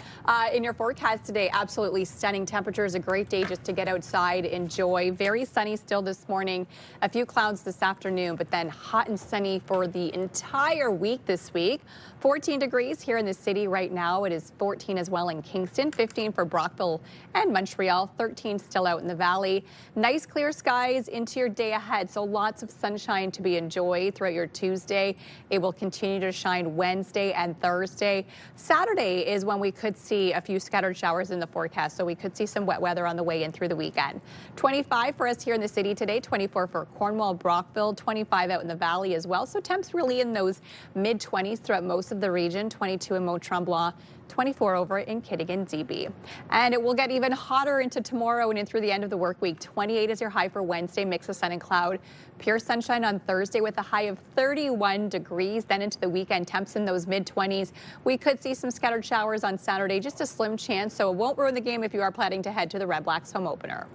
In your forecast today, absolutely stunning temperatures. A great day just to get outside, enjoy. Very sunny still this morning. A few clouds this afternoon, but then hot and sunny for the entire week this week. 14 degrees here in the city right now. It is 14 as well in Kingston, 15 for Brockville and Montreal, 13 still out in the valley. Nice clear skies into your day ahead, so lots of sunshine to be enjoyed throughout your Tuesday. It will continue to shine Wednesday and Thursday. Saturday is when we could see a few scattered showers in the forecast, so we could see some wet weather on the way in through the weekend. 25 for us here in the city today, 24 for Cornwall, Brockville, 25 out in the valley as well. So temps really in those mid-20s throughout most of the region, 22 in Mont-Tremblant, 24 over in Kitigan, DB. And it will get even hotter into tomorrow and in through the end of the work week. 28 is your high for Wednesday, mix of sun and cloud. Pure sunshine on Thursday with a high of 31 degrees. Then into the weekend, temps in those mid-20s. We could see some scattered showers on Saturday, just a slim chance, so it won't ruin the game if you are planning to head to the Red Blacks home opener.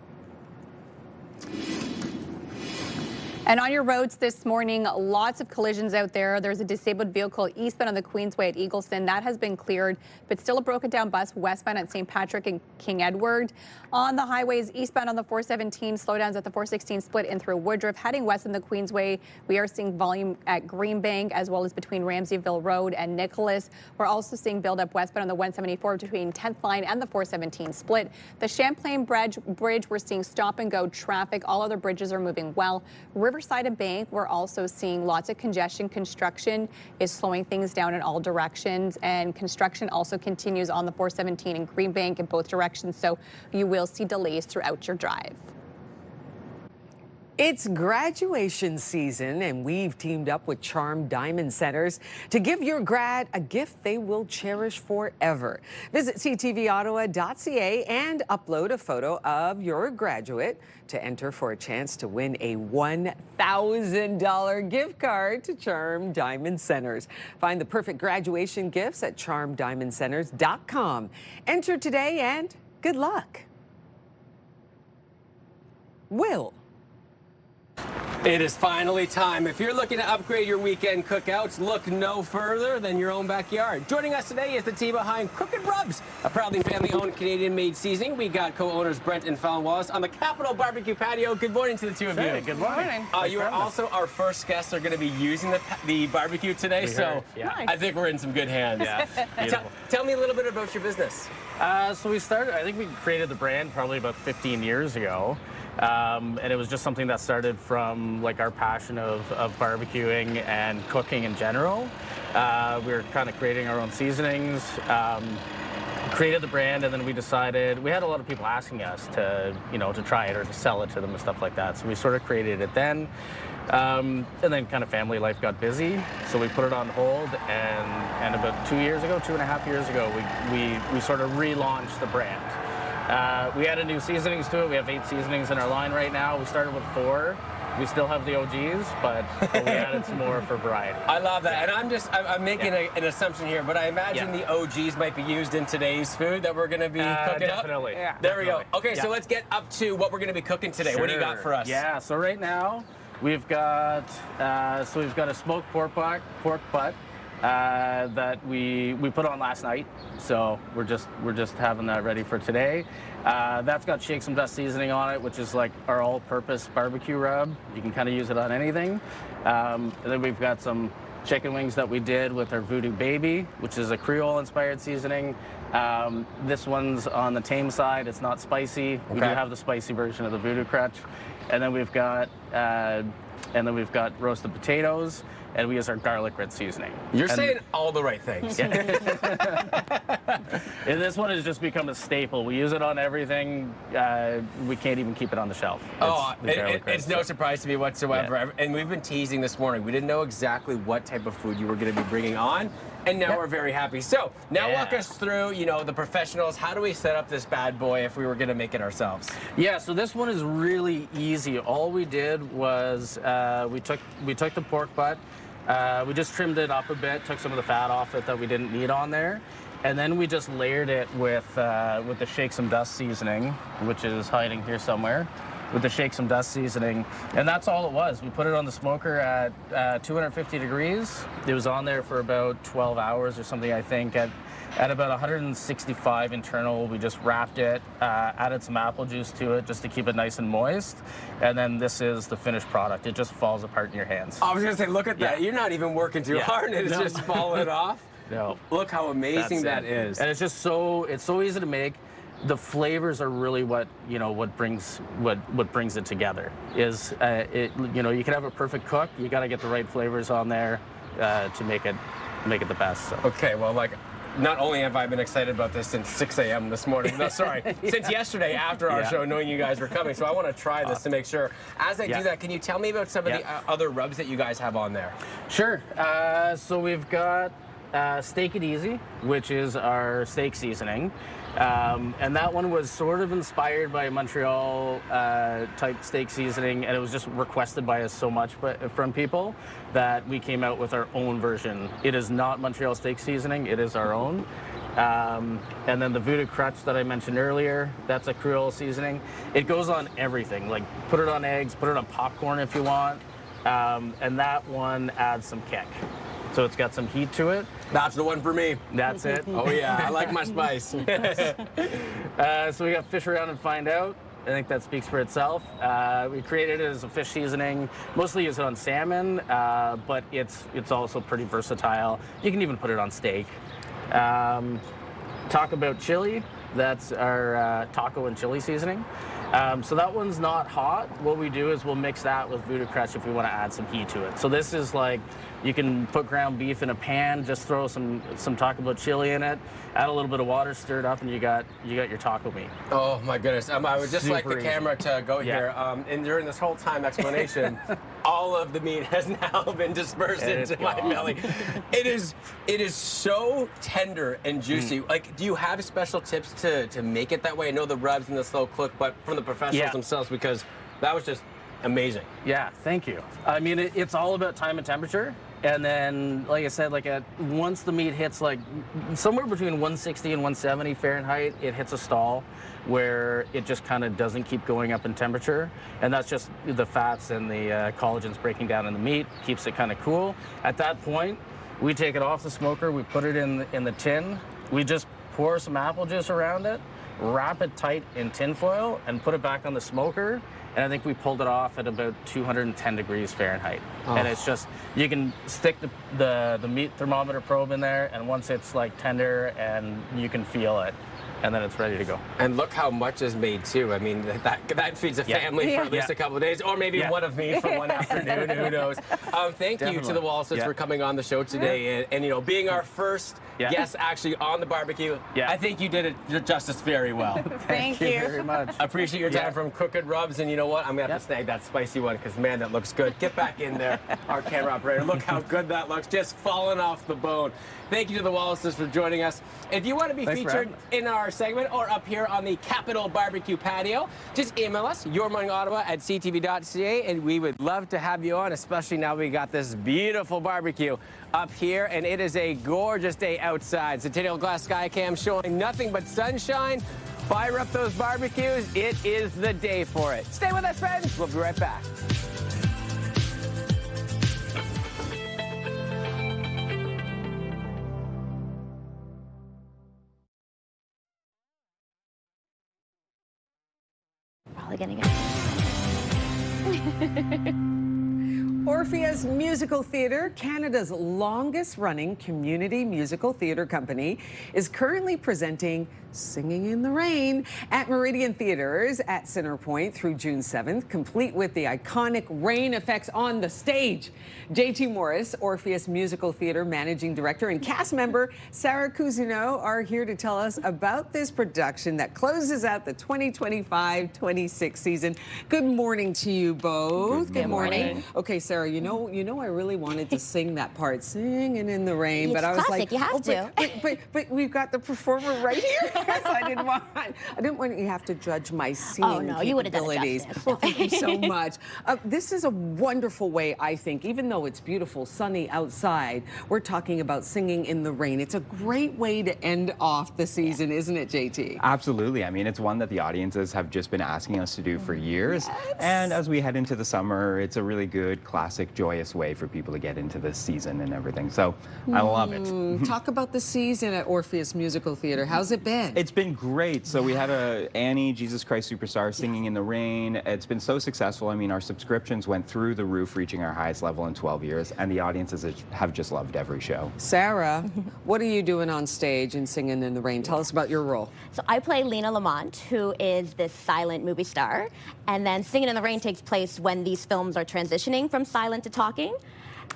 And on your roads this morning, lots of collisions out there. There's a disabled vehicle eastbound on the Queensway at Eagleston. That has been cleared, but still a broken down bus westbound at St. Patrick and King Edward. On the highways, eastbound on the 417, slowdowns at the 416 split in through Woodruff. Heading west on the Queensway, we are seeing volume at Greenbank as well as between Ramseyville Road and Nicholas. We're also seeing buildup westbound on the 174 between 10th line and the 417 split. The Champlain Bridge, we're seeing stop and go traffic. All other bridges are moving well. Riverside and Bank, we're also seeing lots of congestion. Construction is slowing things down in all directions, and construction also continues on the 417 and Greenbank in both directions, so you will see delays throughout your drive. It's graduation season, and we've teamed up with Charm Diamond Centers to give your grad a gift they will cherish forever. Visit ctvottawa.ca and upload a photo of your graduate to enter for a chance to win a $1,000 gift card to Charm Diamond Centers. Find the perfect graduation gifts at charmdiamondcenters.com. Enter today and good luck. Will. It is finally time. If you're looking to upgrade your weekend cookouts, look no further than your own backyard. Joining us today is the team behind Crooked Rubs, a proudly family-owned Canadian-made seasoning. We got co-owners Brent and Fallon Wallace on the Capitol Barbecue Patio. Good morning to the two of you. Good morning. You are also our first guests are going to be using the barbecue today, so I think we're in some good hands. Yeah. Tell me a little bit about your business. So we started, I think we created the brand probably about 15 years ago. And it was just something that started from like our passion of barbecuing and cooking in general. We were kind of creating our own seasonings, created the brand, and then we decided, we had a lot of people asking us to, to try it or to sell it to them and stuff like that. So we sort of created it then. And then kind of family life got busy, so we put it on hold, and about 2.5 years ago, we sort of relaunched the brand. We added new seasonings to it. We have 8 seasonings in our line right now. We started with 4. We still have the OGs, but we added some more for variety. I love that. And I'm making an assumption here, but I imagine the OGs might be used in today's food that we're going to be cooking definitely. up. Yeah, there we go. Okay, so let's get up to what we're going to be cooking today. Sure. What do you got for us? Yeah, so right now we've got a smoked pork butt that we put on last night. So we're just having that ready for today. That's got Shake Some Dust seasoning on it, which is like our all-purpose barbecue rub. You can kind of use it on anything. And then we've got some chicken wings that we did with our Voodoo Baby, which is a Creole-inspired seasoning. This one's on the tame side. It's not spicy. We do have the spicy version of the Voodoo Crutch. And then we've got and then we've got roasted potatoes, and we use our garlic red seasoning. You're saying all the right things. And this one has just become a staple. We use it on everything. We can't even keep it on the shelf. It's no surprise to me whatsoever. Yeah. And we've been teasing this morning. We didn't know exactly what type of food you were going to be bringing on, and now we're very happy. So now walk us through, the professionals. How do we set up this bad boy if we were going to make it ourselves? Yeah, so this one is really easy. All we did was we took the pork butt. We just trimmed it up a bit, took some of the fat off it that we didn't need on there, and then we just layered it with the Shake Some Dust seasoning, which is hiding here somewhere, with the Shake Some Dust seasoning, and that's all it was. We put it on the smoker at 250 degrees. It was on there for about 12 hours or something, I think. At about 165 internal, we just wrapped it, added some apple juice to it just to keep it nice and moist, and then this is the finished product. It just falls apart in your hands. I was going to say, look at that. You're not even working too hard, and it's just falling off. No. Look how amazing that is. And it's just so easy to make. The flavors are really what brings it together. Is you can have a perfect cook. You got to get the right flavors on there to make it the best. So. Okay, well, not only have I been excited about this since 6 a.m. this morning, since yesterday after our show, knowing you guys were coming. So I want to try this to make sure. As I do that, can you tell me about some of the other rubs that you guys have on there? Sure. So we've got Steak It Easy, which is our steak seasoning. And that one was sort of inspired by Montreal type steak seasoning, and it was just requested by us so much from people that we came out with our own version. It is not Montreal steak seasoning, it is our own. And then the Voodoo Crutch that I mentioned earlier, that's a Creole seasoning. It goes on everything, like put it on eggs, put it on popcorn if you want, and that one adds some kick. So it's got some heat to it. That's the one for me. That's it. Oh yeah, I like my spice. So we got Fish Around and Find Out. I think that speaks for itself. We created it as a fish seasoning. Mostly use it on salmon, but it's also pretty versatile. You can even put it on steak. Talk About Chili. That's our taco and chili seasoning. So that one's not hot. What we do is we'll mix that with Voodoo Crutch if we want to add some heat to it. So this is like, you can put ground beef in a pan, just throw some Taco Bell chili in it, add a little bit of water, stir it up, and you got your taco meat. Oh my goodness! I would just like the camera to go here. And during this whole time explanation, all of the meat has now been dispersed into my belly. It is so tender and juicy. Like, do you have special tips to make it that way? I know the rubs and the slow cook, but from the professionals themselves, because that was just amazing. Yeah, thank you. I mean, it's all about time and temperature. And then, like I said, once the meat hits somewhere between 160 and 170 Fahrenheit, it hits a stall where it just kind of doesn't keep going up in temperature. And that's just the fats and the collagens breaking down in the meat, keeps it kind of cool. At that point, we take it off the smoker, we put it in the tin, we just pour some apple juice around it, wrap it tight in tin foil, and put it back on the smoker. And I think we pulled it off at about 210 degrees Fahrenheit. And it's just, you can stick the meat thermometer probe in there, and once it's tender and you can feel it, and then it's ready to go. And look how much is made too. I mean, that feeds a family for at least a couple of days, or maybe one of me for one afternoon, who knows. Thank you to the Wallaces for coming on the show today and being our first guest actually on the barbecue. I think you did it justice very well. Thank you very much. I appreciate your time from Crooked Rubs, and you know what? I'm gonna have to snag that spicy one because man, that looks good. Get back in there, our camera operator. Look how good that looks, just falling off the bone. Thank you to the Wallaces for joining us. If you want to be featured in our segment or up here on the Capital Barbecue patio, just email us, yourmorningottawa@ctv.ca, and we would love to have you on, especially now we got this beautiful barbecue up here, and it is a gorgeous day outside. Centennial Glass Sky Cam showing nothing but sunshine. Fire up those barbecues. It is the day for it. Stay with us, friends. We'll be right back. Probably gonna get Orpheus Musical Theatre, Canada's longest-running community musical theatre company, is currently presenting Singing in the Rain at Meridian Theatres at Centrepoint through June 7th, complete with the iconic rain effects on the stage. JT Morris, Orpheus Musical Theatre Managing Director, and cast member Sarah Cousineau are here to tell us about this production that closes out the 2025-26 season. Good morning to you both. Good morning. Okay, Sarah, you know I really wanted to sing that part, Singing in the Rain, but I was classic, like, you have to. But we've got the performer right here. So I didn't want you have to judge my singing you would have done it capabilities. justice. Well, thank you so much. This is a wonderful way, I think, even though it's beautiful, sunny outside, we're talking about singing in the rain. It's a great way to end off the season, isn't it, JT? Absolutely. I mean, it's one that the audiences have just been asking us to do for years. Yes. And as we head into the summer, it's a really good, classic, joyous way for people to get into this season and everything. So I love it. Talk about the season at Orpheus Musical Theatre. How's it been? It's been great. So we had Annie, Jesus Christ Superstar, Singing in the Rain. It's been so successful. I mean, our subscriptions went through the roof, reaching our highest level in 12 years, and the audiences have just loved every show. Sarah, what are you doing on stage in Singing in the Rain? Tell us about your role. So I play Lena Lamont, who is this silent movie star. And then Singing in the Rain takes place when these films are transitioning from silent to talking.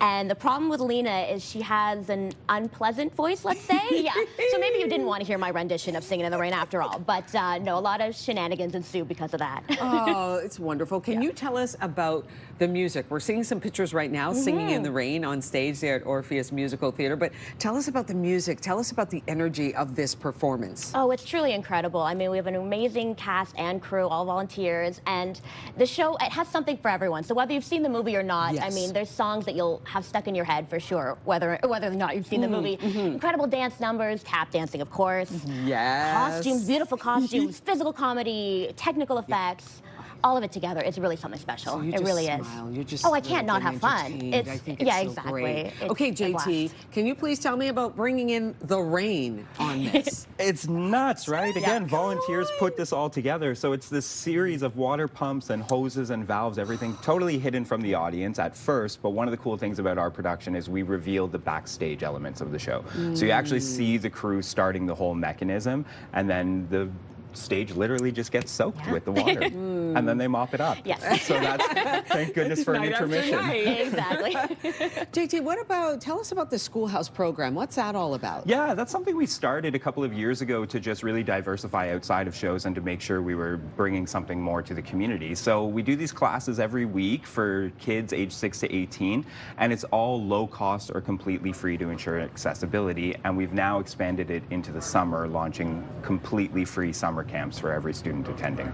And the problem with Lena is she has an unpleasant voice, let's say. Yeah. So maybe you didn't want to hear my rendition of Singing in the Rain after all. But no, a lot of shenanigans ensue because of that. Oh, it's wonderful. Can you tell us about the music? We're seeing some pictures right now, Singing in the Rain on stage there at Orpheus Musical Theatre. But tell us about the music. Tell us about the energy of this performance. Oh, it's truly incredible. I mean, we have an amazing cast and crew, all volunteers. And the show, it has something for everyone. So whether you've seen the movie or not, I mean, there's songs that you'll have stuck in your head for sure, whether or not you've seen the movie. Incredible dance numbers, tap dancing, of course. Yes. Costumes, beautiful costumes, physical comedy, technical effects. All of it together, it's really something special. So you it just really smile. is. You're just I can't not have fun. entertained. It's, I think it's yeah, so exactly. great. It's Okay, a JT, blast. can you please tell me about bringing in the rain on this? It's nuts, right? Again, volunteers put this all together. So it's this series of water pumps and hoses and valves, everything totally hidden from the audience at first. But one of the cool things about our production is we revealed the backstage elements of the show. So you actually see the crew starting the whole mechanism, and then the stage literally just gets soaked with the water, and then they mop it up. Yes. So that's, thank goodness for an intermission. Exactly. JT, tell us about the Schoolhouse program. What's that all about? Yeah, that's something we started a couple of years ago to just really diversify outside of shows and to make sure we were bringing something more to the community. So we do these classes every week for kids aged 6 to 18, and it's all low cost or completely free to ensure accessibility. And we've now expanded it into the summer, launching completely free summer camps for every student attending.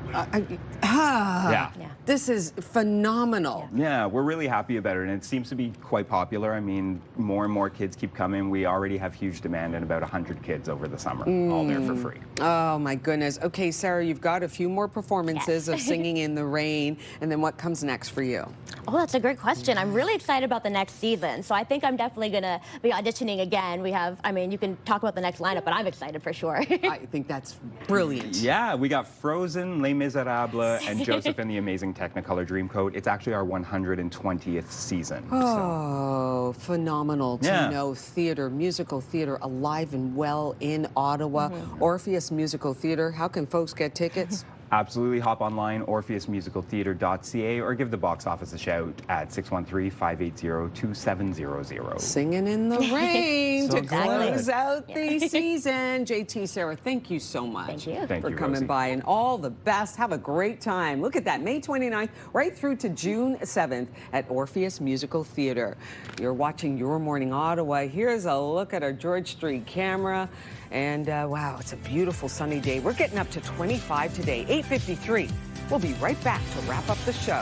This is phenomenal. Yeah, we're really happy about it, and it seems to be quite popular. I mean, more and more kids keep coming. We already have huge demand and about 100 kids over the summer, all there for free. Oh my goodness. Okay, Sarah, you've got a few more performances of Singing in the Rain, and then what comes next for you? Oh, that's a great question. I'm really excited about the next season, so I think I'm definitely going to be auditioning again. We have, I mean, you can talk about the next lineup, but I'm excited for sure. I think that's brilliant. Yeah, we got Frozen, Les Miserables, and Joseph and the Amazing Technicolor Dreamcoat. It's actually our 120th season. Oh, phenomenal to Yeah. know theater, musical theater, alive and well in Ottawa. Orpheus Musical Theater. How can folks get tickets? Absolutely. Hop online, orpheusmusicaltheatre.ca, or give the box office a shout at 613-580-2700. Singing in the Rain So to close good. out the season. JT, Sarah, thank you so much Thank for you, coming Rosie. by, and all the best. Have a great time. Look at that, May 29th, right through to June 7th at Orpheus Musical Theater. You're watching Your Morning Ottawa. Here's a look at our George Street camera. And wow, it's a beautiful sunny day. We're getting up to 25 today, 8:53. We'll be right back to wrap up the show.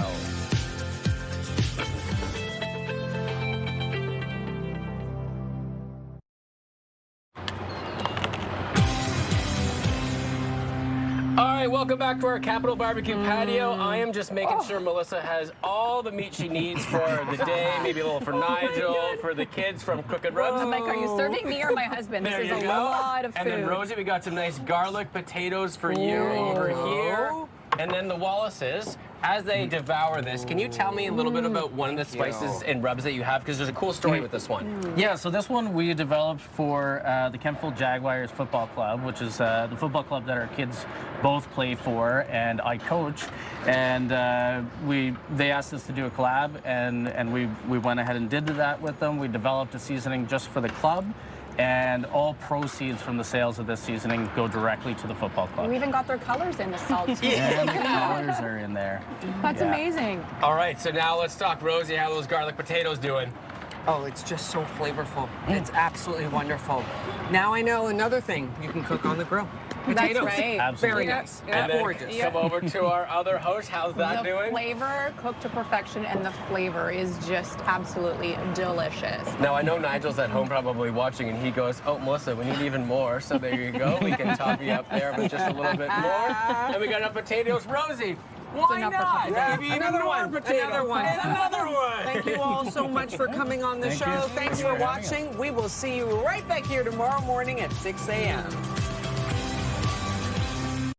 All right, welcome back to our Capital Barbecue patio. I am just making sure Melissa has all the meat she needs for the day. Maybe a little for Nigel, for the kids from Crooked Rubs. I'm like, are you serving me or my husband? There This is you a go. lot of food. And then Rosie, we got some nice garlic potatoes for you over here. And then the Wallaces, as they devour this, can you tell me a little bit about one of the spices and rubs that you have? Because there's a cool story with this one. Yeah, so this one we developed for the Kempfield Jaguars Football Club, which is the football club that our kids both play for and I coach. And they asked us to do a collab, and we went ahead and did that with them. We developed a seasoning just for the club, and all proceeds from the sales of this seasoning go directly to the football club. We even got their colors in the salt. And the colors are in there. That's amazing. All right, so now let's talk, Rosie, how those garlic potatoes doing? Oh, it's just so flavorful. It's absolutely wonderful. Now I know another thing you can cook on the grill. Potatoes. That's right. Absolutely. Very nice. And then Gorgeous. come over to our other host. How's that The doing? flavor cooked to perfection, and the flavor is just absolutely delicious. Now, I know Nigel's at home probably watching, and he goes, oh, Melissa, we need even more. So there you go. We can top you up there with just a little bit more. And we got enough potatoes. Rosie, why not? Maybe even Another more one. potato. Another one. And another one. Thank you all so much for coming on the show. Thanks for watching. We will see you right back here tomorrow morning at 6 a.m.